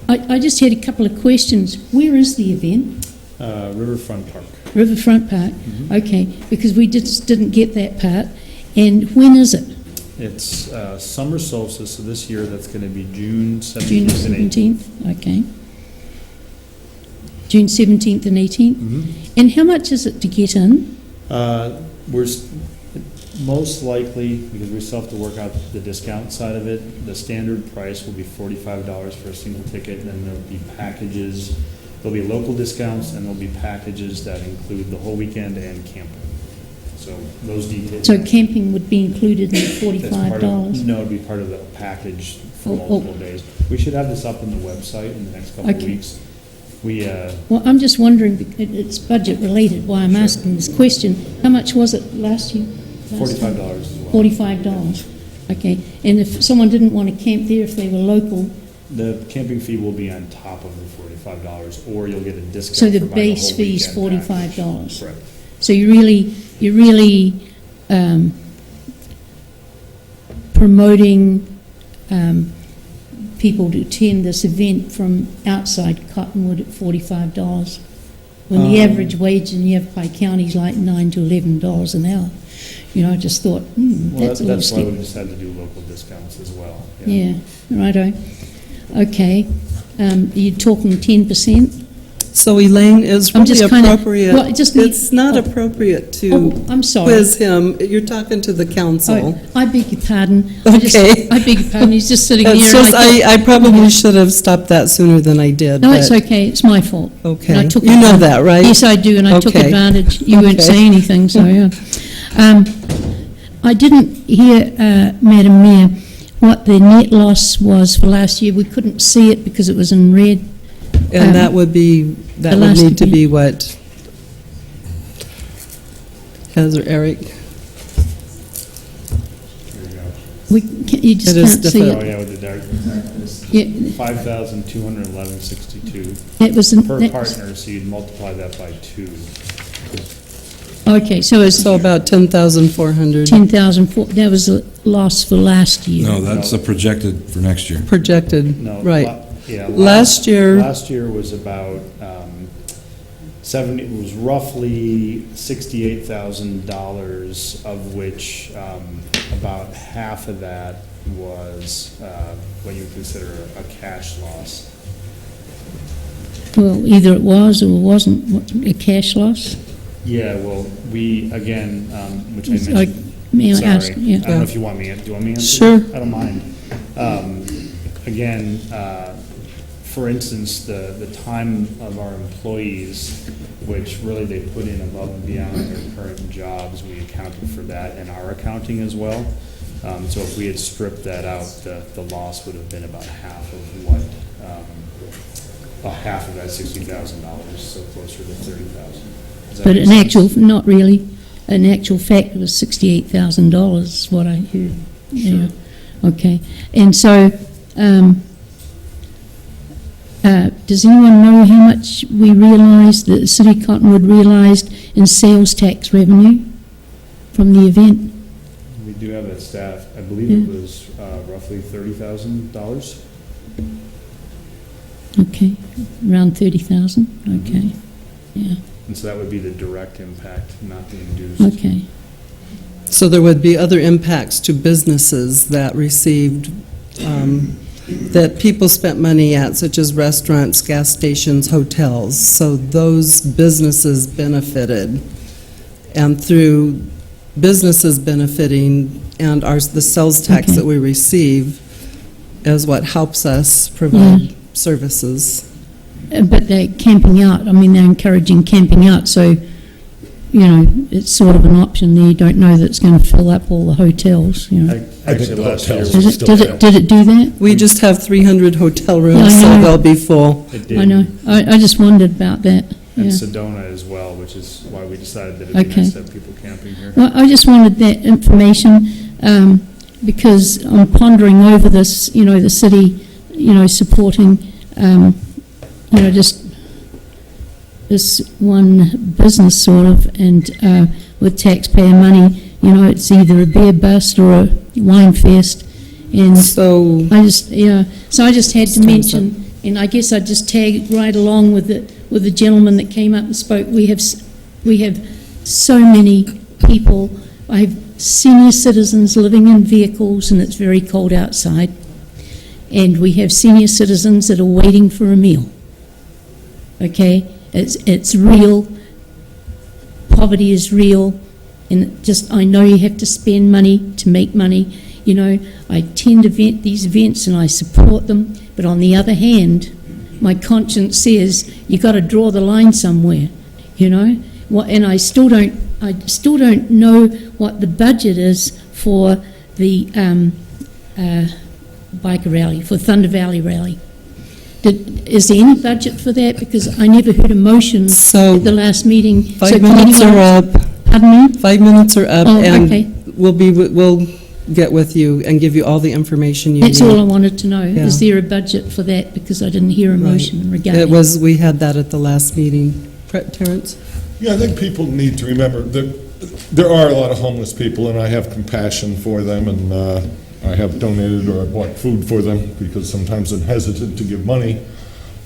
I just had a couple of questions. Where is the event? Riverfront Park. Riverfront Park. Okay, because we just didn't get that part. And when is it? It's summer solstice, so this year that's going to be June 17th June 17th. Okay. June 17th and 18th. And how much is it to get in? We're most likely, because we still have to work out the discount side of it, the standard price will be $45 for a single ticket, and then there'll be packages. There'll be local discounts, and there'll be packages that include the whole weekend and camping. So those details. So camping would be included in the $45? No, it'd be part of the package for multiple days. We should have this up on the website in the next couple of weeks. Well, I'm just wondering, it's budget related, why I'm asking this question. How much was it last year? $45 as well. $45. Okay. And if someone didn't want to camp there, if they were local? The camping fee will be on top of the $45, or you'll get a discount. So the for buying base whole fee is weekend $45. package. Correct. So you're really promoting people to attend this event from outside Cottonwood at $45, when the average wage in Yavapai County is like $9 to $11 an hour. I just thought, that's a little That's why we just had to do local discounts as well. Yeah, righto. Okay. you're talking 10%? So Elaine, is I'm really just kinda- appropriate. well, it just need- It's not appropriate to Oh, I'm sorry. quiz him. You're talking to the council. Oh, I beg your pardon. Okay. I beg your pardon, he's just sitting It's there. just, and I probably should have stopped that sooner than I did. No, it's but- okay, it's my fault. Okay. And I took You know advantage- that, right? Yes, I do, and I took Okay. advantage. You weren't Okay. saying anything, so, yeah. I didn't hear, Madam Mayor, what the net loss was for last year. We couldn't see it because it was in red. And that would be, that the would last need to year. be what? Heather, Eric? You just It is can't see different. it. Oh, yeah, with the dark. Yeah. 5,211.62 It was in- per that- partner, so you'd multiply that by 2. Okay, so it's So about 10,400 10,004, that was the loss for last year. No, that's a projected for next year. projected, No, right. Yeah. Last year, Last year was about 70, it was roughly $68,000, of which about half of that was what you would consider a cash loss. Well, either it was or it wasn't a cash loss. Yeah, well, we, again, which I It's mentioned. like, may I ask? Sorry, Yeah. I don't know if you want me, do you want me to answer? Sure. I don't mind. Again, for instance, the time of our employees, which really they put in above and beyond their current jobs, we accounted for that in our accounting as well. So if we had stripped that out, the loss would have been about half of what, about half of that $60,000, so closer to $30,000. Does that But make in sense? actual, not really. In actual fact, it was $68,000, is what I heard. Yeah. Okay. And so, does anyone know how much we realised, that the City of Cottonwood realised in sales tax revenue from the event? We do have that staff. I believe it was roughly $30,000. Okay, around 30,000, okay, yeah, And so that would be the direct impact, not the induced. okay. so there would be other impacts to businesses that received, that people spent money at, such as restaurants, gas stations, hotels. So those businesses benefited. And through businesses benefiting and the sales tax Okay. that we receive is what helps us provide services. But they're camping out, I mean, they're encouraging camping out, so, you know, it's sort of an option there. You don't know that it's going to fill up all the hotels, you know. Actually, last year. Did it do that? We just have 300 hotel Yeah, rooms, I so know. they'll be full. It did. I know, I just wondered about that, And yeah. Sedona as well, which is why we decided that it'd be Okay. nice to have people camping here. Well, I just wanted that information, because I'm pondering over this, you know, the city, you know, supporting, you know, just this one business sort of, and with taxpayer money, you know, it's either a beer bust or a wine fest, and So I just, yeah, so I just had to mention, and I guess I just tag right along with the gentleman that came up and spoke. We have so many people. I have senior citizens living in vehicles, and it's very cold outside. And we have senior citizens that are waiting for a meal. Okay, it's real. Poverty is real, and just I know you have to spend money to make money. You know, I attend these events and I support them, but on the other hand, my conscience says you got to draw the line somewhere. You know, and I still don't know what the budget is for the biker rally, for Thunder Valley Rally. Is there any budget for that? Because I never heard a motion at the last meeting. 5 minutes are up. Pardon me? 5 minutes are up, Oh, and okay. we'll get with you and give you all the information you need. That's all I wanted to know. Yeah. Is there a budget for that? Because I didn't hear a motion regarding We had that at the last meeting. Terrence? Yeah, I think people need to remember that there are a lot of homeless people, and I have compassion for them, and I have donated or I bought food for them because sometimes I'm hesitant to give money.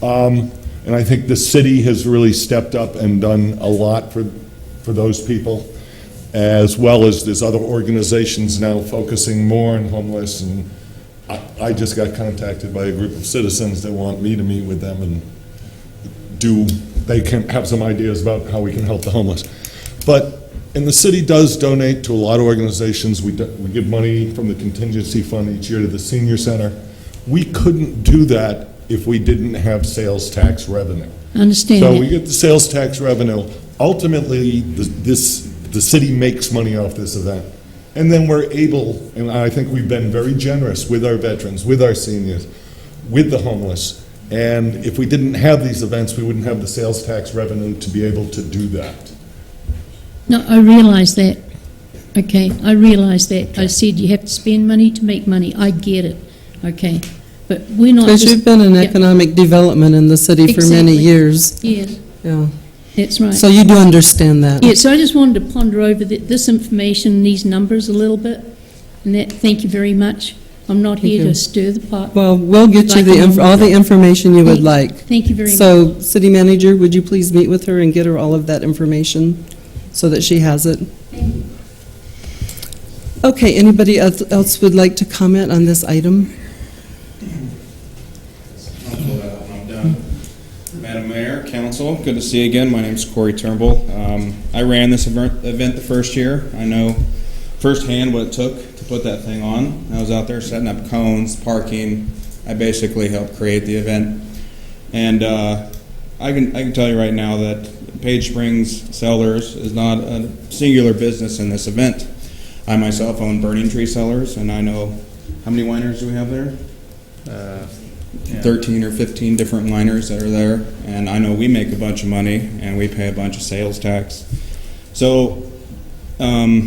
And I think the city has really stepped up and done a lot for those people, as well as there's other organizations now focusing more on homeless and I just got contacted by a group of citizens that want me to meet with them and they can have some ideas about how we can help the homeless. And the city does donate to a lot of organizations. We give money from the contingency fund each year to the senior center. We couldn't do that if we didn't have sales tax revenue. Understand So that. we get the sales tax revenue. Ultimately, the city makes money off this event. And then we're able, and I think we've been very generous with our veterans, with our seniors, with the homeless. And if we didn't have these events, we wouldn't have the sales tax revenue to be able to do that. No, I realise that. Okay, I realise that. I said you have to spend money to make money. I get it. Okay, but we're not. Because just- you've been in Yeah. economic development in the city for many Exactly. years. Yes, Yeah. that's right. So you do understand that. Yeah, so I just wanted to ponder over this information, these numbers a little bit, and that, thank you very much. I'm not Thank here you. to stir the pot. Well, we'll get you Like all the information you would like. Thank you very much. So, City Manager, would you please meet with her and get her all of that information so that she has it? Okay, anybody else would like to comment on this item? I'm done. Madam Mayor, Council, good to see you again. My name's Corey Turnbull. I ran this event the first year. I know firsthand what it took to put that thing on. I was out there setting up cones, parking. I basically helped create the event. And I can tell you right now that Page Springs Cellars is not a singular business in this event. I myself own Burning Tree Cellars, and I know, how many wineries do we have there? 13 or 15 different wineries that are there, and I know we make a bunch of money and we pay a bunch of sales tax. So I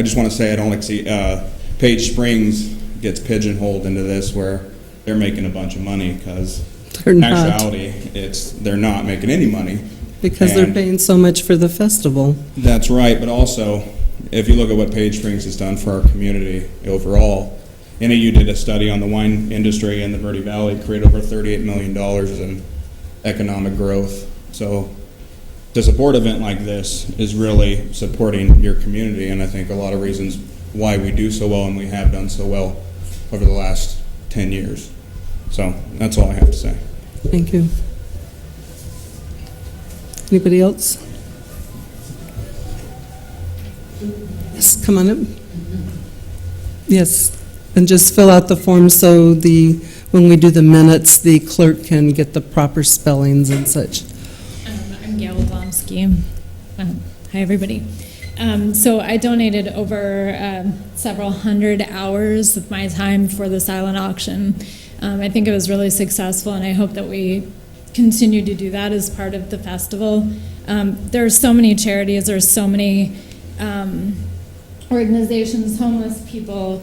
just want to say I don't like to see Page Springs gets pigeonholed into this where they're making a bunch of money, because in actuality they're not making any money. Because they're paying so much for the festival. That's right, but also, if you look at what Page Springs has done for our community overall, NAU did a study on the wine industry in the Verde Valley, created over $38 million in economic growth. So to support an event like this is really supporting your community, and I think a lot of reasons why we do so well and we have done so well over the last 10 years. So that's all I have to say. Thank you. Anybody else? Yes, come on up. Yes, and just fill out the form so when we do the minutes, the clerk can get the proper spellings and such. I'm Gail Blomsky. Hi, everybody. So I donated over several hundred hours of my time for the silent auction. I think it was really successful, and I hope that we continue to do that as part of the festival. There are so many charities, there are so many organizations, homeless people.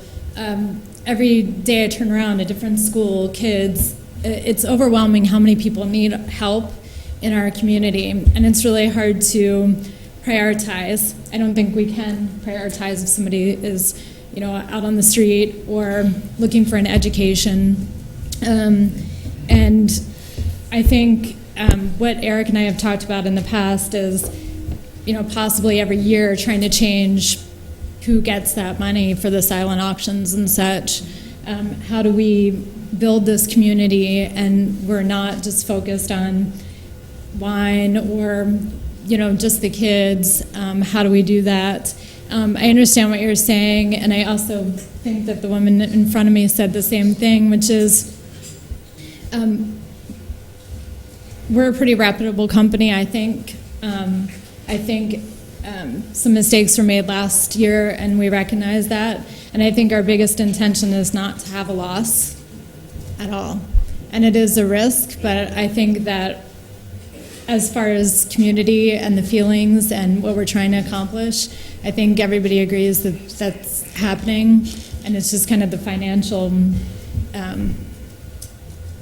Every day I turn around, a different school, kids. It's overwhelming how many people need help in our community, and it's really hard to prioritize. I don't think we can prioritize if somebody is, out on the street or looking for an education. And I think what Eric and I have talked about in the past is, possibly every year trying to change who gets that money for the silent auctions and such. How do we build this community and we're not just focused on wine or, just the kids? How do we do that? I understand what you're saying, and I also think that the woman in front of me said the same thing, which is we're a pretty reputable company, I think. Some mistakes were made last year, and we recognize that. And I think our biggest intention is not to have a loss at all. And it is a risk, but I think that as far as community and the feelings and what we're trying to accomplish, I think everybody agrees that that's happening. And it's just kind of the financial,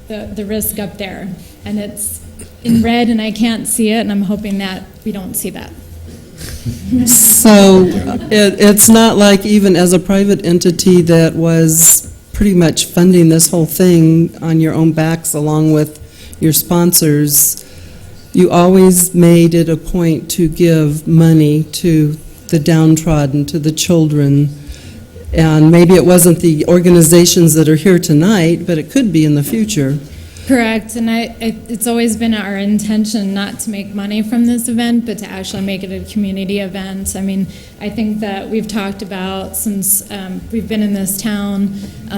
the risk up there. And it's in red, and I can't see it, and I'm hoping that we don't see that. So it's not like, even as a private entity that was pretty much funding this whole thing on your own backs along with your sponsors, you always made it a point to give money to the downtrodden, to the children. And maybe it wasn't the organizations that are here tonight, but it could be in the future. Correct, and it's always been our intention not to make money from this event, but to actually make it a community event. I mean, I think that we've talked about since we've been in this town,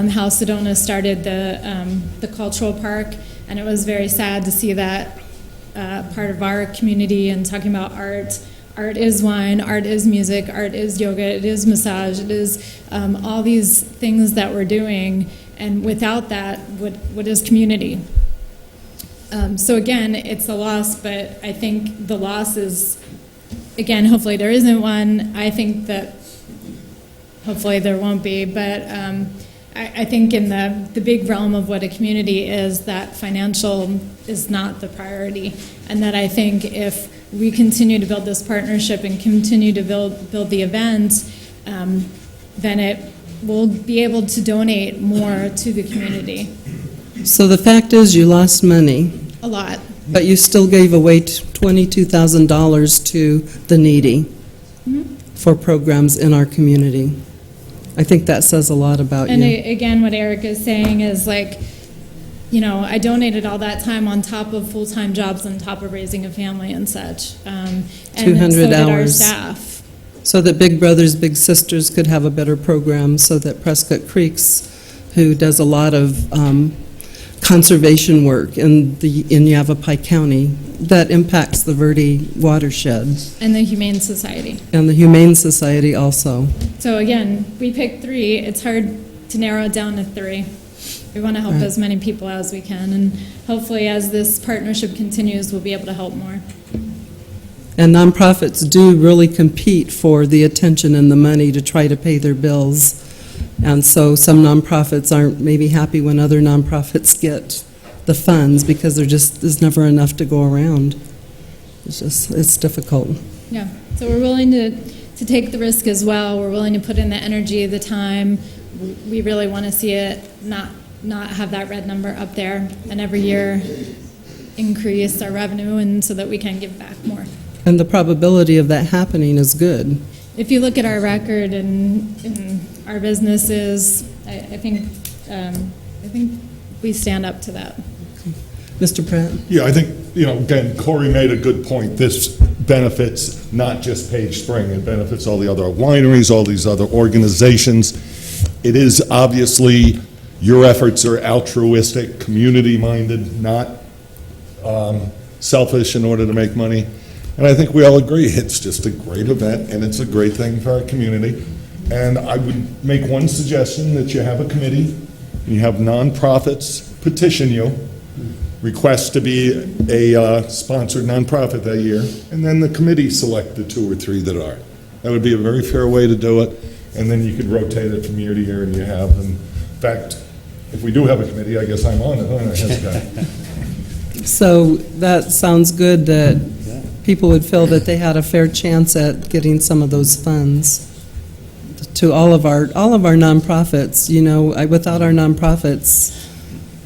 how Sedona started the cultural park, and it was very sad to see that part of our community and talking about art. Art is wine, art is music, art is yoga, it is massage, it is all these things that we're doing, and without that, what is community? So again, it's a loss, but I think the loss is, again, hopefully there isn't one. I think that hopefully there won't be, but I think in the big realm of what a community is, that financial is not the priority, and that I think if we continue to build this partnership and continue to build the event, then it will be able to donate more to the community. So the fact is, you lost money. A lot. But you still gave away $22,000 to the needy for programs in our community. I think that says a lot about And you. again, what Eric is saying is like, you know, I donated all that time on top of full-time jobs, on top of raising a family and such. And 200 so did our hours. staff. So that Big Brothers Big Sisters could have a better program, so that Prescott Creeks, who does a lot of conservation work in Yavapai County, that impacts the Verde watershed. And the Humane Society. And the Humane Society also. So again, we picked 3. It's hard to narrow it down to 3. We want to help Right. as many people as we can, and hopefully as this partnership continues, we'll be able to help more. And nonprofits do really compete for the attention and the money to try to pay their bills. And so some nonprofits aren't maybe happy when other nonprofits get the funds, because there's never enough to go around. It's difficult. Yeah, so we're willing to take the risk as well. We're willing to put in the energy, the time. We really want to see it not have that red number up there, and every year increase our revenue, and so that we can give back more. And the probability of that happening is good. If you look at our record and our businesses, I think we stand up to that. Mr. Pratt? Yeah, I think, again, Corey made a good point. This benefits not just Page Spring, it benefits all the other wineries, all these other organizations. It is obviously, your efforts are altruistic, community-minded, not selfish in order to make money. And I think we all agree it's just a great event, and it's a great thing for our community. And I would make one suggestion, that you have a committee, and you have nonprofits petition you, request to be a sponsored nonprofit that year, and then the committee select the 2 or 3 that are. That would be a very fair way to do it, and then you could rotate it from year to year, and you have them. In fact, if we do have a committee, I guess I'm on it, aren't I, Hezekiah? So that sounds good, that people would feel that they had a fair chance at getting some of those funds. To all of our nonprofits, without our nonprofits,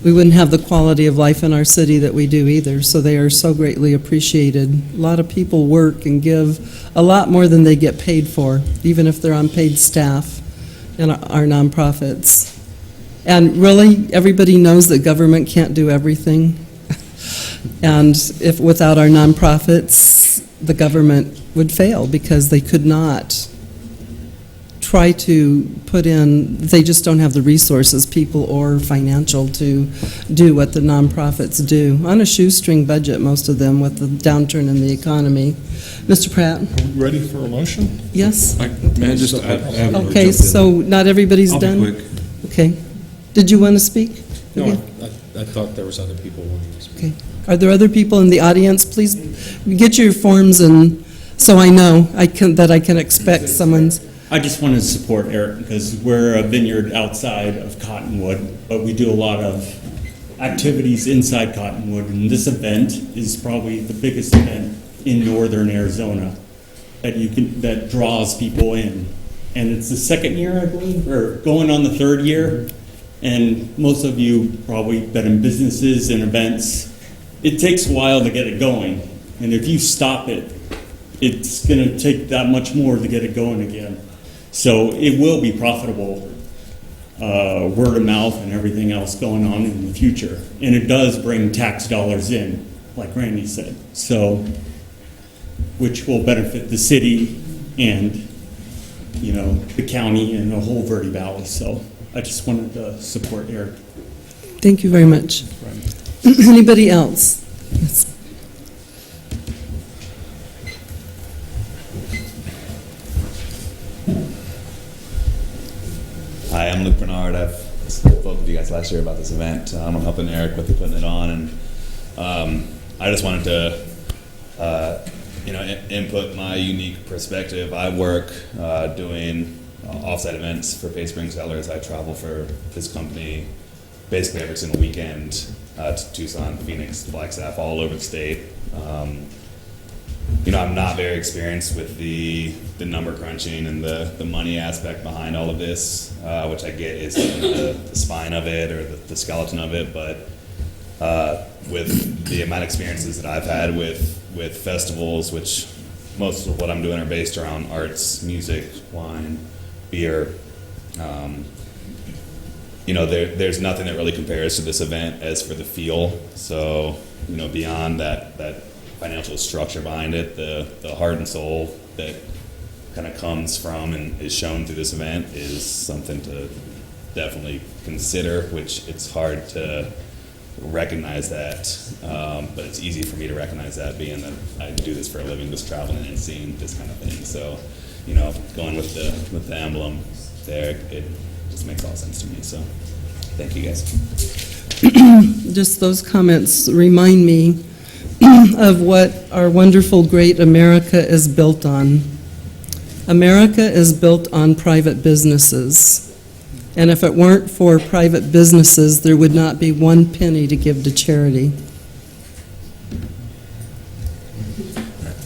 we wouldn't have the quality of life in our city that we do either, so they are so greatly appreciated. A lot of people work and give a lot more than they get paid for, even if they're on paid staff in our nonprofits. And really, everybody knows that government can't do everything. And if without our nonprofits, the government would fail, because they could not try to put in, they just don't have the resources, people or financial, to do what the nonprofits do. On a shoestring budget, most of them, with the downturn in the economy. Mr. Pratt? Ready for a motion? Yes? May I just Okay, so not everybody's done? I'll be quick. Okay. Did you want to speak? No, Okay. I thought there was other people wanting to speak. Okay. Are there other people in the audience? Please get your forms, and so I know that I can expect someone's. I just wanted to support Eric, because we're a vineyard outside of Cottonwood, but we do a lot of activities inside Cottonwood, and this event is probably the biggest event in northern Arizona that draws people in. And it's the 2nd year, I believe, or going on the 3rd year. And most of you probably been in businesses and events. It takes a while to get it going, and if you stop it, it's going to take that much more to get it going again. So it will be profitable, word of mouth and everything else going on in the future. And it does bring tax dollars in, like Randy said. So, which will benefit the city and, you know, the county and the whole Verde Valley. So I just wanted to support Eric. Thank you very much. Anybody else? Yes. Hi, I'm Luke Bernard. I've spoken with you guys last year about this event. I'm helping Eric with putting it on, and I just wanted to, input my unique perspective. I work doing offsite events for Bay Spring Sellers. I travel for this company basically every single weekend to Tucson, Phoenix, Flagstaff, all over the state. I'm not very experienced with the number crunching and the money aspect behind all of this, which I get is the spine of it or the skeleton of it, but with the amount of experiences that I've had with festivals, which most of what I'm doing are based around arts, music, wine, beer, there's nothing that really compares to this event as for the feel. So, beyond that financial structure behind it, the heart and soul that kind of comes from and is shown through this event is something to definitely consider, which it's hard to recognize that, but it's easy for me to recognize that, being that I do this for a living, just traveling and seeing this kind of thing. So, going with the emblem there, it just makes all sense to me. So, thank you guys. Just those comments remind me of what our wonderful, great America is built on. America is built on private businesses. And if it weren't for private businesses, there would not be one penny to give to charity.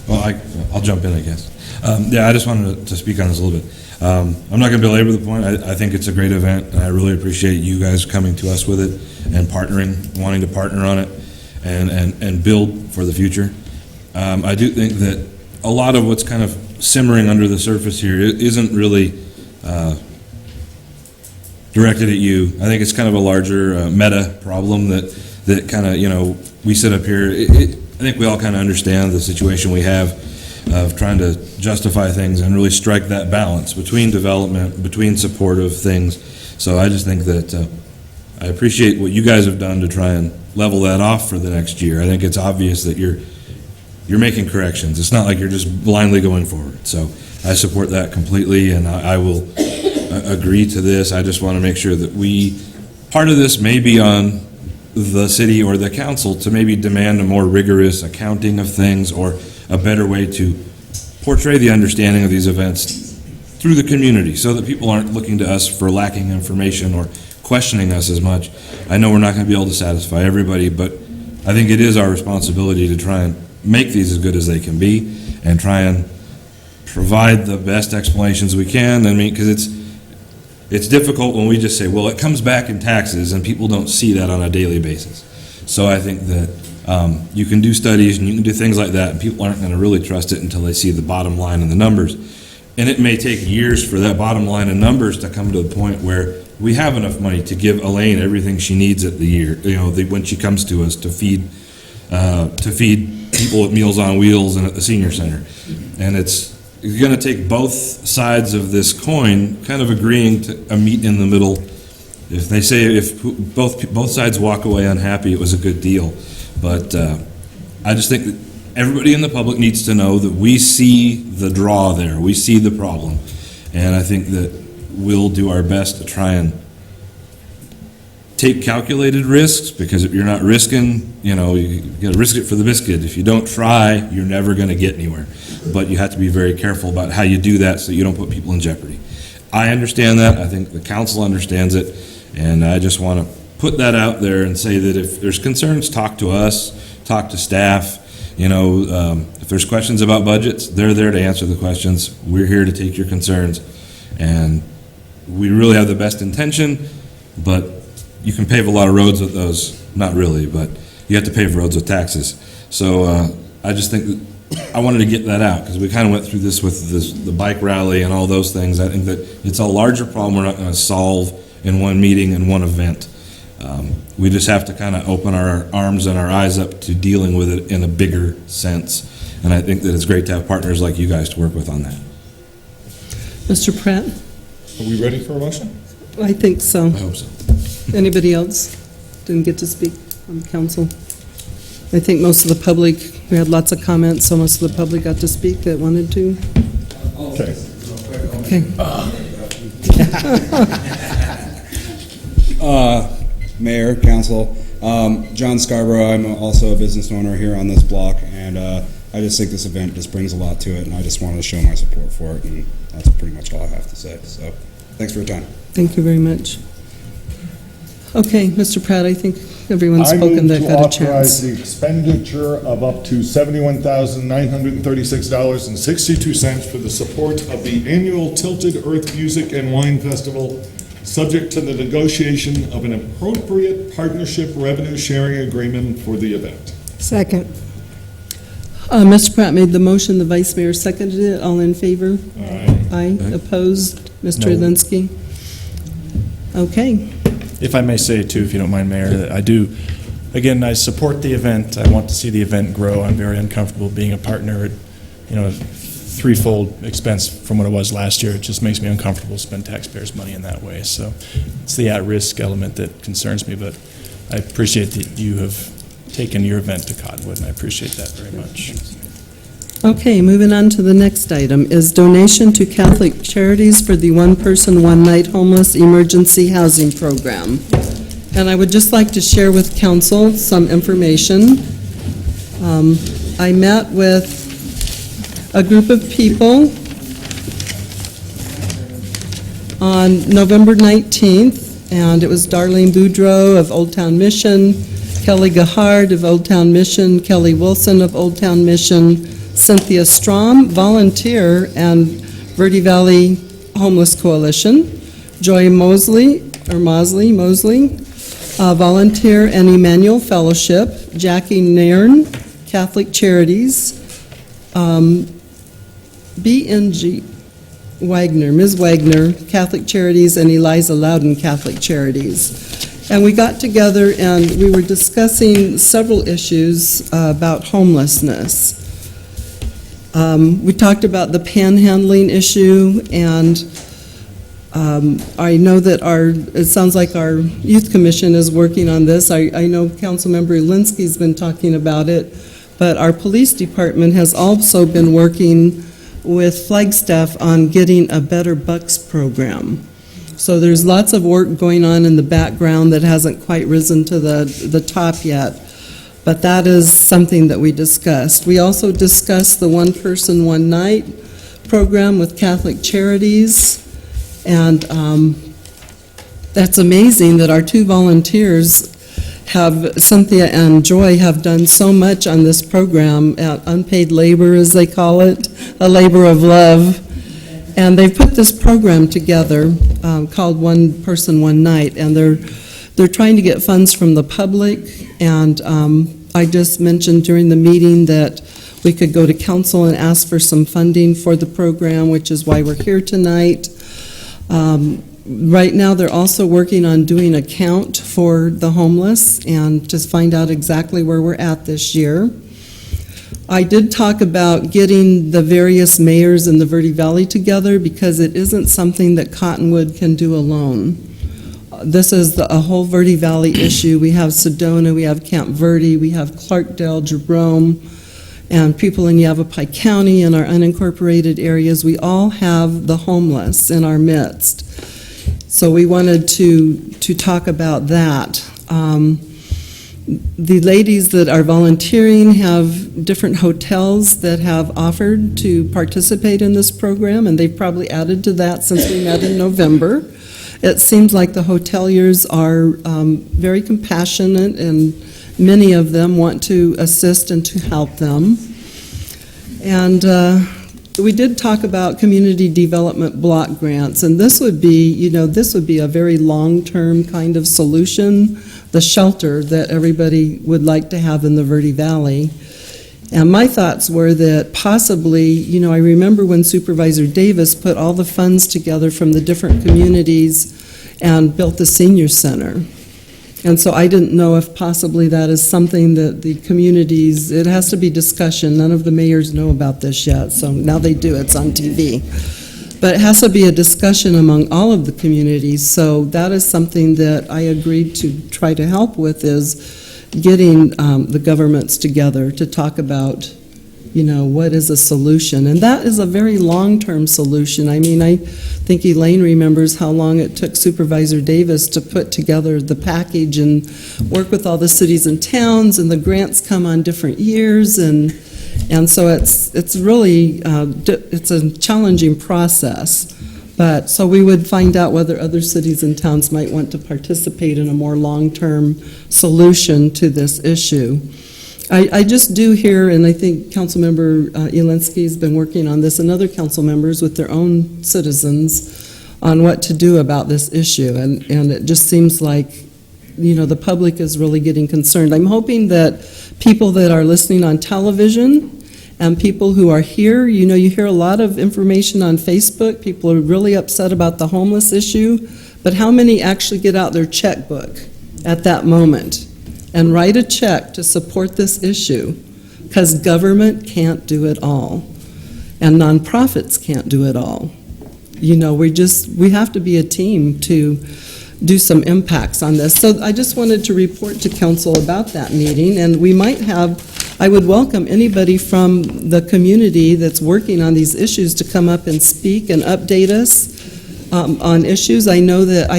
Well, I'll jump in, I guess. I just wanted to speak on this a little bit. I'm not going to belabor the point. I think it's a great event, and I really appreciate you guys coming to us with it and partnering, wanting to partner on it and build for the future. I do think that a lot of what's kind of simmering under the surface here isn't really directed at you. I think it's kind of a larger meta problem that kind of, we sit up here. I think we all kind of understand the situation we have of trying to justify things and really strike that balance between development, between supportive things. So I just think that I appreciate what you guys have done to try and level that off for the next year. I think it's obvious that you're making corrections. It's not like you're just blindly going forward. So I support that completely, and I will agree to this. I just want to make sure that part of this may be on the city or the council to maybe demand a more rigorous accounting of things, or a better way to portray the understanding of these events through the community, so that people aren't looking to us for lacking information or questioning us as much. I know we're not going to be able to satisfy everybody, but I think it is our responsibility to try and make these as good as they can be and try and provide the best explanations we can. I mean, because it's difficult when we just say, well, it comes back in taxes, and people don't see that on a daily basis. So I think that you can do studies and you can do things like that, and people aren't going to really trust it until they see the bottom line and the numbers. And it may take years for that bottom line and numbers to come to the point where we have enough money to give Elaine everything she needs at the year, when she comes to us to feed people at Meals on Wheels and at the senior center. And it's going to take both sides of this coin kind of agreeing to meet in the middle. If they say if both sides walk away unhappy, it was a good deal. But I just think that everybody in the public needs to know that we see the draw there. We see the problem. And I think that we'll do our best to try and take calculated risks, because if you're not risking, you got to risk it for the biscuit. If you don't try, you're never going to get anywhere. But you have to be very careful about how you do that so you don't put people in jeopardy. I understand that. I think the council understands it. And I just want to put that out there and say that if there's concerns, talk to us, talk to staff. If there's questions about budgets, they're there to answer the questions. We're here to take your concerns. And we really have the best intention, but you can pave a lot of roads with those. Not really, but you have to pave roads with taxes. So I just think that I wanted to get that out, because we kind of went through this with the bike rally and all those things. I think that it's a larger problem we're not going to solve in one meeting and one event. We just have to kind of open our arms and our eyes up to dealing with it in a bigger sense. And I think that it's great to have partners like you guys to work with on that. Mr. Pratt? Are we ready for a motion? I think so. I hope so. Anybody else didn't get to speak on council? I think most of the public, we had lots of comments, so most of the public got to speak that wanted to. Okay. Mayor, council, John Scarborough. I'm also a business owner here on this block, and I just think this event just brings a lot to it, and I just wanted to show my support for it, and that's pretty much all I have to say. So, thanks for your time. Thank you very much. Okay, Mr. Pratt, I think everyone's spoken that got a chance. I move to authorize the expenditure of up to $71,936.62 for the support of the annual Tilted Earth Music and Wine Festival, subject to the negotiation of an appropriate partnership revenue sharing agreement for the event. Second. Mr. Pratt made the motion, the Vice Mayor seconded it. All in favor? Aye. Aye. Opposed? Mr. No. Alinsky? Okay. If I may say, too, if you don't mind, Mayor, that I do, again, I support the event. I want to see the event grow. I'm very uncomfortable being a partner at, threefold expense from what it was last year. It just makes me uncomfortable to spend taxpayers' money in that way. So it's the at-risk element that concerns me, but I appreciate that you have taken your event to Cottonwood, and I appreciate that very much. Okay, moving on to the next item is donation to Catholic Charities for the One Person, One Night Homeless Emergency Housing Program. And I would just like to share with council some information. I met with a group of people on November 19th, and it was Darlene Boudreau of Old Town Mission, Kelly Gahard of Old Town Mission, Kelly Wilson of Old Town Mission, Cynthia Strom, volunteer, and Verde Valley Homeless Coalition, Joy Mosley, volunteer and Emmanuel Fellowship, Jackie Nairn, Catholic Charities, BNG Wagner, Ms. Wagner, Catholic Charities, and Eliza Loudon, Catholic Charities. And we got together and we were discussing several issues about homelessness. We talked about the panhandling issue, and I know that it sounds like our Youth Commission is working on this. I know Councilmember Alinsky's been talking about it, but our police department has also been working with Flagstaff on getting a Better Bucks program. So there's lots of work going on in the background that hasn't quite risen to the top yet. But that is something that we discussed. We also discussed the One Person, One Night program with Catholic Charities. And that's amazing that our two volunteers Cynthia and Joy have done so much on this program, unpaid labor, as they call it, a labor of love. And they've put this program together called One Person, One Night. And they're trying to get funds from the public, and I just mentioned during the meeting that we could go to council and ask for some funding for the program, which is why we're here tonight. Right now, they're also working on doing a count for the homeless and just find out exactly where we're at this year. I did talk about getting the various mayors in the Verde Valley together because it isn't something that Cottonwood can do alone. This is a whole Verde Valley issue. We have Sedona, we have Camp Verde, we have Clarkdale, Jerome, and people in Yavapai County and our unincorporated areas. We all have the homeless in our midst. So we wanted to talk about that. The ladies that are volunteering have different hotels that have offered to participate in this program, and they've probably added to that since we met in November. It seems like the hoteliers are very compassionate, and many of them want to assist and to help them. And we did talk about community development block grants, and this would be, a very long-term kind of solution, the shelter that everybody would like to have in the Verde Valley. And my thoughts were that possibly, you know, I remember when Supervisor Davis put all the funds together from the different communities and built the senior center. And so I didn't know if possibly that is something that the communities, it has to be discussion. None of the mayors know about this yet, so now they do, it's on TV. But it has to be a discussion among all of the communities, so that is something that I agreed to try to help with, is getting the governments together to talk about, you know, what is a solution. And that is a very long-term solution. I mean, I think Elaine remembers how long it took Supervisor Davis to put together the package and work with all the cities and towns, and the grants come on different years, and so it's really, it's a challenging process. But, so we would find out whether other cities and towns might want to participate in a more long-term solution to this issue. I just do hear, and I think Councilmember Ilinsky has been working on this, and other council members with their own citizens on what to do about this issue, and it just seems like, you know, the public is really getting concerned. I'm hoping that people that are listening on television and people who are here, you know, you hear a lot of information on Facebook. People are really upset about the homeless issue, but how many actually get out their checkbook at that moment and write a check to support this issue? Because government can't do it all, and nonprofits can't do it all. You know, we have to be a team to do some impacts on this. So I just wanted to report to council about that meeting, and we might have, I would welcome anybody from the community that's working on these issues to come up and speak and update us on issues. I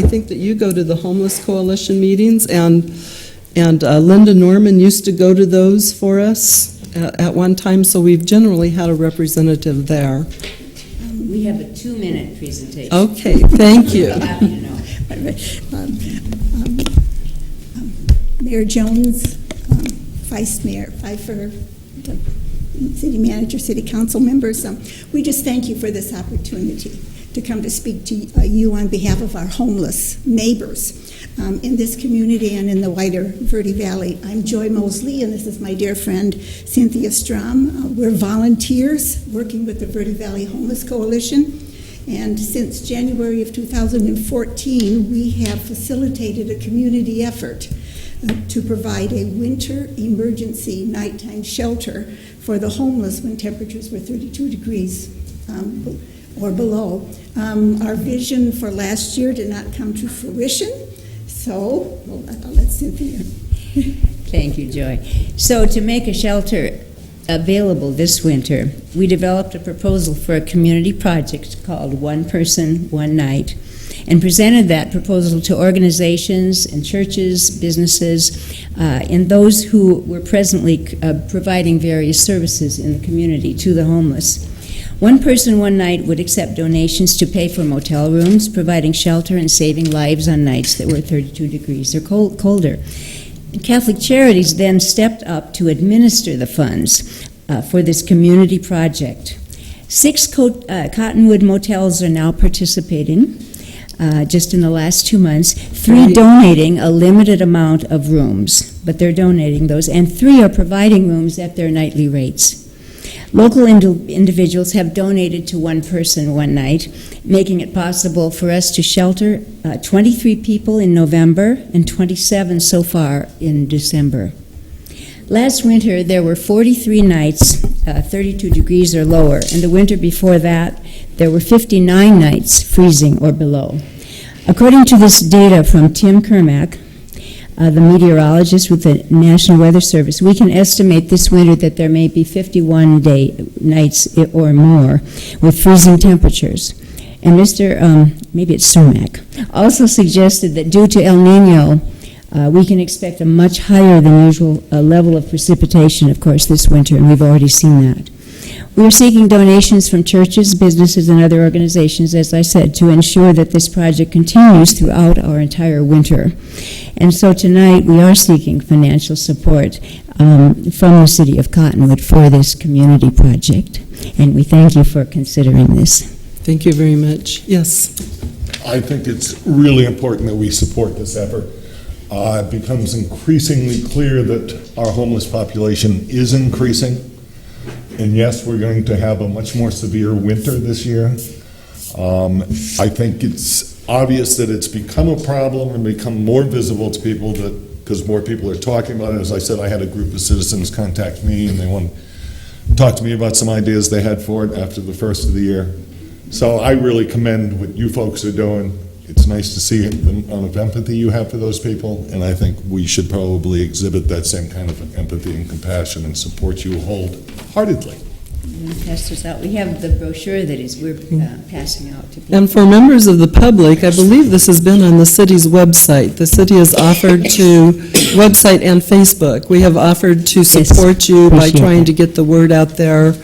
think that you go to the Homeless Coalition meetings, and Linda Norman used to go to those for us at one time, so we've generally had a representative there. We have a 2-minute presentation. Okay, thank you. Happy to know. Mayor Jones, Vice Mayor Pfeiffer, City Manager, City Council members, we just thank you for this opportunity to come to speak to you on behalf of our homeless neighbors in this community and in the wider Verde Valley. I'm Joy Mosley, and this is my dear friend Cynthia Strom. We're volunteers working with the Verde Valley Homeless Coalition. And since January of 2014, we have facilitated a community effort to provide a winter emergency nighttime shelter for the homeless when temperatures were 32 degrees or below. Our vision for last year did not come to fruition, so I'll let Cynthia. Thank you, Joy. So to make a shelter available this winter, we developed a proposal for a community project called One Person, One Night, and presented that proposal to organizations and churches, businesses, and those who were presently providing various services in the community to the homeless. One Person, One Night would accept donations to pay for motel rooms, providing shelter and saving lives on nights that were 32 degrees or colder. Catholic Charities then stepped up to administer the funds for this community project. 6 Cottonwood motels are now participating just in the last 2 months, 3 donating a limited amount of rooms, but they're donating those, and 3 are providing rooms at their nightly rates. Local individuals have donated to One Person, One Night, making it possible for us to shelter 23 people in November and 27 so far in December. Last winter, there were 43 nights, 32 degrees or lower, and the winter before that, there were 59 nights freezing or below. According to this data from Tim Kermack, the meteorologist with the National Weather Service, we can estimate this winter that there may be 51 nights or more with freezing temperatures. And maybe it's Cermak, also suggested that due to El Nino, we can expect a much higher than usual level of precipitation, of course, this winter, and we've already seen that. We are seeking donations from churches, businesses, and other organizations, as I said, to ensure that this project continues throughout our entire winter. And so tonight we are seeking financial support from the City of Cottonwood for this community project. And we thank you for considering this. Thank you very much. Yes. I think it's really important that we support this effort. It becomes increasingly clear that our homeless population is increasing. And yes, we're going to have a much more severe winter this year. I think it's obvious that it's become a problem and become more visible to people because more people are talking about it. As I said, I had a group of citizens contact me and they want to talk to me about some ideas they had for it after the first of the year. So I really commend what you folks are doing. It's nice to see the amount of empathy you have for those people, and I think we should probably exhibit that same kind of empathy and compassion and support you wholeheartedly. Pass this out. We have the brochure that we're passing out to people. And for members of the public, I believe this has been on the city's website. The city has offered to, website and Facebook, we have offered to support you by trying to get the word out there.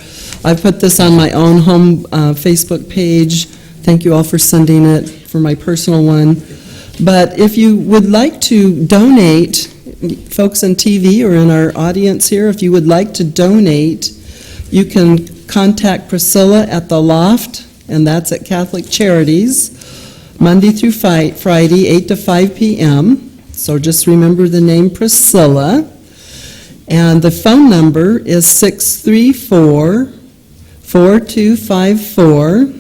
I put this on my own home Facebook page. Thank you all for sending it, for my personal one. But if you would like to donate, folks on TV or in our audience here, if you would like to donate, you can contact Priscilla at the Loft, and that's at Catholic Charities, Monday through Friday, 8 to 5 p.m. So just remember the name Priscilla. And the phone number is 634-4254.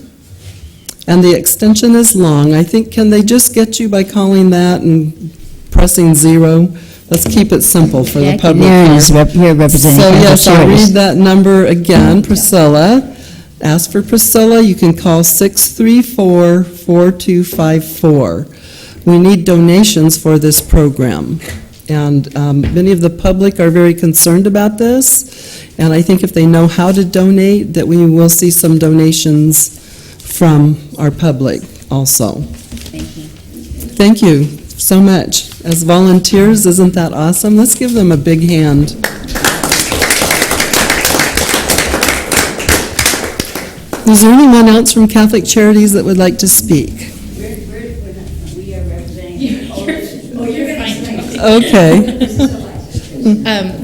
And the extension is long. I think, can they just get you by calling that and pressing 0? Let's keep it simple for the public here. Here representing So yes, I'll Charities. read that number again, Priscilla. Ask for Priscilla. You can call 634-4254. We need donations for this program. And many of the public are very concerned about this. And I think if they know how to donate, that we will see some donations from our public also. Thank you. Thank you so much. As volunteers, isn't that awesome? Let's give them a big hand. Is there anyone else from Catholic Charities that would like to speak? We are representing. You're fine. Okay.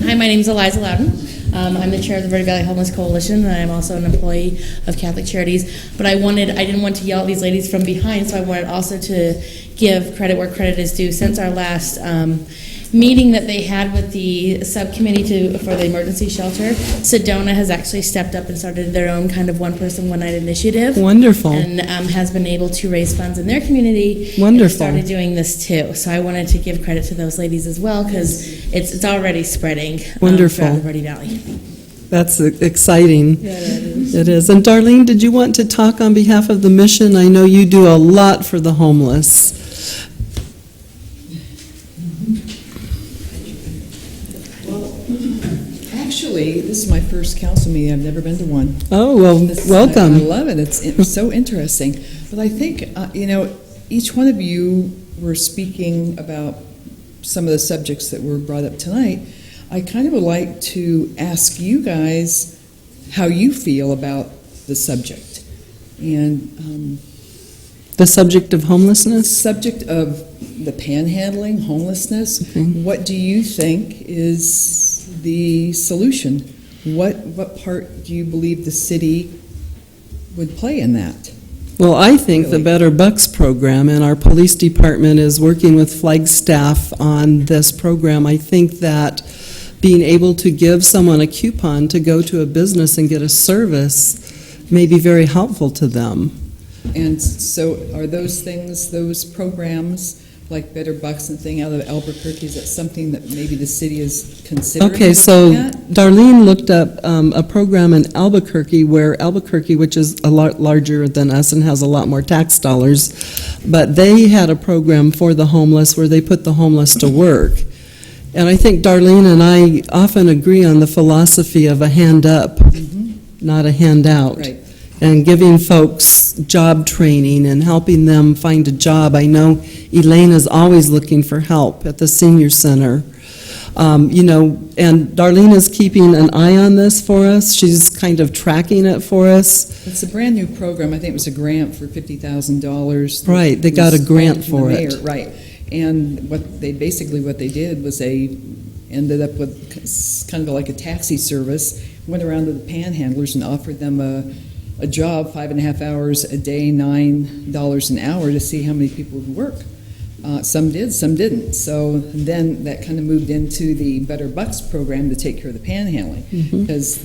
Hi, my name is Eliza Loudon. I'm the chair of the Verde Valley Homeless Coalition, and I'm also an employee of Catholic Charities. But I didn't want to yell at these ladies from behind, so I wanted also to give credit where credit is due. Since our last meeting that they had with the subcommittee for the emergency shelter, Sedona has actually stepped up and started their own kind of one-person, one-night initiative. Wonderful. And has been able to raise funds in their community. Wonderful. And started doing this too. So I wanted to give credit to those ladies as well, because it's already spreading Wonderful. throughout the Verde Valley. That's exciting. Yeah, it is. It is. And Darlene, did you want to talk on behalf of the mission? I know you do a lot for the homeless. Actually, this is my first council meeting. I've never been to one. Oh, well, welcome. I love it. It's so interesting. But I think, each one of you were speaking about some of the subjects that were brought up tonight. I kind of would like to ask you guys how you feel about the subject. And the subject of homelessness? Subject of the panhandling, homelessness. Okay. What do you think is the solution? What part do you believe the city would play in that? Well, I think the Better Bucks program, and our police department is working with Flagstaff on this program. I think that being able to give someone a coupon to go to a business and get a service may be very helpful to them. And so are those things, those programs, like Better Bucks and thing out of Albuquerque, is that something that maybe the city is considering? Okay, so Darlene looked up a program in Albuquerque where Albuquerque, which is a lot larger than us and has a lot more tax dollars, but they had a program for the homeless where they put the homeless to work. And I think Darlene and I often agree on the philosophy of a hand up, not a handout. Right. And giving folks job training and helping them find a job. I know Elaine is always looking for help at the senior center. And Darlene is keeping an eye on this for us. She's kind of tracking it for us. It's a brand new program. I think it was a grant for $50,000. Right, they got a grant for it. Right. And what they did was they ended up with kind of like a taxi service, went around to the panhandlers and offered them a job, 5.5 hours a day, $9 an hour, to see how many people would work. Some did, some didn't. So then that kind of moved into the Better Bucks program to take care of the panhandling, because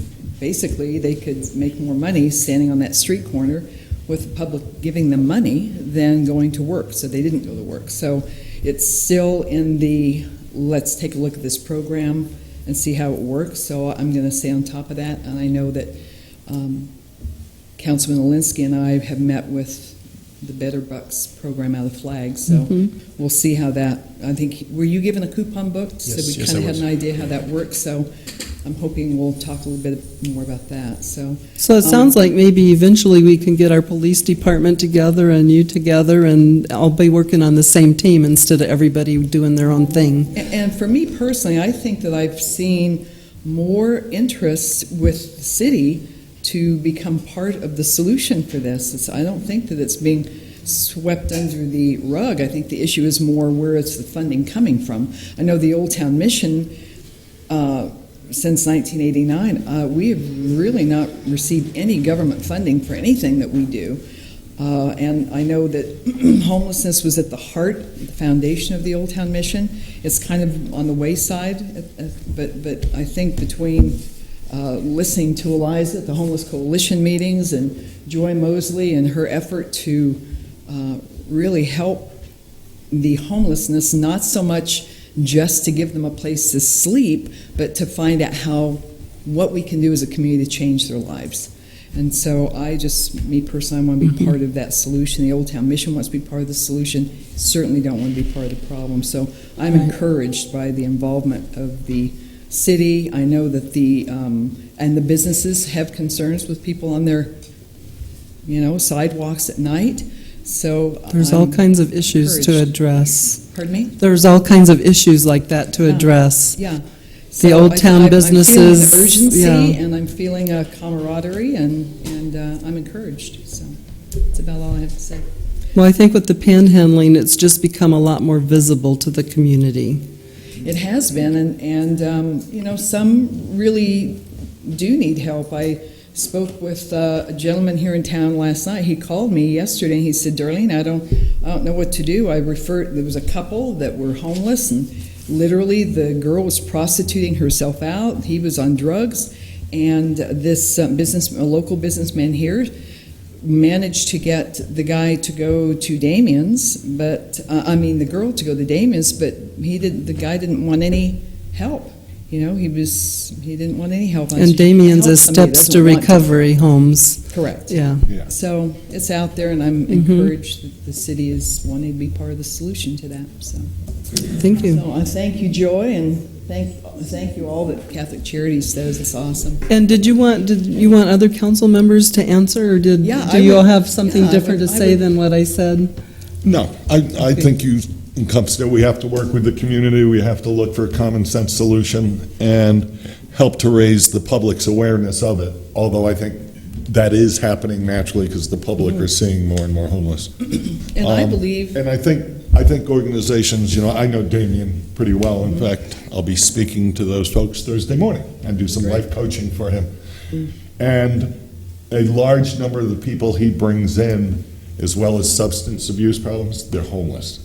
basically, they could make more money standing on that street corner with the public giving them money than going to work, so they didn't go to work. So it's still in the, let's take a look at this program and see how it works. So I'm going to stay on top of that, and I know that Councilman Alinsky and I have met with the Better Bucks program out of Flag, so we'll see how that, I think, were you given a coupon book? So we Yes, kind of I had was. an idea how that works, so I'm hoping we'll talk a little bit more about that, so. So it sounds like maybe eventually we can get our police department together and you together and all be working on the same team instead of everybody doing their own thing. And for me personally, I think that I've seen more interest with the city to become part of the solution for this. I don't think that it's being swept under the rug. I think the issue is more where is the funding coming from. I know the Old Town Mission, since 1989, we have really not received any government funding for anything that we do. And I know that homelessness was at the heart, the foundation of the Old Town Mission. It's kind of on the wayside, but I think between listening to Eliza at the Homeless Coalition meetings and Joy Mosley and her effort to really help the homelessness, not so much just to give them a place to sleep, but to find out what we can do as a community to change their lives. And so me personally, I want to be part of that solution. The Old Town Mission wants to be part of the solution. Certainly don't want to be part of the problem. So I'm encouraged by the involvement of the city. I know that and the businesses have concerns with people on their, sidewalks at night. So There's all kinds of issues to address. Pardon me? There's all kinds of issues like that to address. Yeah. The Old Town businesses. I'm feeling urgency, yeah. and I'm feeling a camaraderie, and I'm encouraged. So that's about all I have to say. Well, I think with the panhandling, it's just become a lot more visible to the community. It has been, and some really do need help. I spoke with a gentleman here in town last night. He called me yesterday, and he said, "Darlene, I don't know what to do." There was a couple that were homeless, and literally the girl was prostituting herself out. He was on drugs, and this a local businessman here, managed to get the guy to go to Damien's, but the girl to go to Damien's, but the guy didn't want any help. He didn't want any help. And Damien's is Steps to Recovery Homes. Correct. Yeah. So it's out there, and I'm encouraged that the city is wanting to be part of the solution to that. So thank you. So I thank you, Joy, and thank you all that Catholic Charities does. It's awesome. And did you want other council members to answer, or do you all have something different to say than what I said? No, I think you encompassed it. We have to work with the community. We have to look for a common sense solution and help to raise the public's awareness of it. Although I think that is happening naturally because the public are seeing more and more homeless. And I believe. And I think organizations, I know Damien pretty well. In fact, I'll be speaking to those folks Thursday morning and do some life coaching for him. And a large number of the people he brings in, as well as substance abuse problems, they're homeless.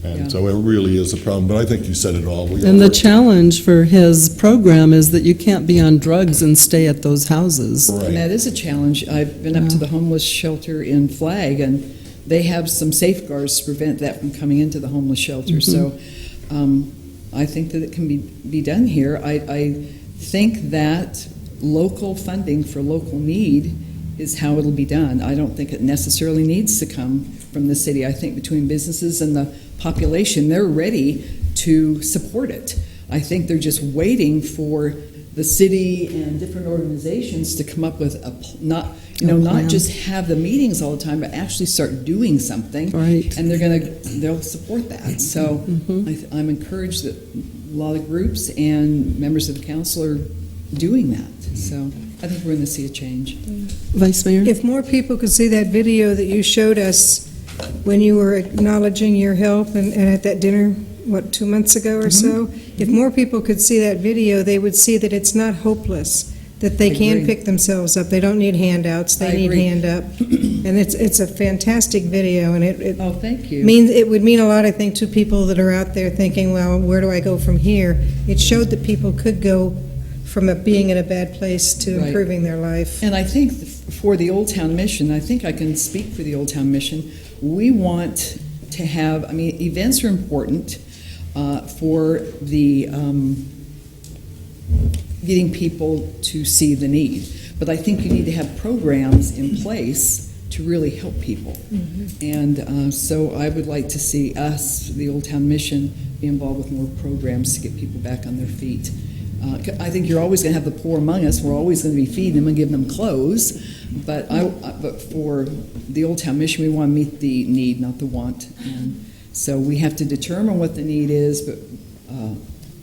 And so it really is a problem. But I think you said it all. And the challenge for his program is that you can't be on drugs and stay at those houses. Right. And that is a challenge. I've been up to the homeless shelter in Flag, and they have some safeguards to prevent that from coming into the homeless shelter. So I think that it can be done here. I think that local funding for local need is how it'll be done. I don't think it necessarily needs to come from the city. I think between businesses and the population, they're ready to support it. I think they're just waiting for the city and different organizations to come up with not just have the meetings all the time, but actually start doing something. Right. And they'll support that. So I'm encouraged that a lot of groups and members of the council are doing that. So I think we're going to see a change. Vice Mayor? If more people could see that video that you showed us when you were acknowledging your help and at that dinner, 2 months ago or so, if more people could see that video, they would see that it's not hopeless, that they can pick themselves up. They don't need handouts. They need hand up. And it's a fantastic video, and oh, thank you. It would mean a lot, I think, to people that are out there thinking, well, where do I go from here? It showed that people could go from being in a bad place to Right. improving their life. And I think for the Old Town Mission, I think I can speak for the Old Town Mission, we want to have, I mean, events are important for the getting people to see the need. But I think you need to have programs in place to really help people. And so I would like to see us, the Old Town Mission, be involved with more programs to get people back on their feet. I think you're always going to have the poor among us. We're always going to be feeding them and giving them clothes. But for the Old Town Mission, we want to meet the need, not the want. And so we have to determine what the need is, but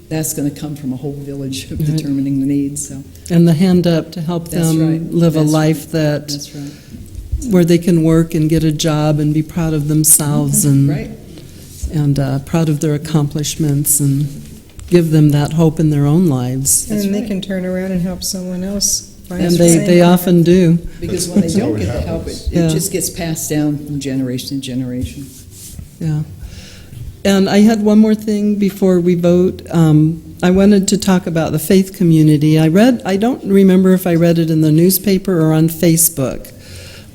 that's going to come from a whole village of determining the needs. So. And the hand up to help That's them right. live That's a life right. that That's right. where they can work and get a job and be proud of themselves and Right. proud of their accomplishments and give them that hope in their own lives. And then they can turn around and help someone else. find And the they same. often do. Because when they That's how don't it get the help, happens. it Yeah. just gets passed down from generation to generation. Yeah. And I had one more thing before we vote. I wanted to talk about the faith community. I don't remember if I read it in the newspaper or on Facebook,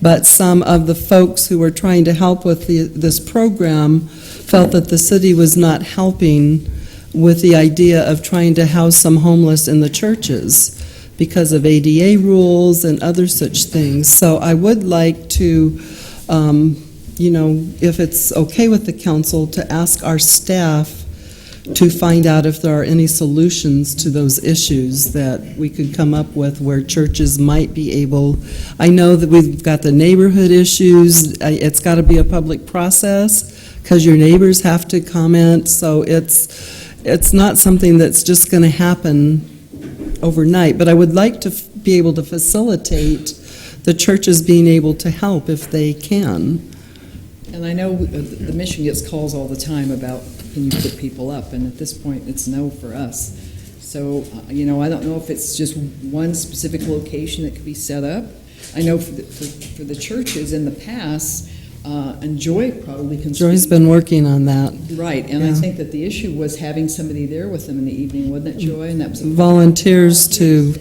but some of the folks who were trying to help with this program felt that the city was not helping with the idea of trying to house some homeless in the churches because of ADA rules and other such things. So I would like to, if it's okay with the council, to ask our staff to find out if there are any solutions to those issues that we could come up with where churches might be able. I know that we've got the neighborhood issues. It's got to be a public process because your neighbors have to comment. So it's not something that's just going to happen overnight. But I would like to be able to facilitate the churches being able to help if they can. And I know the mission gets calls all the time about, can you put people up? And at this point, it's no for us. So, I don't know if it's just one specific location that could be set up. I know for the churches in the past, and Joy probably can speak. Joy's been working on that. Right, and I Yeah. think that the issue was having somebody there with them in the evening, wasn't it, Joy? And that was Volunteers to,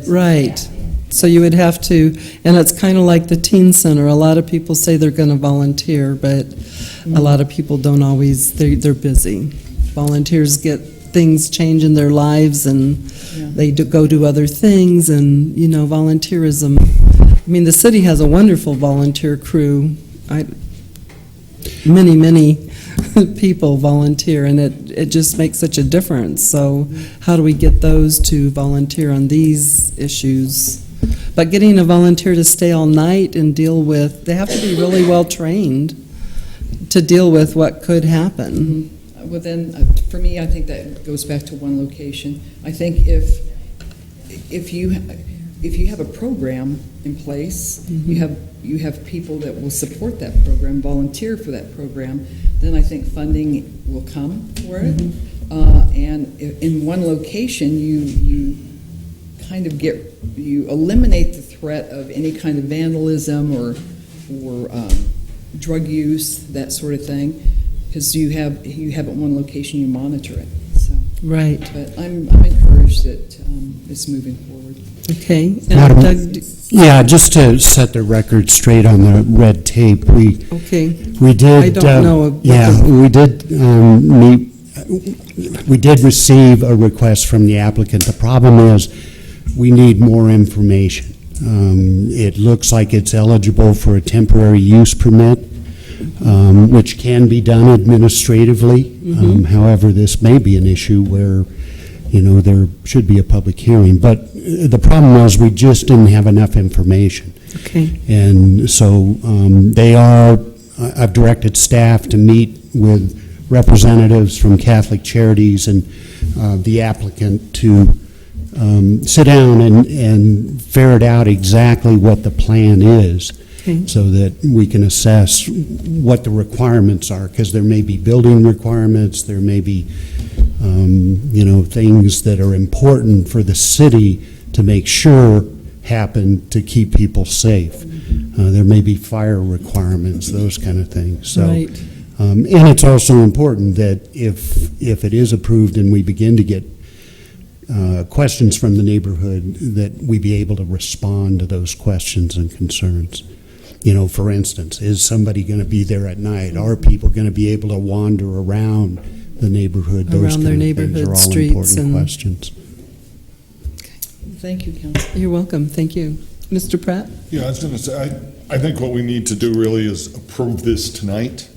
right. So you would have to, and it's kind of like the teen center. A lot of people say they're going to volunteer, but a lot of people don't always, they're busy. Volunteers get things change in their lives and they go do other things and, volunteerism. I mean, the city has a wonderful volunteer crew. Many people volunteer, and it just makes such a difference. So how do we get those to volunteer on these issues? But getting a volunteer to stay all night and deal with, they have to be really well trained to deal with what could happen. Well, then, for me, I think that goes back to one location. I think if you have a program in place, you have people that will support that program, volunteer for that program, then I think funding will come for it. And in one location, you kind of you eliminate the threat of any kind of vandalism or drug use, that sort of thing, because you have it in one location, you monitor it. So. Right. But I'm encouraged that it's moving forward. Okay. And Madam, Doug, yeah, just to set the record straight on the red tape, we did. I don't know what we did meet. We did receive a request from the applicant. The problem is, we need more information. It looks like it's eligible for a temporary use permit, which can be done administratively. However, this may be an issue where, there should be a public hearing. But the problem was we just didn't have enough information. Okay. And so I've directed staff to meet with representatives from Catholic Charities and the applicant to sit down and ferret out exactly what the plan is, so that we can assess what the requirements are, because there may be building requirements, there may be things that are important for the city to make sure happen to keep people safe. There may be fire requirements, those kind of things. So, right. And it's also important that if it is approved and we begin to get questions from the neighborhood, that we be able to respond to those questions and concerns. You know, for instance, is somebody going to be there at night? Are people going to be able to wander around the neighborhood? Those Around their kind of things neighborhood are all streets important and- questions. Thank you, Council. You're welcome. Thank you. Mr. Pratt? Yeah, I was going to say, I think what we need to do really is approve this tonight,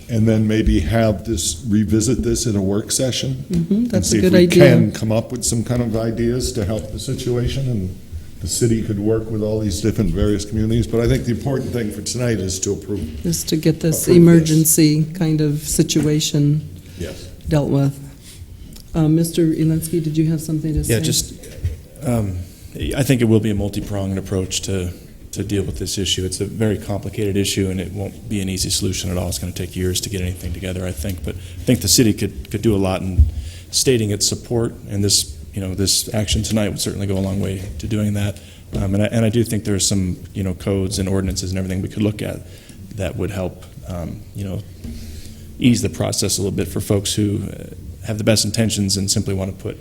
and then maybe revisit this in a work session. That's and a good see if idea. we can come up with some kind of ideas to help the situation, and the city could work with all these different various communities. But I think the important thing for tonight is to approve. Just to get this Approve emergency kind of situation Yes. dealt with. Mr. Elinsky, did you have something to say? Yeah, just, I think it will be a multi-pronged approach to deal with this issue. It's a very complicated issue, and it won't be an easy solution at all. It's going to take years to get anything together, I think. But I think the city could do a lot in stating its support, and this action tonight would certainly go a long way to doing that. And I do think there are some, codes and ordinances and everything we could look at that would help, ease the process a little bit for folks who have the best intentions and simply want to put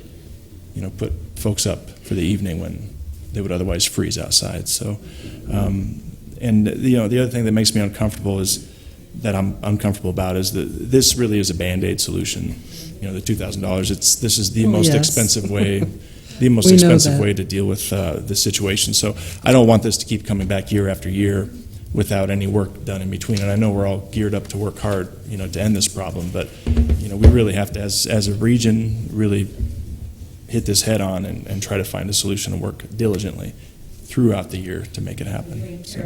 folks up for the evening when they would otherwise freeze outside. So, the other thing that makes me uncomfortable is that I'm uncomfortable about is that this really is a Band-Aid solution. The $2,000. This is the most expensive way. The most expensive way to deal with the situation. So I don't want this to keep coming back year after year without any work done in between. And I know we're all geared up to work hard, to end this problem. But we really have to, as a region, really hit this head on and try to find a solution and work diligently throughout the year to make it happen. So.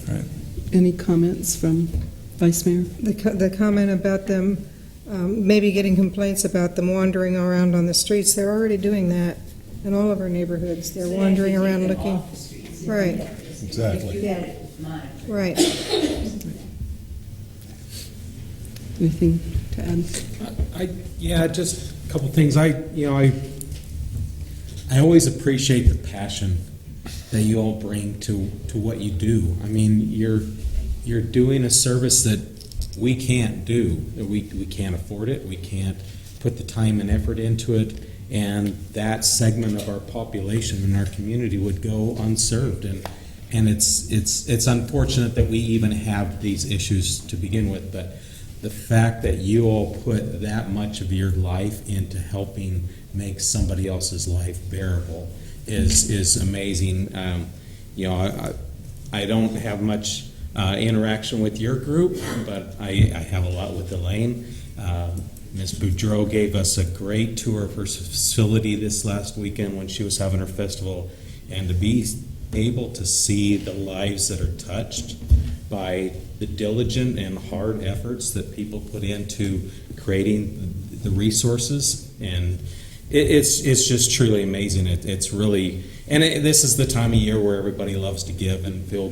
Right. Any comments from Vice Mayor? The comment about them maybe getting complaints about them wandering around on the streets, they're already doing that in all of our neighborhoods. They're wandering around looking. Right. Exactly. Yeah. Right. Anything to add? Yeah, just a couple things. I always appreciate the passion that you all bring to what you do. I mean, you're doing a service that we can't do. We can't afford it. We can't put the time and effort into it, and that segment of our population in our community would go unserved. And it's unfortunate that we even have these issues to begin with, but the fact that you all put that much of your life into helping make somebody else's life bearable is amazing. I don't have much interaction with your group, but I have a lot with Elaine. Ms. Boudreau gave us a great tour of her facility this last weekend when she was having her festival, and to be able to see the lives that are touched by the diligent and hard efforts that people put into creating the resources, and it's just truly amazing. It's really, and this is the time of year where everybody loves to give and feel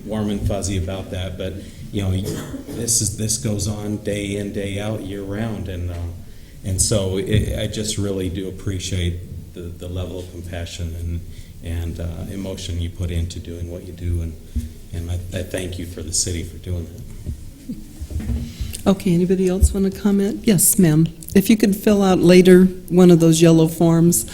warm and fuzzy about that. But this goes on day in, day out, year round, and so I just really do appreciate the level of compassion and emotion you put into doing what you do, and I thank you for the city for doing that. Okay, anybody else want to comment? Yes, ma'am. If you could fill out later one of those yellow forms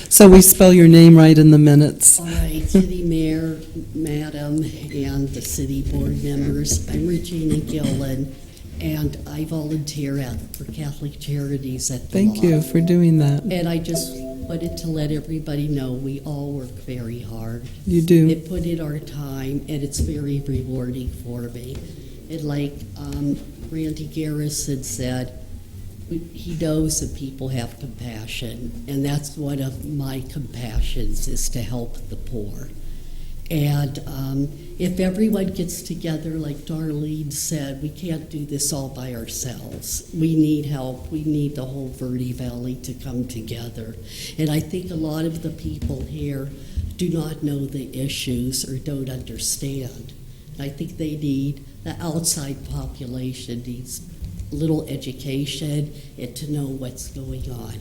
so we spell your name right in the minutes. All right, City Mayor, Madam, and the City Board members, I'm Regina Gillen, and I volunteer for Catholic Charities at the Thank law. you for doing that. And I just wanted to let everybody know we all work very hard. You do. It put in our time, and it's very rewarding for me. And like Randy Garrison said, he knows that people have compassion, and that's one of my compassions, is to help the poor. And if everyone gets together, like Darlene said, we can't do this all by ourselves. We need help. We need the whole Verde Valley to come together. And I think a lot of the people here do not know the issues or don't understand. I think they need, the outside population needs a little education and to know what's going on.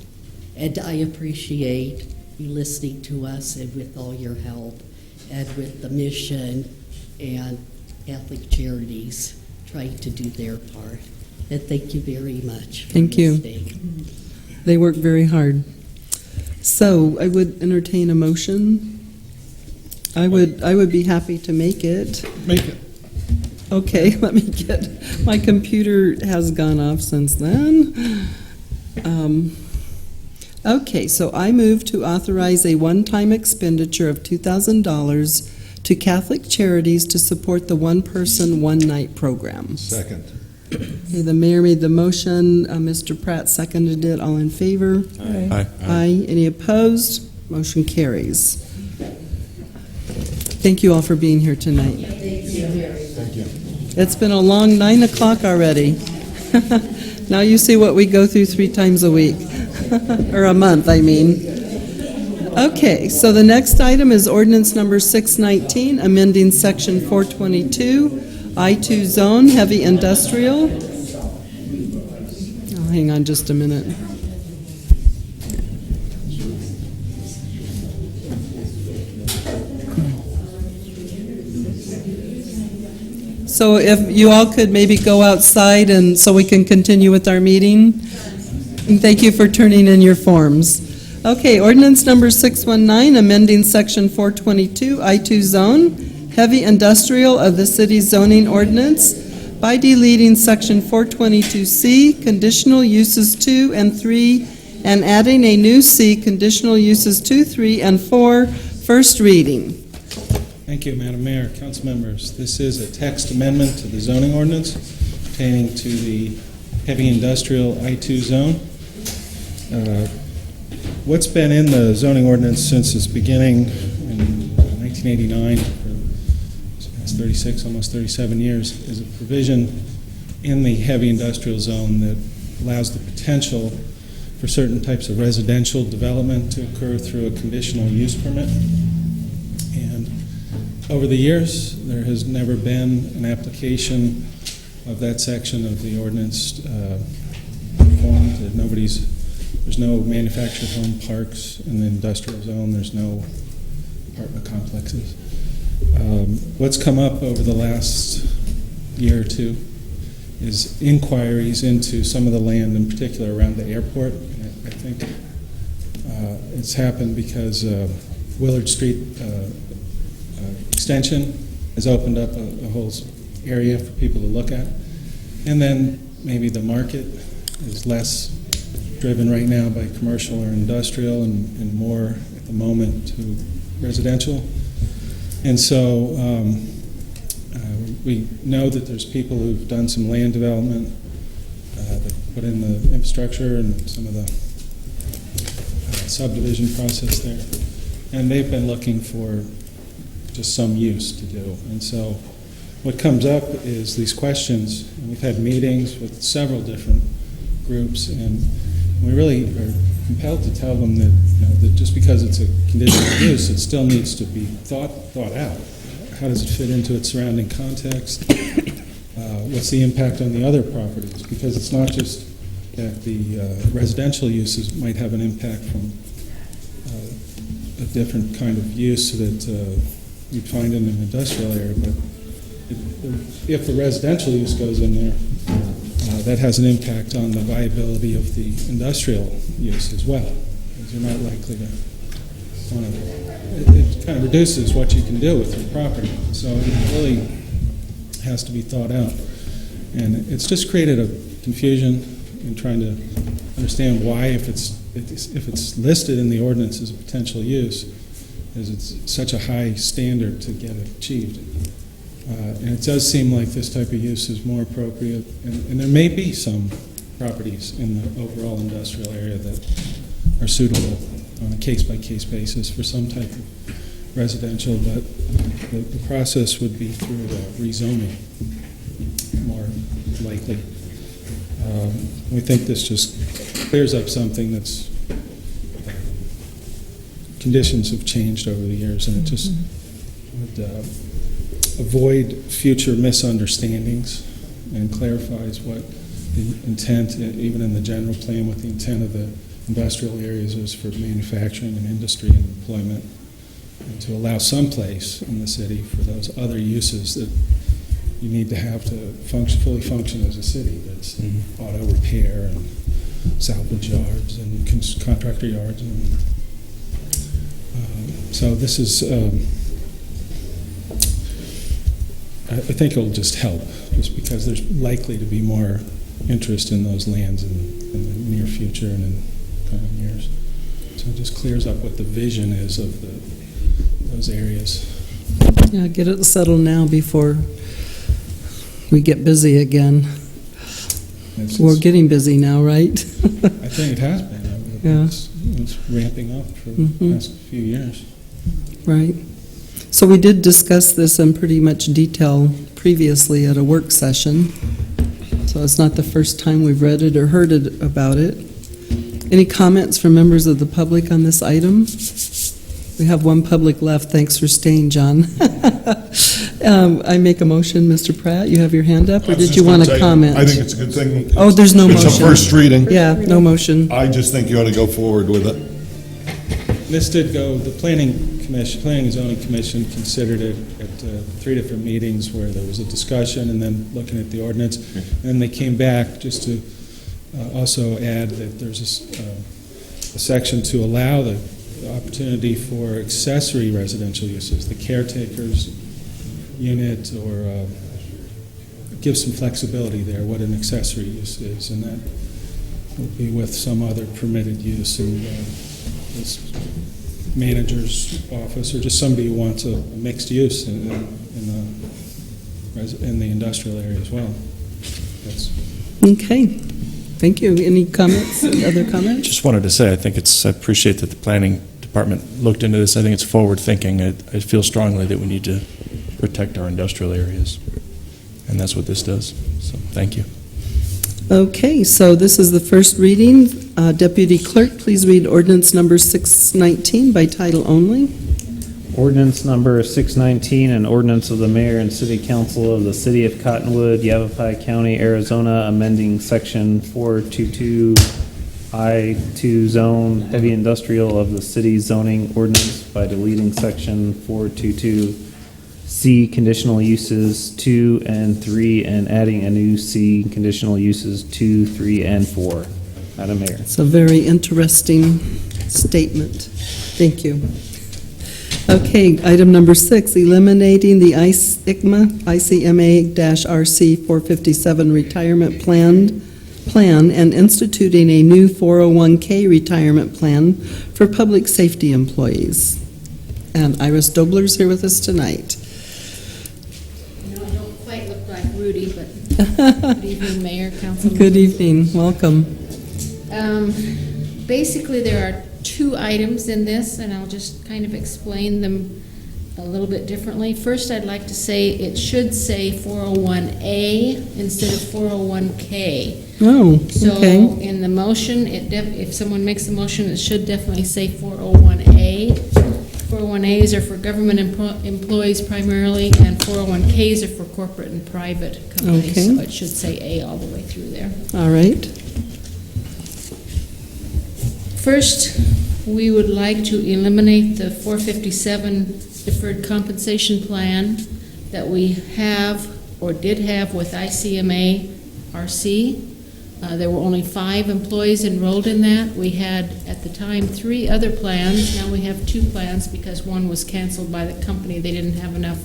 And I appreciate you listening to us and with all your help and with the mission and Catholic Charities trying to do their part. And thank you very much. for Thank you. listening. They work very hard. So I would entertain a motion. I would be happy to make it. Make it. Okay, let me get, my computer has gone off since then. Okay, so I move to authorize a one-time expenditure of $2,000 to Catholic Charities to support the one-person, one-night program. Second. Okay, the mayor made the motion, Mr. Pratt seconded it, all in favor? Aye. Aye. Any opposed? Motion carries. Thank you all for being here tonight. Thank you. It's been a long 9 o'clock already. Now you see what we go through 3 times a week, or a month, I mean. Okay, so the next item is ordinance number 619, amending section 422, I2 zone, heavy industrial. Oh, hang on just a minute. So if you all could maybe go outside and so we can continue with our meeting. And thank you for turning in your forms. Okay, ordinance number 619, amending section 422, I2 zone, heavy industrial of the city's zoning ordinance by deleting section 422C, conditional uses 2 and 3, and adding a new C, conditional uses 2, 3, and 4, first reading. Thank you, Madam Mayor, council members. This is a text amendment to the zoning ordinance pertaining to the heavy industrial I2 zone. What's been in the zoning ordinance since its beginning in 1989, for the past 36, almost 37 years, is a provision in the heavy industrial zone that allows the potential for certain types of residential development to occur through a conditional use permit. And over the years, there has never been an application of that section of the ordinance performed. There's no manufactured home parks in the industrial zone. There's no apartment complexes. What's come up over the last year or two is inquiries into some of the land, in particular around the airport. And I think it's happened because Willard Street extension has opened up a whole area for people to look at. And then maybe the market is less driven right now by commercial or industrial and more at the moment to residential. And so we know that there's people who've done some land development, that put in the infrastructure and some of the subdivision process there. And they've been looking for just some use to do. And so what comes up is these questions, and we've had meetings with several different groups, and we really are compelled to tell them that, that just because it's a conditional use, it still needs to be thought out. How does it fit into its surrounding context? What's the impact on the other properties? Because it's not just that the residential uses might have an impact from a different kind of use that you'd find in an industrial area, but if the residential use goes in there, that has an impact on the viability of the industrial use as well, because you're not likely to want to, it kind of reduces what you can do with your property. So it really has to be thought out. And it's just created a confusion in trying to understand why, if it's listed in the ordinance as a potential use, is it's such a high standard to get it achieved. And it does seem like this type of use is more appropriate, and there may be some properties in the overall industrial area that are suitable on a case-by-case basis for some type of residential, but the process would be through rezoning, more likely. We think this just clears up something that's, conditions have changed over the years, and it just would avoid future misunderstandings and clarifies what the intent, even in the general plan, what the intent of the industrial areas is for manufacturing and industry and employment, and to allow some place in the city for those other uses that you need to have to fully function as a city. That's auto repair and salvage yards and contractor yards. And, so this is, I think it'll just help, just because there's likely to be more interest in those lands in the near future and in coming years. So it just clears up what the vision is of those areas. Yeah, get it settled now before we get busy again. We're getting busy now, right? I think it has been. I mean, Yeah. It's ramping up for the past few years. Right. So we did discuss this in pretty much detail previously at a work session. So it's not the first time we've read it or heard it about it. Any comments from members of the public on this item? We have one public left. Thanks for staying, John. I make a motion, Mr. Pratt. You have your hand up, or did you want to comment? I think it's a good thing. Oh, there's no motion. It's a first reading. Yeah, no motion. I just think you ought to go forward with it. This did go, the Planning and Zoning Commission considered it at 3 different meetings where there was a discussion and then looking at the ordinance. And they came back just to also add that there's a section to allow the opportunity for accessory residential uses, the caretaker's unit, or give some flexibility there, what an accessory use is, and that would be with some other permitted use in this manager's office, or just somebody who wants a mixed use in the industrial area as well. Okay. Thank you. Any comments? Other comments? Just wanted to say, I appreciate that the planning department looked into this. I think it's forward thinking. I feel strongly that we need to protect our industrial areas, and that's what this does. So thank you. Okay, so this is the first reading. Deputy Clerk, please read ordinance number 619 by title only. Ordinance number 619, an ordinance of the mayor and city council of the city of Cottonwood, Yavapai County, Arizona, amending section 422I2 zone heavy industrial of the city's zoning ordinance by deleting section 422C conditional uses 2 and 3 and adding a new C conditional uses 2, 3, and 4. Madam Mayor. It's a very interesting statement. Thank you. Okay, item number 6, eliminating the ICMA-RC 457 retirement plan and instituting a new 401k retirement plan for public safety employees. And Iris Dobler's here with us tonight. No, I don't quite look like Rudy, but good evening, Mayor, Councilman. Good evening. Welcome. Basically, there are 2 items in this, and I'll just kind of explain them a little bit differently. First, I'd like to say it should say 401A instead of 401K. Oh, so okay. In the motion, if someone makes a motion, it should definitely say 401A. 401As are for government employees primarily, and 401Ks are for corporate and private companies. Okay. So it should say A all the way through there. All right. First, we would like to eliminate the 457 deferred compensation plan that we have or did have with ICMA-RC. There were only 5 employees enrolled in that. We had, at the time, 3 other plans. Now we have 2 plans because one was canceled by the company. They didn't have enough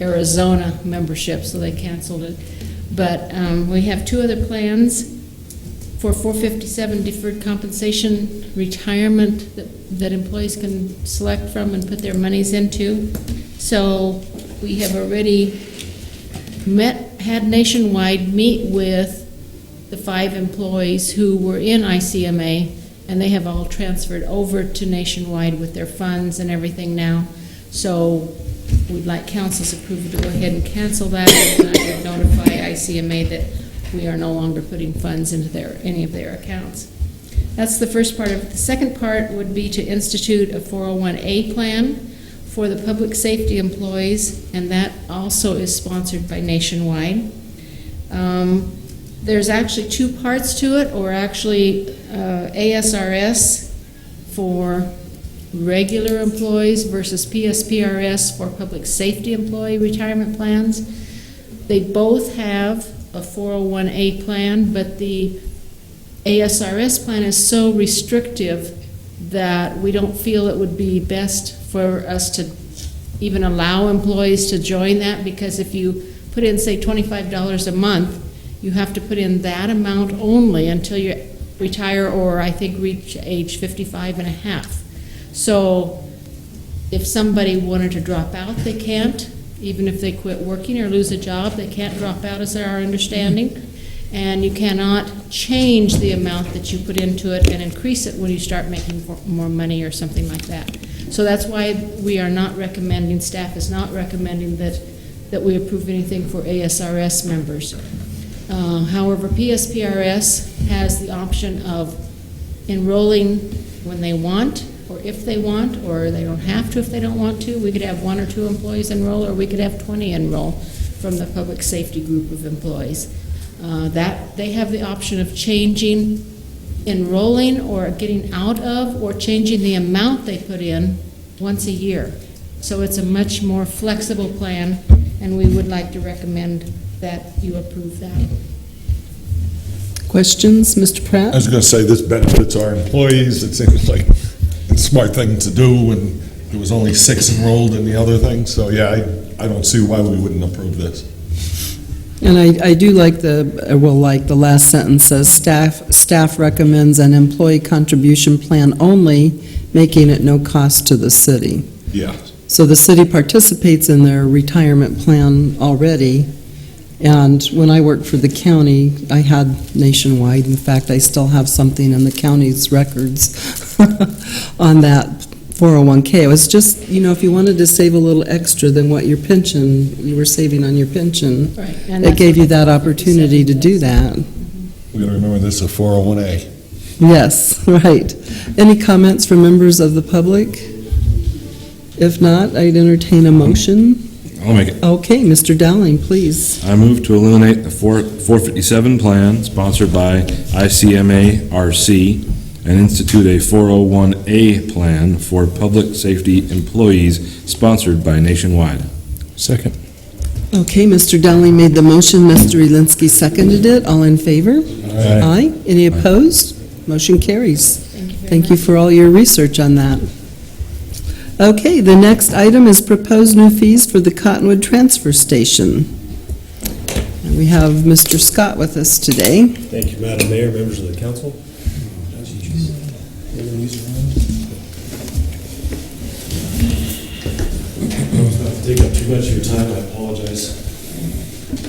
Arizona membership, so they canceled it. But we have 2 other plans for 457 deferred compensation retirement that employees can select from and put their monies into. So we have already had Nationwide meet with the 5 employees who were in ICMA, and they have all transferred over to Nationwide with their funds and everything now. So we'd like council's approval to go ahead and cancel that, and I would notify ICMA that we are no longer putting funds into any of their accounts. That's the first part of it. The second part would be to institute a 401A plan for the public safety employees, and that also is sponsored by Nationwide. There's actually 2 parts to it, or actually ASRS for regular employees versus PSPRS for public safety employee retirement plans. They both have a 401A plan, but the ASRS plan is so restrictive that we don't feel it would be best for us to even allow employees to join that, because if you put in, say, $25 a month, you have to put in that amount only until you retire or I think reach age 55 and a half. So if somebody wanted to drop out, they can't. Even if they quit working or lose a job, they can't drop out, is our understanding. And you cannot change the amount that you put into it and increase it when you start making more money or something like that. So that's why we are not recommending, staff is not recommending that we approve anything for ASRS members. However, PSPRS has the option of enrolling when they want, or if they want, or they don't have to if they don't want to. We could have 1 or 2 employees enroll, or we could have 20 enroll from the public safety group of employees. That they have the option of changing, enrolling, or getting out of, or changing the amount they put in once a year. So it's a much more flexible plan, and we would like to recommend that you approve that. Questions, Mr. Pratt? I was going to say, this benefits our employees. It seems like a smart thing to do, and there was only 6 enrolled in the other thing. So, yeah, I don't see why we wouldn't approve this. And I do like the last sentence says, staff recommends an employee contribution plan only, making it no cost to the city. Yeah. So the city participates in their retirement plan already, and when I worked for the county, I had nationwide. In fact, I still have something in the county's records on that 401k. It was just, if you wanted to save a little extra than what your pension, you were saving on your pension, Right. it gave you that opportunity to do that. We got to remember this is a 401A. Yes, right. Any comments from members of the public? If not, I'd entertain a motion. I'll make it. Okay, Mr. Dowling, please. I move to eliminate the 457 plan sponsored by ICMA-RC and institute a 401A plan for public safety employees sponsored by Nationwide. Second. Okay, Mr. Dowling made the motion, Mr. Elinsky seconded it. All in favor? Aye. Any opposed? Motion carries. Thank you for all your research on that. Okay, the next item is proposed new fees for the Cottonwood Transfer Station. And we have Mr. Scott with us today. Thank you, Madam Mayor, members of the council. I was about to take up too much of your time. I apologize for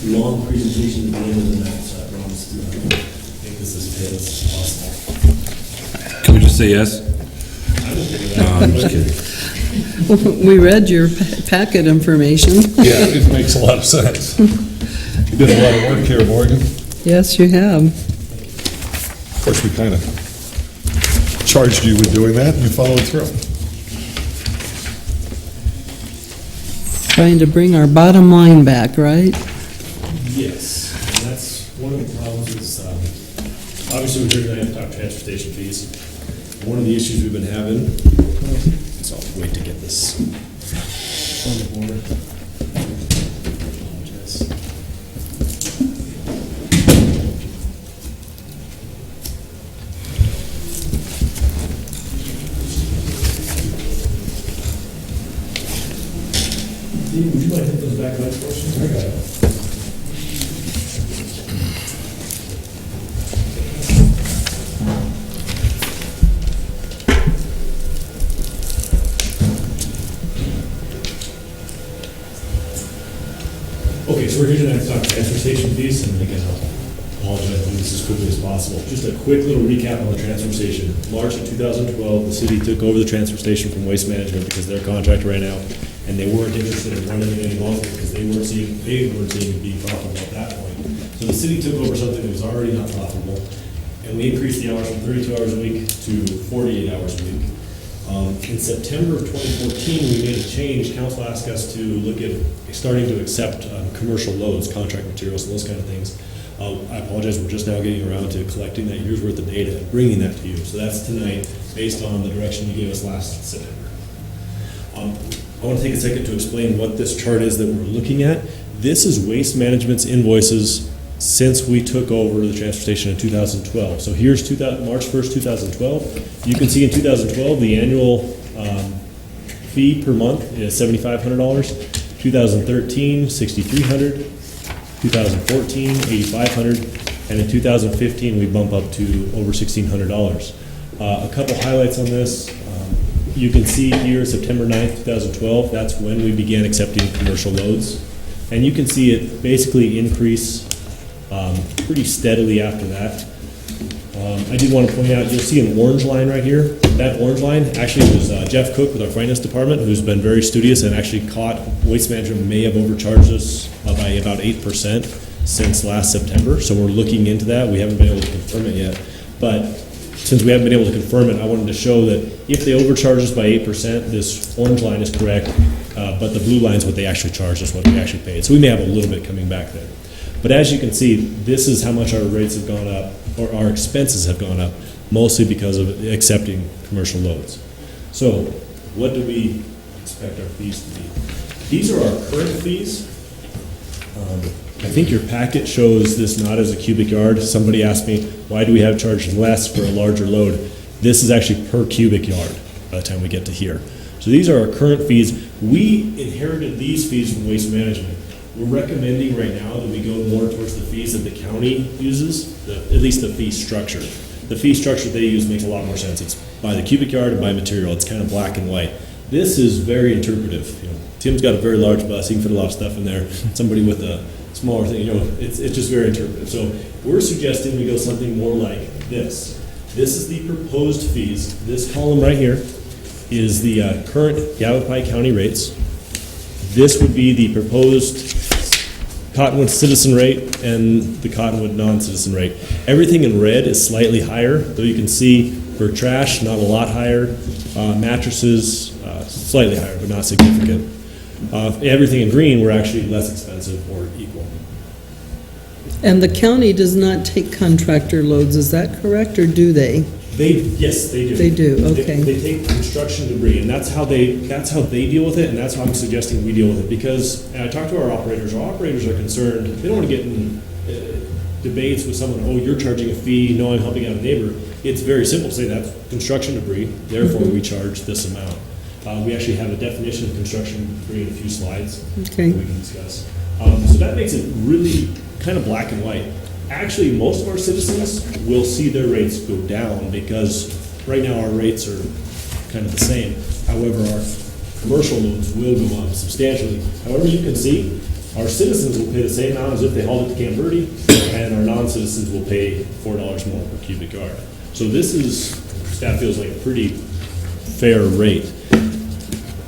the long presentation at the end of the night, so I promise to make this as painless as possible. Can we just say yes? No, I'm just kidding. We read your packet information. Yeah, it makes a lot of sense. You did a lot of work here, Morgan. Yes, you have. Of course, we kind of charged you with doing that, and you followed through. Trying to bring our bottom line back, right? Yes, and that's one of the problems is, obviously, we're here tonight to talk transportation fees. One of the issues we've been having, so I'll wait to get this on the board. Apologize. Steve, would you mind hitting those back lights for us? I got it. Okay, so we're here tonight to talk transfer station fees, and again, I'll apologize for this as quickly as possible. Just a quick little recap on the transfer station. March of 2012, the city took over the transfer station from Waste Management because their contract ran out, and they weren't interested in running it any longer because they weren't seeing it being profitable at that point. So the city took over something that was already not profitable, and we increased the hours from 32 hours a week to 48 hours a week. In September of 2014, we made a change. Council asked us to look at starting to accept commercial loads, contract materials, and those kind of things. I apologize, we're just now getting around to collecting that year's worth of data and bringing that to you. So that's tonight, based on the direction you gave us last September. I want to take a second to explain what this chart is that we're looking at. This is Waste Management's invoices since we took over the transfer station in 2012. So here's March 1st, 2012. You can see in 2012, the annual fee per month is $7,500. 2013, $6,300. 2014, $8,500. And in 2015, we bump up to over $1,600. A couple highlights on this. You can see here September 9th, 2012, that's when we began accepting commercial loads. And you can see it basically increase pretty steadily after that. I did want to point out, you'll see an orange line right here. That orange line actually was Jeff Cook with our finance department, who's been very studious and actually caught Waste Management may have overcharged us by about 8% since last September. So we're looking into that. We haven't been able to confirm it yet. But since we haven't been able to confirm it, I wanted to show that if they overcharge us by 8%, this orange line is correct, but the blue line is what they actually charged us, what we actually paid. So we may have a little bit coming back there. But as you can see, this is how much our rates have gone up, or our expenses have gone up, mostly because of accepting commercial loads. So what do we expect our fees to be? These are our current fees. I think your packet shows this not as a cubic yard. Somebody asked me, why do we have charged less for a larger load? This is actually per cubic yard by the time we get to here. So these are our current fees. We inherited these fees from Waste Management. We're recommending right now that we go more towards the fees that the county uses, at least the fee structure. The fee structure they use makes a lot more sense. It's by the cubic yard and by material. It's kind of black and white. This is very interpretive. Tim's got a very large bus. He can fit a lot of stuff in there. Somebody with a smaller thing, it's just very interpretive. So we're suggesting we go something more like this. This is the proposed fees. This column right here is the current Yavapai County rates. This would be the proposed Cottonwood citizen rate and the Cottonwood non-citizen rate. Everything in red is slightly higher, though you can see for trash, not a lot higher. Mattresses, slightly higher, but not significant. Everything in green, we're actually less expensive or equal. And the county does not take contractor loads, is that correct, or do they? Yes, they do. They do, okay. They take construction debris, and that's how they deal with it, and that's how I'm suggesting we deal with it. Because, and I talked to our operators are concerned, they don't want to get in debates with someone, oh, you're charging a fee, no, I'm helping out a neighbor. It's very simple to say that's construction debris, therefore we charge this amount. We actually have a definition of construction debris in a few slides that we can discuss. So that makes it really kind of black and white. Actually, most of our citizens will see their rates go down because right now our rates are kind of the same. However, our commercial loads will go up substantially. However, you can see our citizens will pay the same amount as if they hauled it to Camp Verde, and our non-citizens will pay $4 more per cubic yard. So this is, staff feels like a pretty fair rate.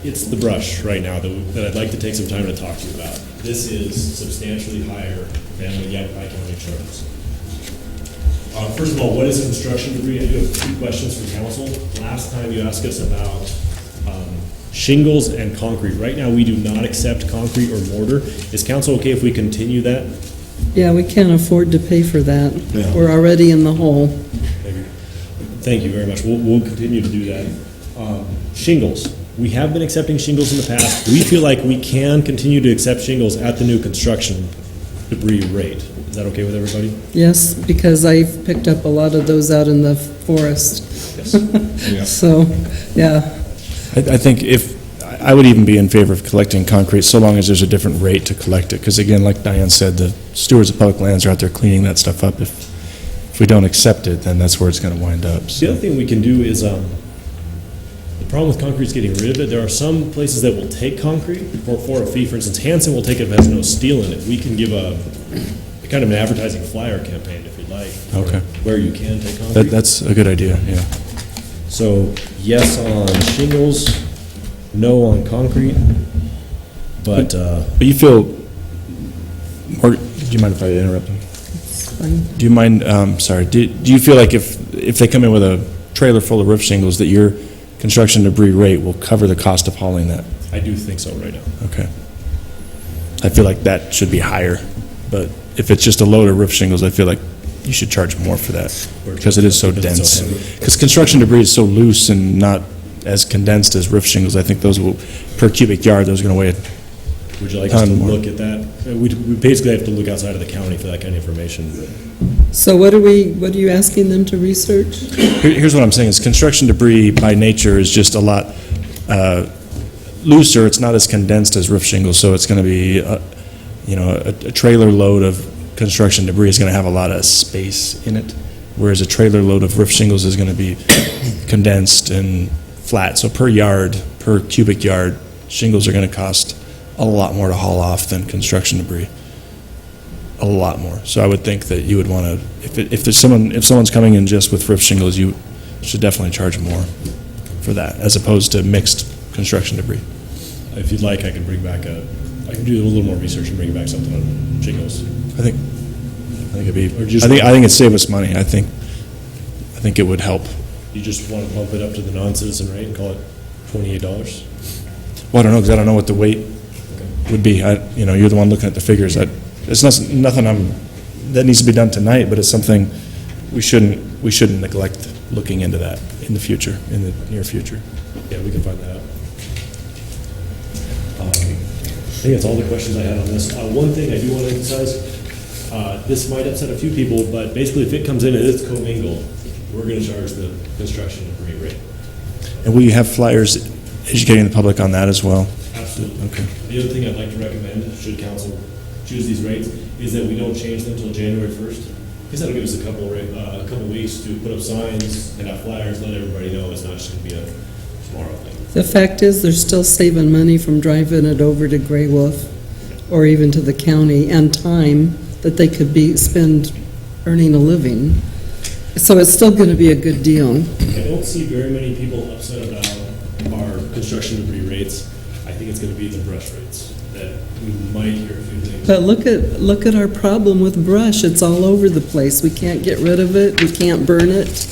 It's the brush right now that I'd like to take some time to talk to you about. This is substantially higher than what Yavapai County charges. First of all, what is construction debris? I do have 2 questions for council. Last time you asked us about shingles and concrete. Right now, we do not accept concrete or mortar. Is council okay if we continue that? Yeah, we can't afford to pay for that. Yeah. We're already in the hole. Thank you very much. We'll continue to do that. Shingles. We have been accepting shingles in the past. We feel like we can continue to accept shingles at the new construction debris rate. Is that okay with everybody? Yes, because I've picked up a lot of those out in the forest. Yes. So, yeah. I think I would even be in favor of collecting concrete so long as there's a different rate to collect it. Because again, like Diane said, the stewards of public lands are out there cleaning that stuff up. If we don't accept it, then that's where it's going to wind up. So. The other thing we can do is, the problem with concrete is getting rid of it. There are some places that will take concrete for a fee. For instance, Hanson will take it if it has no steel in it. We can give a kind of an advertising flyer campaign if you'd like. Okay. Where you can take concrete. That's a good idea, yeah. So yes on shingles, no on concrete, but you feel, or do you mind if I interrupt them? Do you mind, sorry, do you feel like if they come in with a trailer full of roof shingles that your construction debris rate will cover the cost of hauling that? I do think so right now. Okay. I feel like that should be higher, but if it's just a load of roof shingles, I feel like you should charge more for that because it is so dense. Because construction debris is so loose and not as condensed as roof shingles. I think those will, per cubic yard, those are going to weigh Would you like us to ton more. look at that? We basically have to look outside of the county for that kind of information. So what are you asking them to research? Here's what I'm saying, is construction debris by nature is just a lot looser. It's not as condensed as roof shingles, so it's going to be, a trailer load of construction debris is going to have a lot of space in it, whereas a trailer load of roof shingles is going to be condensed and flat. So per cubic yard, shingles are going to cost a lot more to haul off than construction debris. A lot more. So I would think that you would want to, if someone's coming in just with roof shingles, you should definitely charge more for that, as opposed to mixed construction debris. If you'd like, I can I can do a little more research and bring back something on shingles. I think it'd save us money. I think it would help. You just want to bump it up to the non-citizen rate and call it $28? Well, I don't know, because I don't know what the weight would be. You're the one looking at the figures. It's nothing that needs to be done tonight, but it's something we shouldn't neglect looking into that in the future, in the near future. Yeah, we can find that out. I think that's all the questions I had on this. One thing I do want to emphasize, this might upset a few people, but basically if it comes in and it's commingled, we're going to charge the construction debris rate. And will you have flyers educating the public on that as well? Absolutely. Okay. The other thing I'd like to recommend, should council choose these rates, is that we don't change them until January 1st. Because that'll give us a couple weeks to put up signs and have flyers, let everybody know it's not just going to be a tomorrow thing. The fact is, they're still saving money from driving it over to Gray Wolf or even to the county, and time that they could spend earning a living. So it's still going to be a good deal. I don't see very many people upset about our construction debris rates. I think it's going to be the brush rates that we might hear a few things. But look at our problem with brush. It's all over the place. We can't get rid of it. We can't burn it.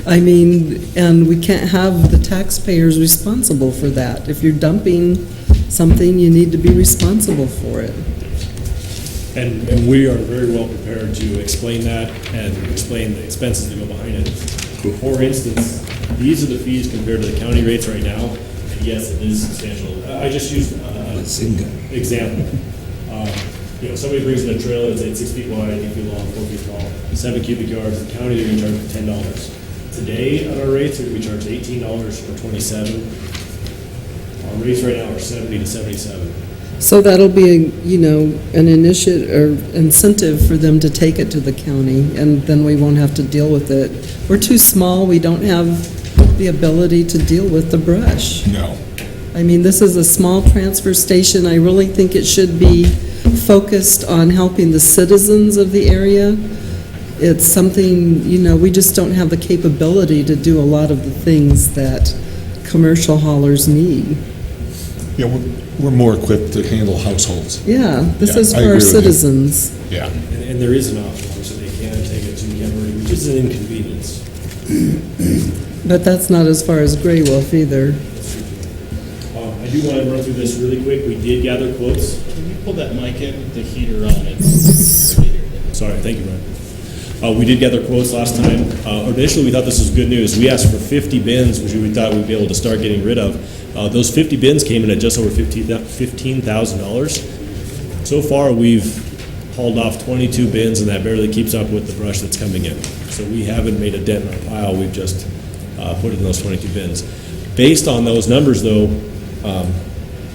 I mean, and we can't have the taxpayers responsible for that. If you're dumping something, you need to be responsible for it. And we are very well prepared to explain that and explain the expenses that go behind it. For instance, these are the fees compared to the county rates right now, and yes, it is substantial. I just used an example. Somebody brings in a trailer that's 8 6 feet wide, 8 feet long, 4 feet tall, 7 cubic yards. The county, they're going to charge $10. Today, at our rates, we charge $18 or $27. Our rates right now are $70 to $77. So that'll be, an initiative or incentive for them to take it to the county, and then we won't have to deal with it. We're too small. We don't have the ability to deal with the brush. No. I mean, this is a small transfer station. I really think it should be focused on helping the citizens of the area. It's something, we just don't have the capability to do a lot of the things that commercial haulers need. Yeah, we're more equipped to handle households. Yeah, this is I for agree our with you. citizens. Yeah. And there is an option, so they can take it to Cameron, which is an inconvenience. But that's not as far as Gray Wolf either. I do want to run through this really quick. We did gather quotes. Can you pull that mic in, the heater on it? Sorry, thank you, Ryan. We did gather quotes last time. Initially, we thought this was good news. We asked for 50 bins, which we thought we'd be able to start getting rid of. Those 50 bins came in at just over $15,000. So far, we've hauled off 22 bins, and that barely keeps up with the brush that's coming in. So we haven't made a dent in our pile. We've just put it in those 22 bins. Based on those numbers, though,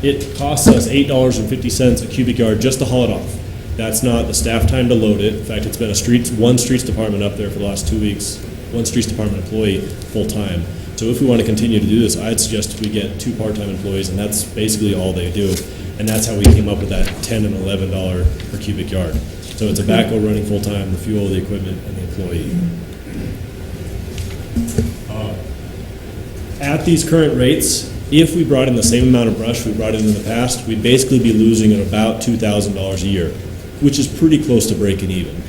it costs us $8.50 a cubic yard just to haul it off. That's not the staff time to load it. In fact, it's been one streets department up there for the last 2 weeks, one streets department employee full-time. So if we want to continue to do this, I'd suggest we get 2 part-time employees, and that's basically all they do. And that's how we came up with that $10 and $11 per cubic yard. So it's a backhoe running full-time, the fuel, the equipment, and the employee. At these current rates, if we brought in the same amount of brush we brought in the past, we'd basically be losing at about $2,000 a year, which is pretty close to breaking even.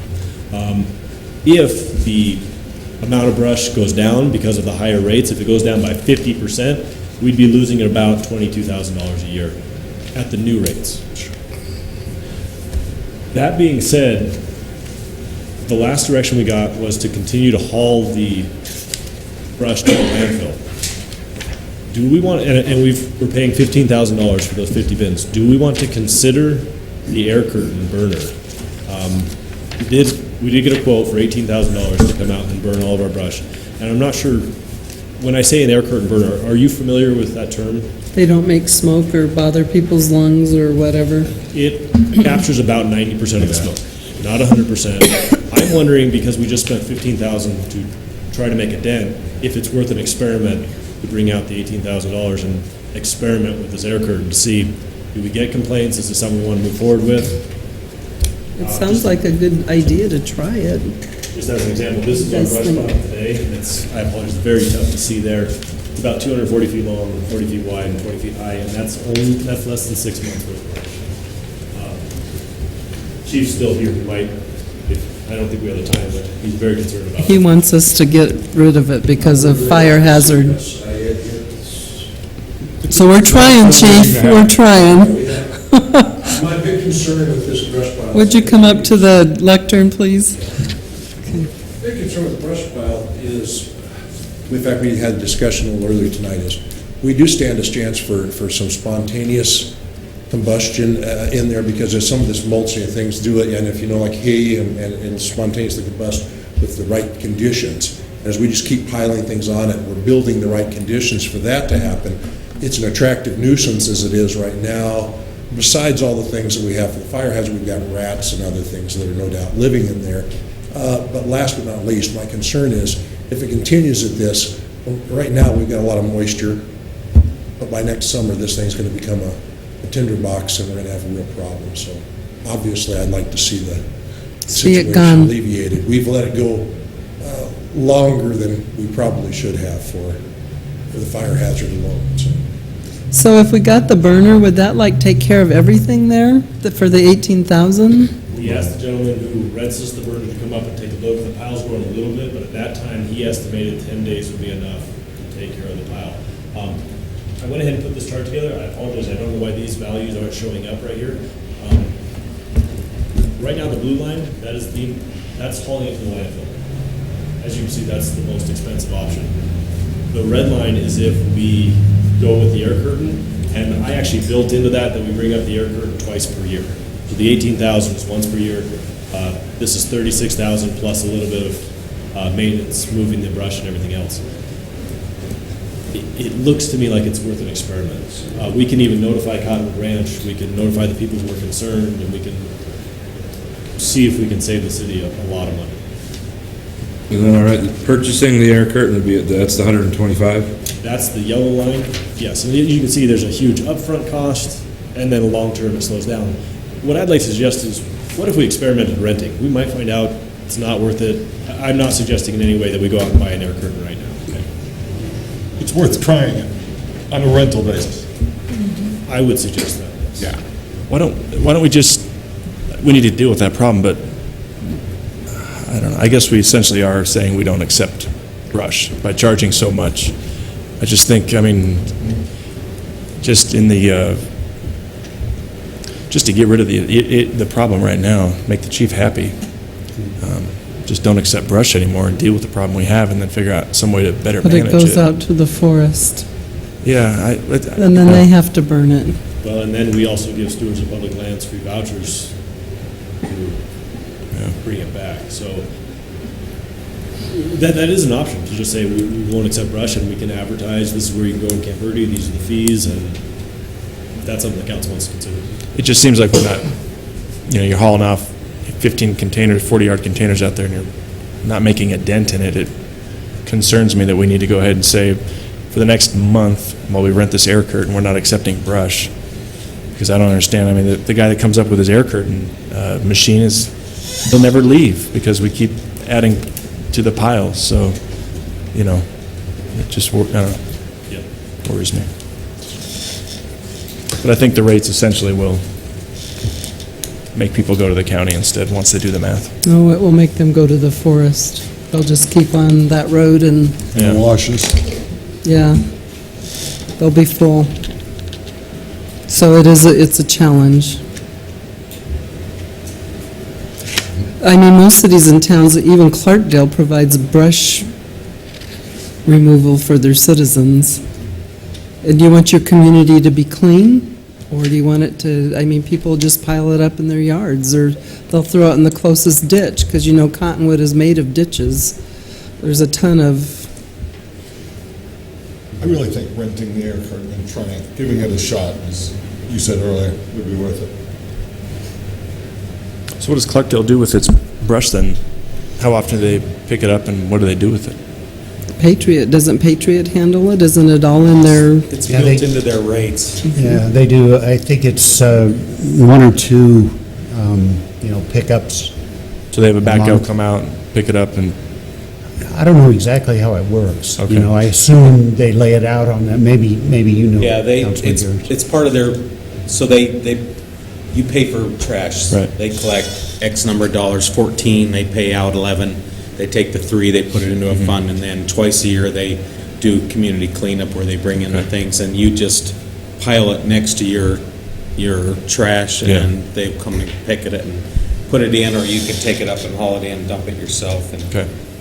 If the amount of brush goes down because of the higher rates, if it goes down by 50%, we'd be losing at about $22,000 a year at the new rates. That being said, the last direction we got was to continue to haul the brush to the landfill. do we want, and we're paying $15,000 for those 50 bins. Do we want to consider the air curtain burner? We did get a quote for $18,000 to come out and burn all of our brush. And I'm not sure, when I say an air curtain burner, are you familiar with that term? They don't make smoke or bother people's lungs or whatever. It captures about 90% of the smoke, not 100%. I'm wondering, because we just spent $15,000 to try to make a dent, if it's worth an experiment to bring out the $18,000 and experiment with this air curtain to see, do we get complaints? Is this something we want to move forward with? It sounds like a good idea to try it. Just as an example, this is our brush pile today. It's, I apologize, very tough to see there. It's about 240 feet long, 40 feet wide, and 20 feet high, and that's less than 6 months worth of brush. Chief's still here. He might, I don't think we have the time, but he's very concerned about it. He wants us to get rid of it because of fire hazard. So we're trying, Chief, we're trying. My big concern with this brush pile. Would you come up to the lectern, please? Big concern with the brush pile is, in fact, we had a discussion a little earlier tonight, is we do stand a chance for some spontaneous combustion in there, because there's some of this mulching and things do it, and if you know, like hay and spontaneously combust with the right conditions. As we just keep piling things on it, we're building the right conditions for that to happen. It's an attractive nuisance as it is right now. Besides all the things that we have for the fire hazard, we've got rats and other things that are no doubt living in there. But last but not least, my concern is if it continues at this, right now we've got a lot of moisture, but by next summer this thing's going to become a tinderbox and we're going to have a real problem. So obviously I'd like to see the situation alleviated. We've let it go longer than we probably should have for the fire hazard alone. So if we got the burner, would that like take care of everything there for the 18,000? We asked the gentleman who rents us the burner to come up and take a look. The pile's growing a little bit, but at that time he estimated 10 days would be enough to take care of the pile. I went ahead and put this chart together. I apologize, I don't know why these values aren't showing up right here. Right now the blue line, that's hauling it to the landfill. As you can see, that's the most expensive option. The red line is if we go with the air curtain, and I actually built into that we bring up the air curtain twice per year. So the 18,000 is once per year. This is 36,000 plus a little bit of maintenance, moving the brush and everything else. It looks to me like it's worth an experiment. We can even notify Cottonwood Ranch, we can notify the people who are concerned, and we can see if we can save the city a lot of money. And then, all right, purchasing the air curtain would be, that's the 125? That's the yellow line, yes. And you can see there's a huge upfront cost, and then long-term it slows down. What I'd like to suggest is, what if we experimented renting? We might find out it's not worth it. I'm not suggesting in any way that we go out and buy an air curtain right now. Okay? It's worth trying it on a rental basis. I would suggest that, yes. Yeah. Why don't we just, we need to deal with that problem, but I don't know, I guess we essentially are saying we don't accept brush by charging so much. I just think, I mean, just in the, just to get rid of the problem right now, make the chief happy. Just don't accept brush anymore and deal with the problem we have, and then figure out some way to better manage it. But it goes out to the forest. Yeah. And then they have to burn it. Well, and then we also give stewards of public lands free vouchers to bring it back. So that is an option, to just say we won't accept brush, and we can advertise, this is where you can go in Camp Verde, these are the fees, and that's something the council wants to consider. It just seems like we're not, you're hauling off 15 containers, 40-yard containers out there, and you're not making a dent in it. It concerns me that we need to go ahead and say, for the next month, while we rent this air curtain, we're not accepting brush. Because I don't understand. I mean, the guy that comes up with his air curtain machine they'll never leave because we keep adding to the piles. So, it just, I don't know, worries me. But I think the rates essentially will make people go to the county instead once they do the math. No, it will make them go to the forest. They'll just keep on that road and washes. Yeah, they'll be full. So it's a challenge. I mean, most cities and towns, even Clarkdale provides brush removal for their citizens. And do you want your community to be clean? Or do you want it to, I mean, people just pile it up in their yards, or they'll throw it in the closest ditch, because you know Cottonwood is made of ditches. There's a ton of, I really think renting the air curtain and giving it a shot, as you said earlier, would be worth it. So what does Clarkdale do with its brush then? How often do they pick it up and what do they do with it? Patriot, doesn't Patriot handle it? Isn't it all in their? It's built into their rates. Yeah, they do. I think it's one or two, pickups. So they have a backhoe month. come out and pick it up and... I don't know exactly how it works. Okay. You know, I assume they lay it out on that. Maybe you know. Yeah, Councilman Garrett. it's part of their, so you pay for trash. Right. They collect X number of dollars, 14, they pay out 11. They take the 3, they put it into a fund, and then twice a year they do community cleanup where they bring in the things, and you just pile it next to your trash, and they come and pick it and put it in, or you can take it up and haul it in, dump it yourself. And,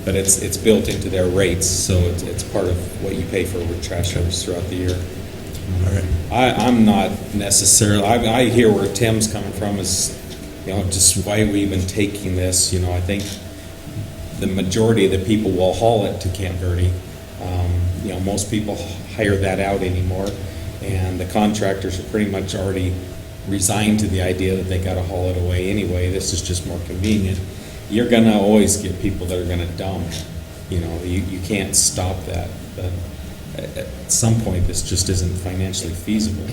but it's built into their rates, so it's part of what you pay for with trash service throughout the year. All right. I'm not necessarily, I hear where Tim's coming from is, just why are we even taking this? I think the majority of the people will haul it to Camp Verde. Most people hire that out anymore, and the contractors are pretty much already resigned to the idea that they got to haul it away anyway. This is just more convenient. You're going to always get people that are going to dump. You can't stop that. But at some point, this just isn't financially feasible.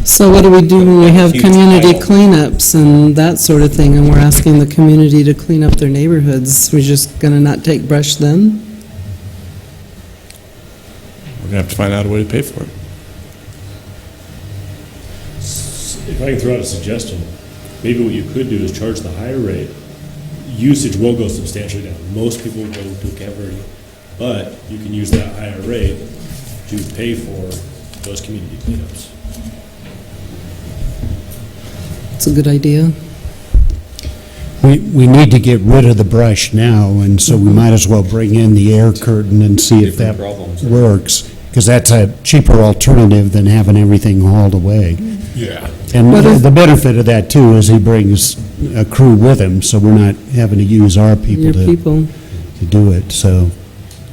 So what do we do when we have Huge community pile. cleanups and that sort of thing, and we're asking the community to clean up their neighborhoods? We're just going to not take brush then? We're going to have to find out a way to pay for it. If I can throw out a suggestion, maybe what you could do is charge the higher rate. Usage will go substantially down. Most people will go to Camp Verde, but you can use that higher rate to pay for those community cleanups. It's a good idea. We need to get rid of the brush now, and so we might as well bring in the air curtain and see if that works, because that's a cheaper alternative than having everything hauled away. Yeah. And the benefit of that, too, is he brings a crew with him, so we're not having to use our people to do it, so.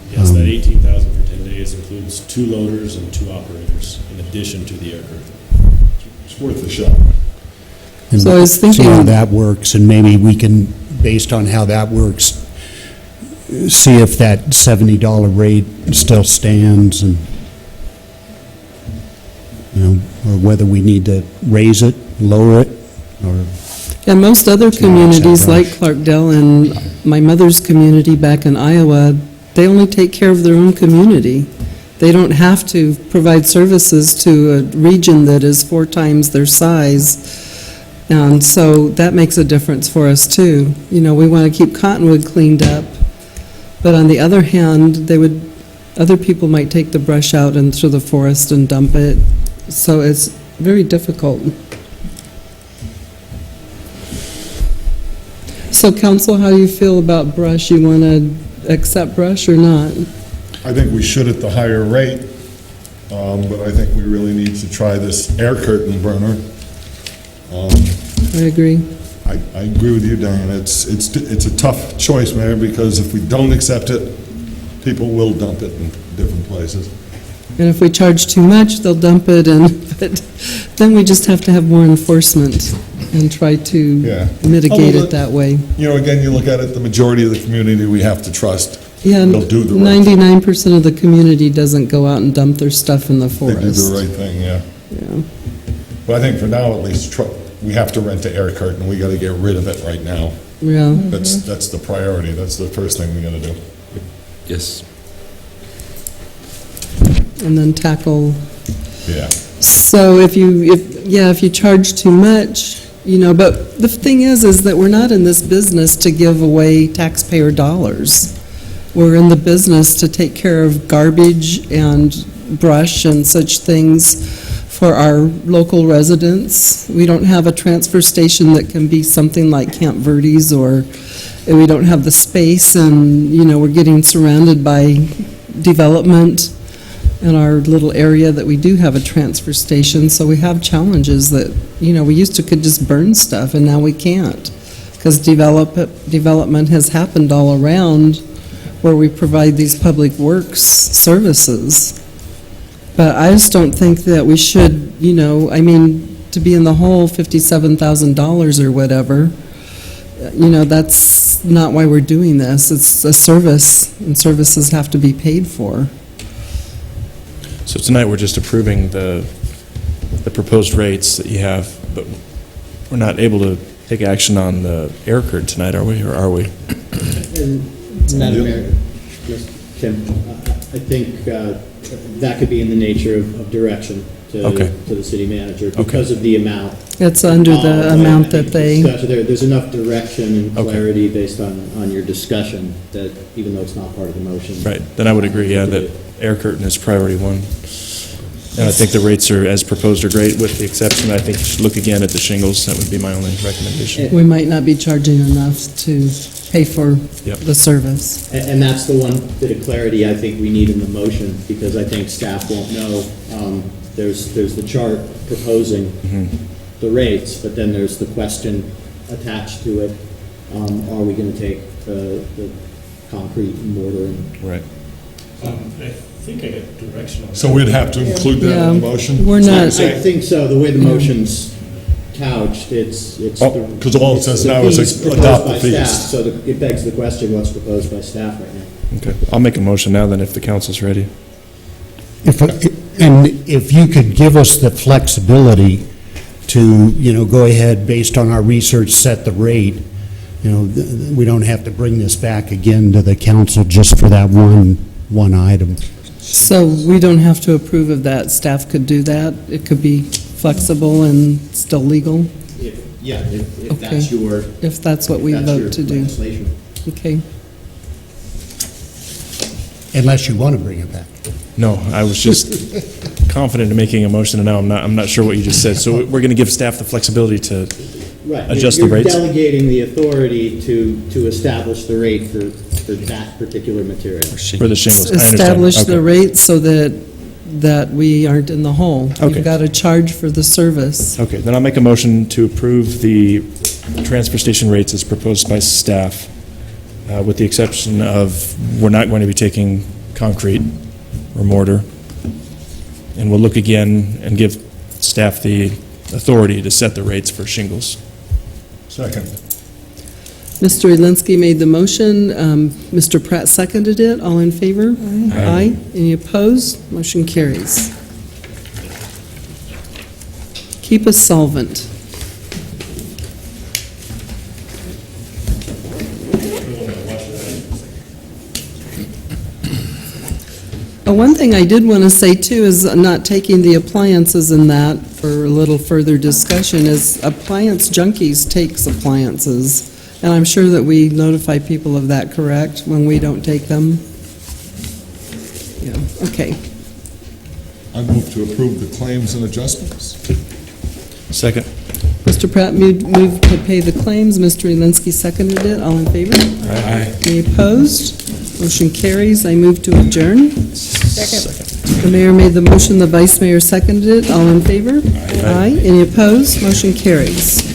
Yes, that 18,000 for 10 days includes 2 loaders and 2 operators, in addition to the air curtain. It's worth a shot. And So I was thinking- see how that works, and maybe we can, based on how that works, see if that $70 rate still stands, and, or whether we need to raise it, lower it, or... And most other Too much communities like brush. Clarkdale and my mother's community back in Iowa, they only take care of their own community. They don't have to provide services to a region that is 4 times their size. And so that makes a difference for us too. We want to keep Cottonwood cleaned up, but on the other hand, other people might take the brush out into the forest and dump it. So it's very difficult. So council, how do you feel about brush? You want to accept brush or not? I think we should at the higher rate, but I think we really need to try this air curtain burner. I agree. I agree with you, Diane. It's a tough choice, Mayor, because if we don't accept it, people will dump it in different places. And if we charge too much, they'll dump it, but then we just have to have more enforcement and try to mitigate it that way. Again, you look at it, the majority of the community we have to trust. Yeah, They'll do the right thing. 99% of the community doesn't go out and dump their stuff in the They forest. do the right thing, yeah. Yeah. But I think for now, at least, we have to rent the air curtain. We got to get rid of it right now. Yeah. That's the priority. That's the first thing we got to do. Yes. And then tackle. Yeah. So if you charge too much, but the thing is that we're not in this business to give away taxpayer dollars. We're in the business to take care of garbage and brush and such things for our local residents. We don't have a transfer station that can be something like Camp Verde's, or we don't have the space, and we're getting surrounded by development. in our little area that we do have a transfer station, so we have challenges that, we used to could just burn stuff, and now we can't, because development has happened all around where we provide these public works services. But I just don't think that we should, to be in the hole $57,000 or whatever, that's not why we're doing this. It's a service, and services have to be paid for. So tonight, we're just approving the proposed rates that you have, but we're not able to take action on the air curd tonight, are we, or are we? Madam Mayor, Tim, I think that could be in the nature of direction to the city manager because of the amount. It's under the amount that they... There's enough direction and clarity based on your discussion that even though it's not part of the motion. Right, then I would agree, that air curtain is priority one. And I think the rates are, as proposed, are great, with the exception, I think you should look again at the shingles. That would be my only recommendation. We might not be charging enough to pay for the service. And that's the one bit of clarity I think we need in the motion, because I think staff won't know. There's the chart proposing the rates, but then there's the question attached to it. Are we going to take the concrete and mortar? Right. I think I got direction on that. So we'd have to include that in the motion? We're not. I think so. The way the motion's couched, it's because all it says now is adopt the fees. So it begs the question, what's proposed by staff right now? Okay, I'll make a motion now then if the council's ready. If you could give us the flexibility to, go ahead, based on our research, set the rate, we don't have to bring this back again to the council just for that one item. So we don't have to approve of that. Staff could do that. It could be flexible and still legal. If that's your... If that's what we vote to do. Okay. Unless you want to bring it back. No, I was just confident in making a motion, and now I'm not sure what you just said. So we're going to give staff the flexibility to adjust the rates? You're delegating the authority to establish the rate for that particular material. For the shingles, Establish the rate so that we aren't in the hole. Okay. You've got to charge for the service. Okay, then I'll make a motion to approve the transfer station rates as proposed by staff, with the exception of we're not going to be taking concrete or mortar. And we'll look again and give staff the authority to set the rates for shingles. Second. Mr. Elinsky made the motion. Mr. Pratt seconded it. All in favor? Aye. Any opposed? Motion carries. Keep us solvent. One thing I did want to say too is not taking the appliances in that for a little further discussion is appliance junkies takes appliances. And I'm sure that we notify people of that, correct, when we don't take them? Yeah, okay. I move to approve the claims and adjustments. Second. Mr. Pratt moved to pay the claims. Mr. Elinsky seconded it. All in favor? Aye. Any opposed? Motion carries. I move to adjourn. Second. The mayor made the motion. The vice mayor seconded it. All in favor? Aye. Any opposed? Motion carries.